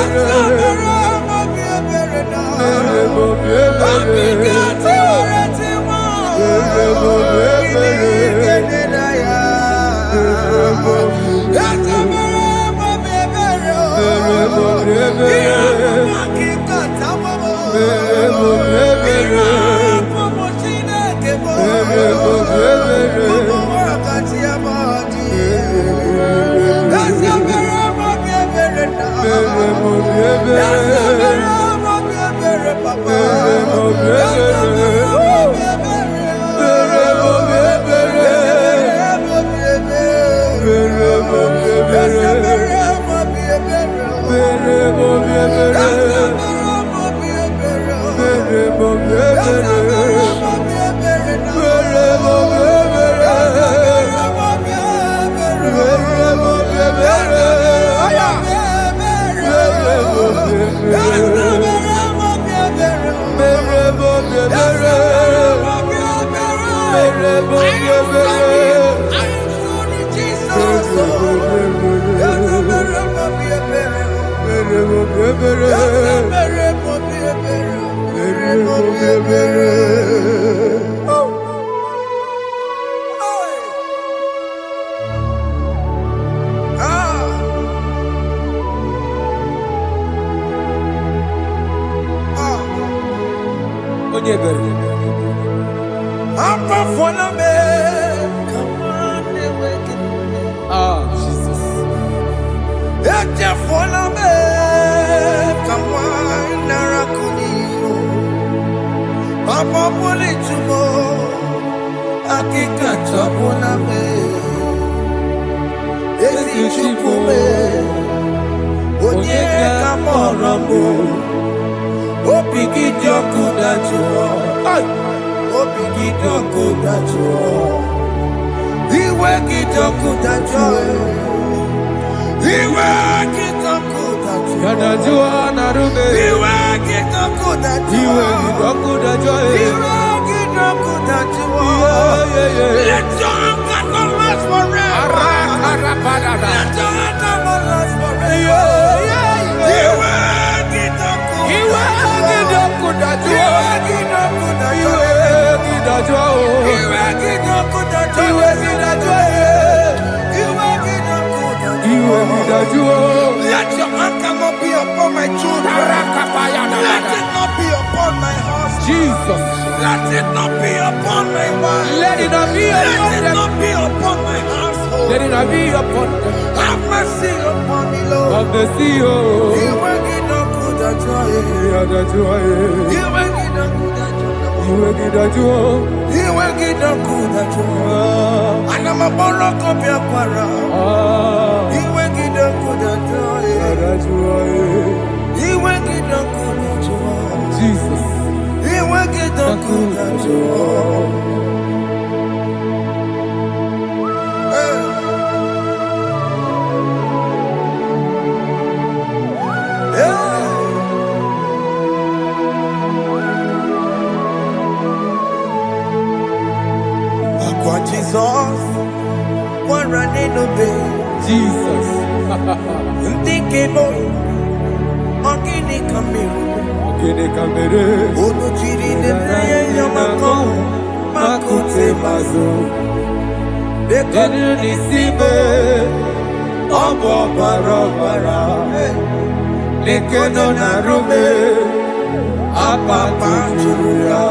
Ese mere mo biebere na. Abigati oreti mo. Iligene na ya. Ese mere mo biebere o. Iamaki kata mo. Irapo mo Chineke mo. Mo wakati ya madi. Ese mere mo biebere na. Ese mere mo biebere papa. Ese mere mo biebere. Ese mere mo biebere. Ese mere mo Jesus. Amamuli tumo, akika tabuna me. Ezi chupume, onye kamoramo. Opigi dioku dajuo, opigi dioku dajuo. Iwe kidoku dajuo, iwe kidoku dajuo. Yanajua narume. Iwe kidoku dajuo, Iwe kidoku dajuo. Iwe kidoku dajuo. Let your anger not last forever. Let your anger not last forever. Iwe kidoku, Iwe kidoku dajuo. Iwe kidoku dajuo. Iwe kidajuo. Iwe kidoku dajuo. Iwe kidajuo. Iwe kidoku dajuo. Iwe kidajuo. Let your anger not be upon my children. Let it not be upon my husband. Jesus. Let it not be upon my wife. Let it not be Let upon it them. not be upon my household. Let it not be upon them. Have mercy upon me, Lord. Of the CEO. Iwe kidoku dajuo. Yadajuo. Iwe kidoku dajuo. Iwe kidajuo. Iwe kidoku dajuo. Anamaboroko biakwara. Iwe kidoku dajuo. Yadajuo. Iwe kidoku dajuo. Jesus. Iwe kidoku dajuo. Aqua Jesus, one running obey. Jesus. Ndike boy, ogini kamiru. Okene kamere. Ono chiri ne praye yamako, makute mazo. Denu nisibe. Obo barabara. Lekeno narume. Apapa chuya.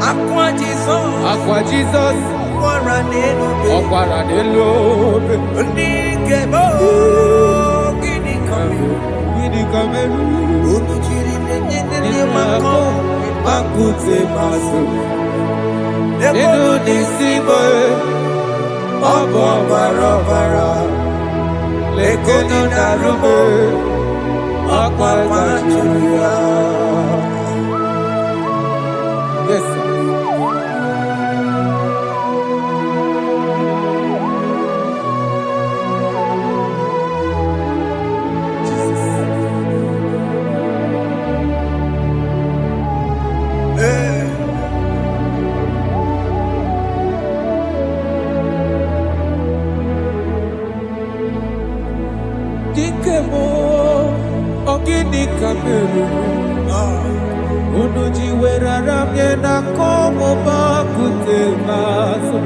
Aqua Jesus, Aqua Jesus. one running obey. Ọ̀pára dé lóbe. Ndike boy, ogini kamiru. Gidi kamere. Ono chiri ne yamako, Makute maso. Nínú Denu ní síbò. Ọ̀bọ̀ bàrọ̀bàrà. Lẹ́kọ̀ọ́ dàrúbò. Ọ̀pá ìgbàjúwìyà. Yes, sir. Dikemo, ogini kamere. Unujiwe raramye na komo bakute maso.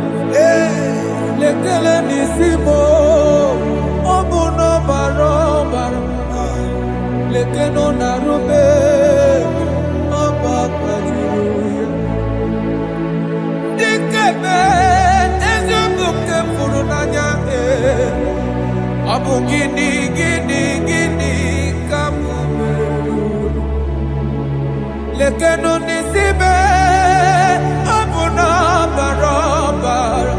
Lekele nisimo, obuno barobara. Lekeno narube, abakajuya. Dikeme, ezobuke furunanya. Abu gini kamumeru. Lekeno nisibe. Abu na barabara.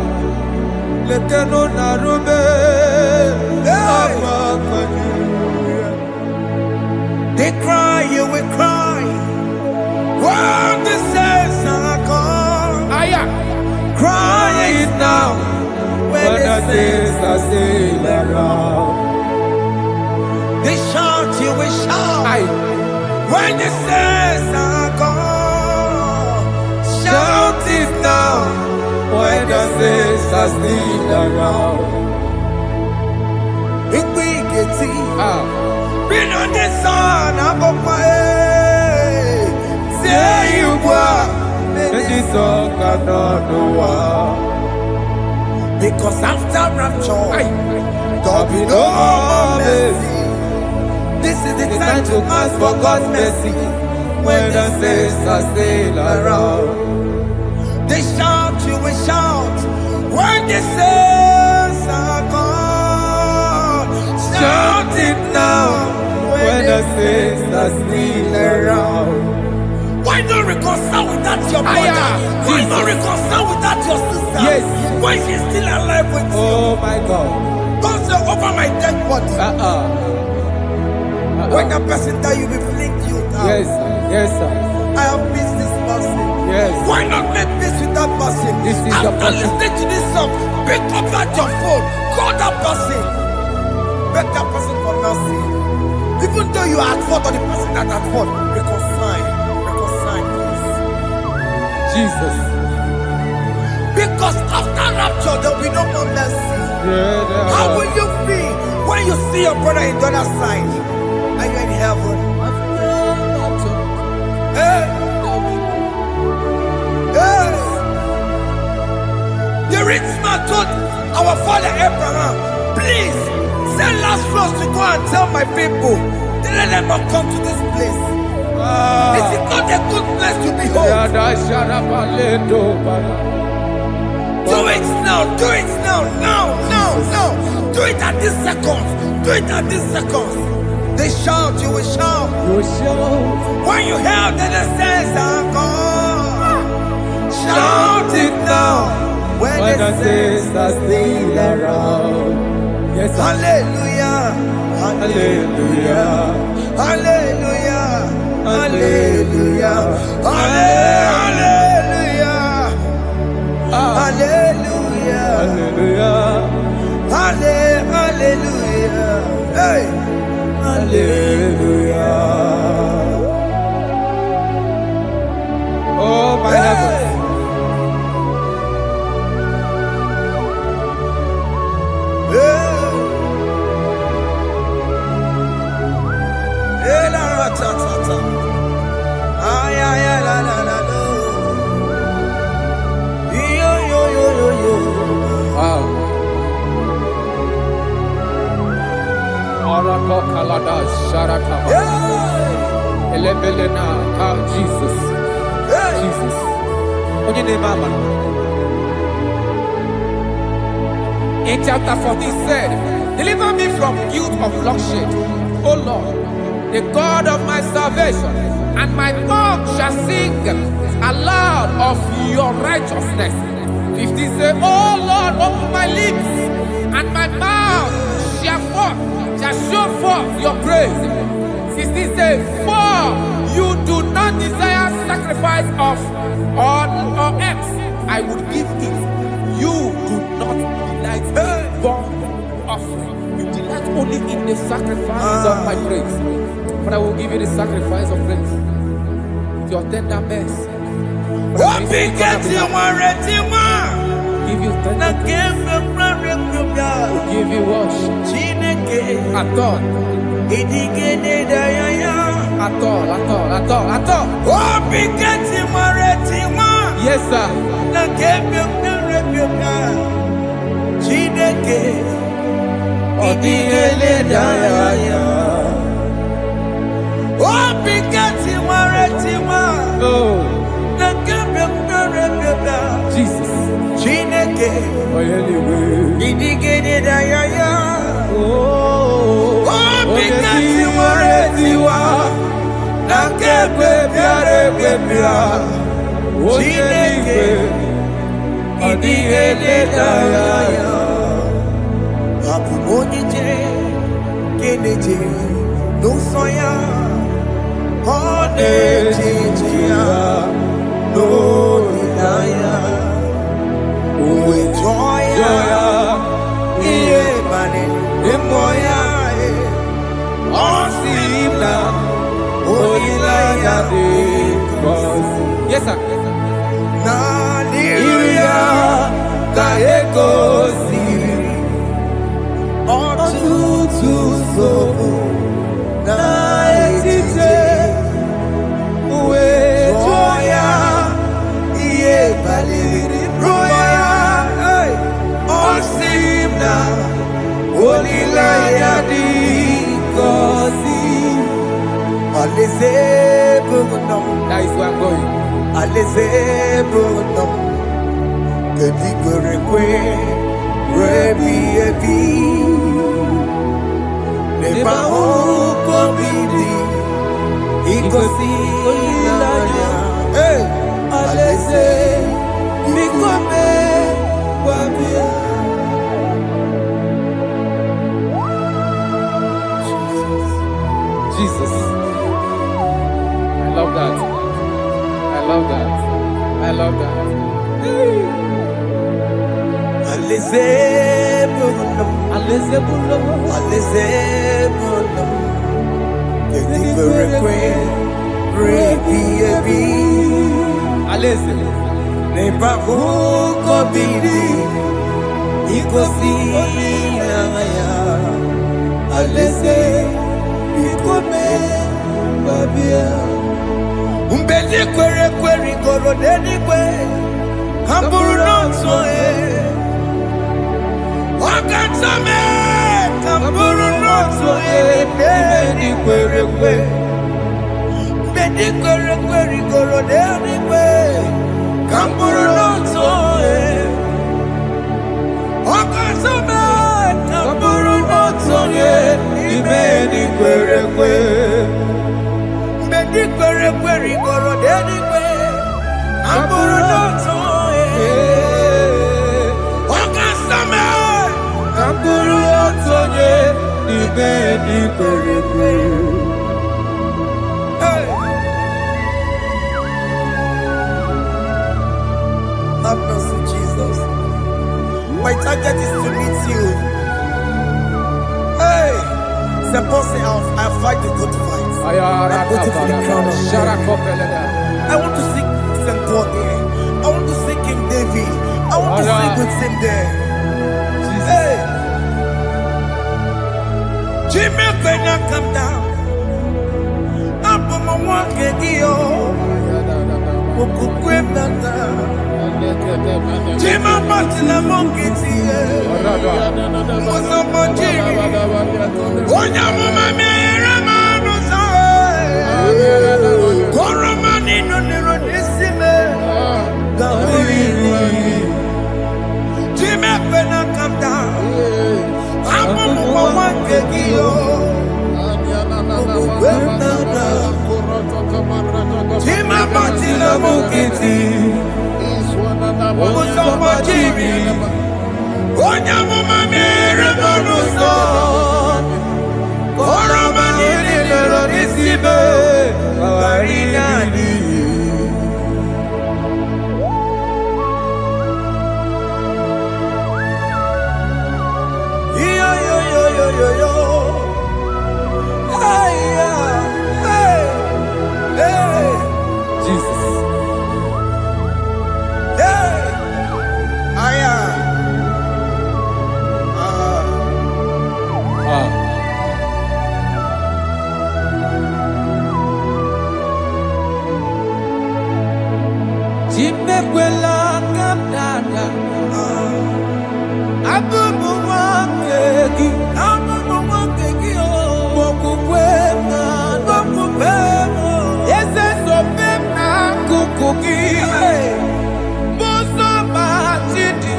Lekeno narube. Abakajuya. They cry, you will cry. When the saints are gone, Aya. cry It now. when When the the saints saints are still around. they shout, you will shout. Aye. When the saints are gone, Shout it now. When the saints are still around. It will get Ah. been on the sun, I'm up my head. Say you were, And this song cannot know why. because after rapture, Aye. there'll be no more mercy. This is the It's time to ask for God's mercy. when the saints are still around. They shout, you will shout. When the saints are gone, Shout it now when the saints are still around. Why not? Because reconcile with that your brother? Why not reconcile with that your sister? Yes. Why she's still alive with you? Oh my God. Don't say over my dead body. When that person die, you will fling you down. Yes, sir. Yes, sir. I have missed this person. Yes. Why not make peace with that person? This is your After person. listening to this song, pick up that your phone, call that person, beg that person for mercy. Even though you are at fault or the person that at fault, reconcile, please. Jesus. Because after rapture, there will be no more mercy. Yeah, How will you feel when you see your brother in the other side and you're in heaven? Hey. Hey. The rich man told our father Abraham, please send Lazarus to go and tell my people, let them not come to this place. This is not a good place to behold. Do it now, do it now. Do it at this second. Do it at this second. They shout, you will shout. When you hear that the saints are gone, shout it now. When the saints are still around. Yes, sir. Hallelujah, hallelujah, hallelujah, hallelujah, hallelujah, hallelujah, hallelujah, hallelujah, hey, hallelujah. Oh my heavens. Jesus. Jesus. In chapter 14 said, deliver me from guilt of bloodshed, O Lord, the God of my salvation, and my tongue shall sing aloud of your righteousness. 15 said, O Lord, open my lips, and my mouth shall show forth your praise. 16 says, for you do not desire sacrifice of or eggs, I would give it. You do not delight in burnt offering. You delight only in the sacrifice of my praise. But I will give you the sacrifice of praise. With your tender mercy. Give you tender will give you worship. At all. Yes, sir. Jesus. Yes, sir. That is where I'm going. Hey! Jesus. I love that. I love that. I love that. Alizebulum, Alizebulum, Alizebulum, Kekiberekwe, Rebiyebi, Alizebulum, Nebahuko Bibi, Ikosi Naya, Alizebikome, Babia, Umbedi Kwere Kweri Goro Denikwe, Hamburu Nonso Wakatame, Hamburu Nonso Bedi Kwere Kweri, Bedi Kwere Kweri Goro Denikwe, Hamburu Nonso Wakatame, Hamburu Nonso Bedi Kwere Kweri, Bedi Kwere Kweri Goro Denikwe, Hamburu Nonso Wakatame, Hamburu Nonso Bedi Kwere Kweri. Have mercy, Jesus. My target is to meet you. Hey, suppose I fight the good fight. I'm waiting for the crown of life. I want to see St. Paul there. I want to see King David. I want to sing with him there. Hey, Jimmy, when I come down, I'm on my walk again. Jima Martina Monkiti, Onya Mama Ramano Koromani no Nirodissime, Jima Pena come down, I'm on one Kegio, Jima Martina Monkiti. Onya mama mere manuso Koroma nili lero nisibe Kawarina ni Yo yo yo yo yo yo Hey hey hey Jesus. Jimekwela kamdada Abubu wakegi o Mokukwema Yese sopema kukuki Muso batidi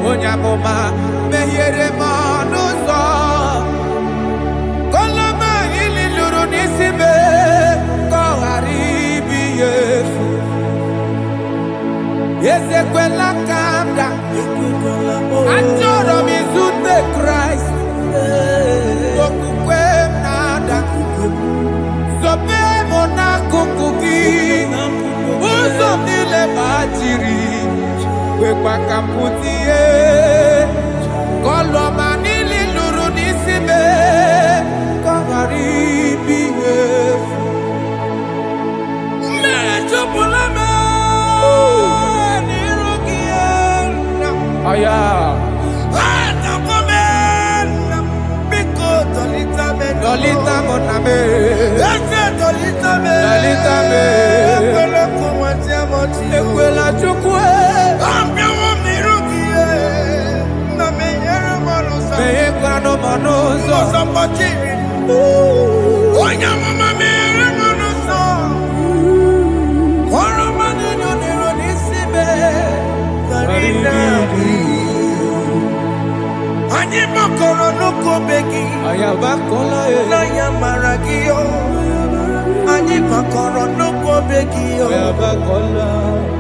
Onyamoma Mehiere manuso Koloma ili luru nisibe Koharibi yefu Yesekwela kamda Anjoro mizute Christ Okukwe nada Sope mona kukuki Uzo nile bajiri Kwekwa kamputie Koloma nili luru nisibe Koharibi yefu Mechopulame Aya. Dolita moname. Dolita me. Ekwela chukwe. Meyekwano manuso. Onya mama mere manuso. Koromani no nero nisibe. Ani makoro nuko begi ayabakola ya maragio Ani makoro nuko begi ayabakola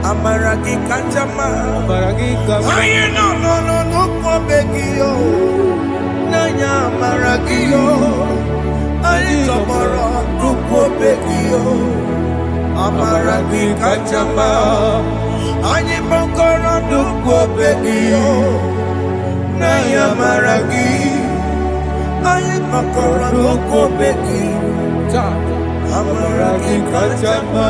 amaragi kanjama amaragi kama Aye no nuko begi na ya maragio Ani to kpọrọ nnukwu obe gị amara gị kacha mma anyị kpọkọrọ nnukwu obe gị na ya amara gị anyị kpọkọrọ nnukwu obe gị amara gị kacha mma.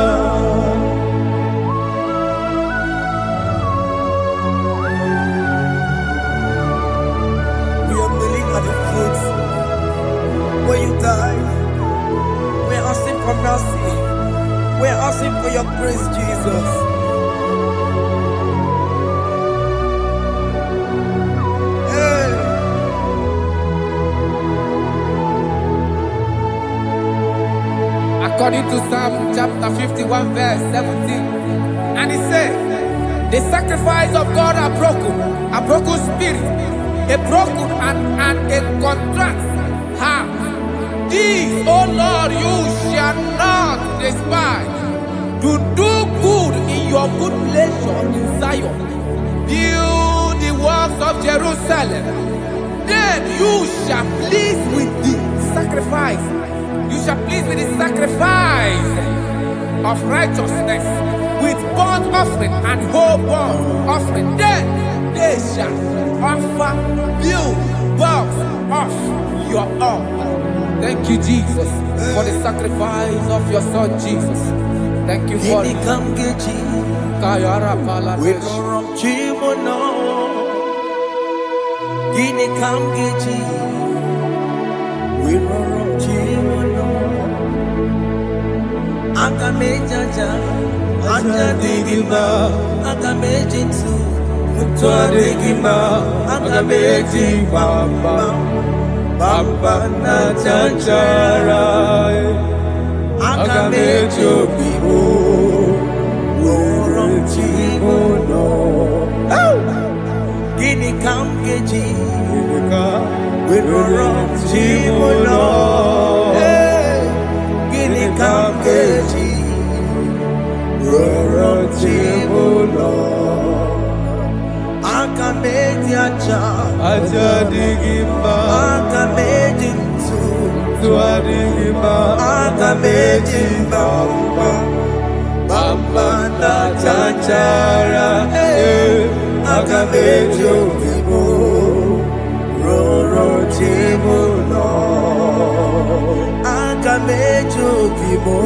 When you die, we're asking for mercy. We're asking for your grace, Jesus. Hey. According to Psalm chapter 51 verse 17, and it says, the sacrifice of God are broken spirit, a broken and a contrite heart. These, O Lord, you shall not despise. To do good in your good pleasure in Zion. Build the works of Jerusalem. Then you shall please with the sacrifice. You shall please with the sacrifice of righteousness, with burnt offering and whole burnt offering. Then they shall offer you works of your own. Thank you, Jesus, for the sacrifice of your son, Jesus. Thank you for it. Kayara pala we don't chimono. Gini kamgeji. We don't chimono. Akamejaja. Anja digima. Akamejinsu. Mutwa digima. Akameji bamba. Bamba na chanchara Akamejo bibo Woron chimono Gini kamgeji Woron chimono Gini kamgeji Woron chimono Akameji aja digima Akameji digima Akameji bamba na chanchara Akameji bibo roro chimono Akameji bibo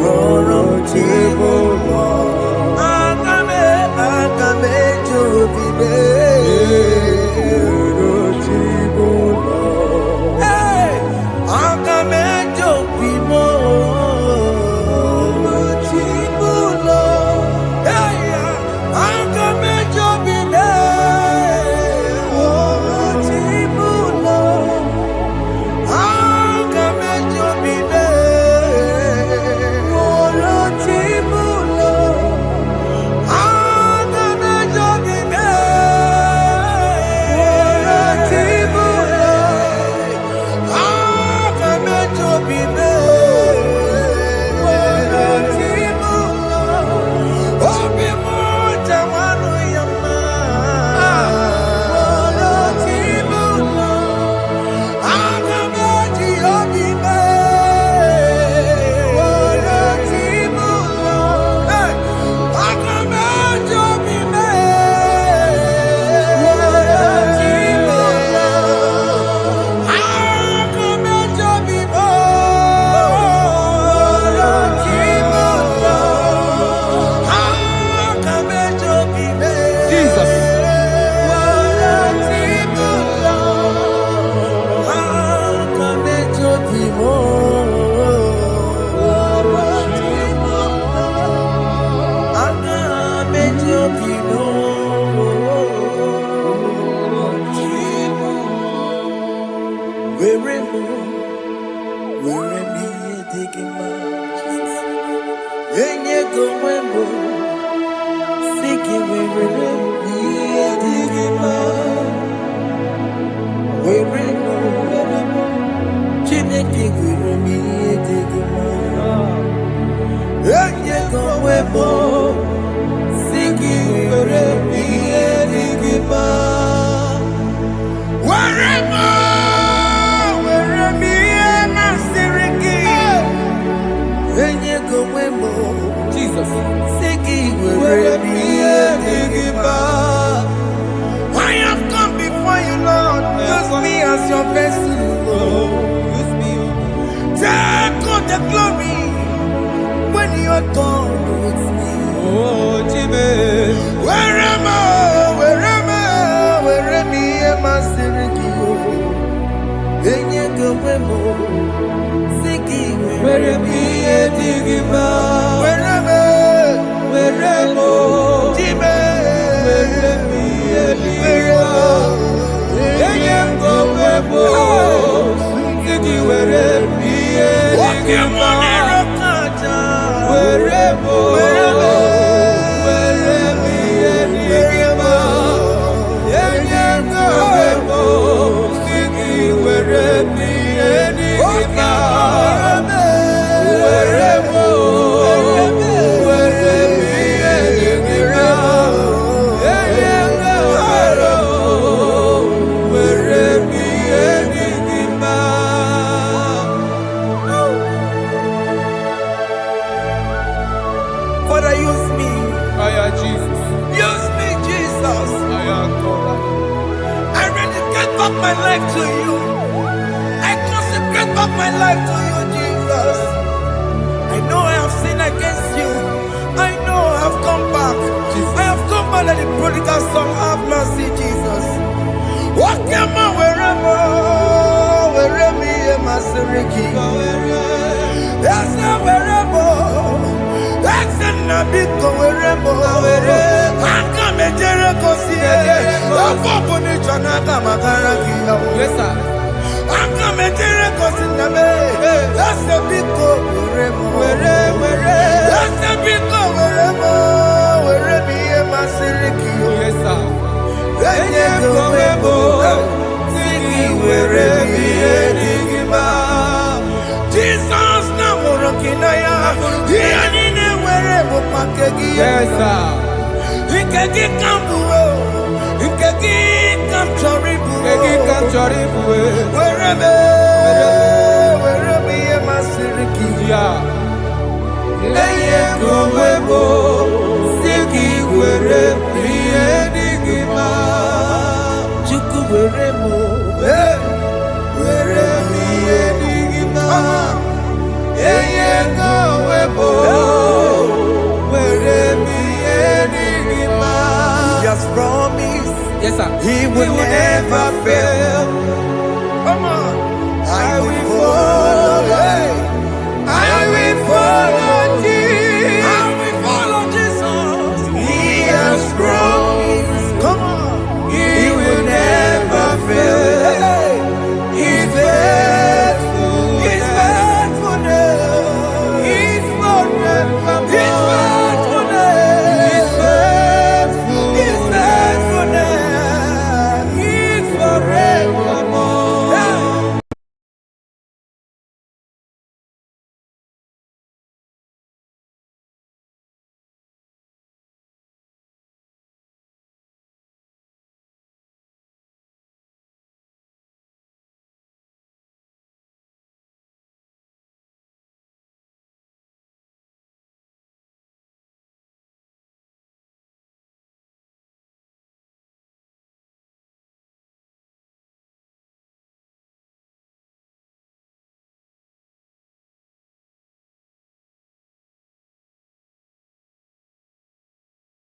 roro chimono Akameji bibo Father, use me. Jesus. Use me, Jesus. I dedicate back my life to you. I consecrate back my life to you, Jesus. I know I have sinned against you. I know I have come back. I have come back like the prodigal son. Have mercy, Jesus. Walk your man wherever me and my Seriki. Yes, wherever. That's a big wherever. I come a Jericho see. Yes, sir. I come a Jericho see. That's a big wherever. That's a big wherever me and my Seriki. Yes, sir. Jesus na morokinaya yani wherever pakegi. Yes, sir. Ikegi kambuo, ikegi kamchoribu, wherever ye masiriki. Yeah.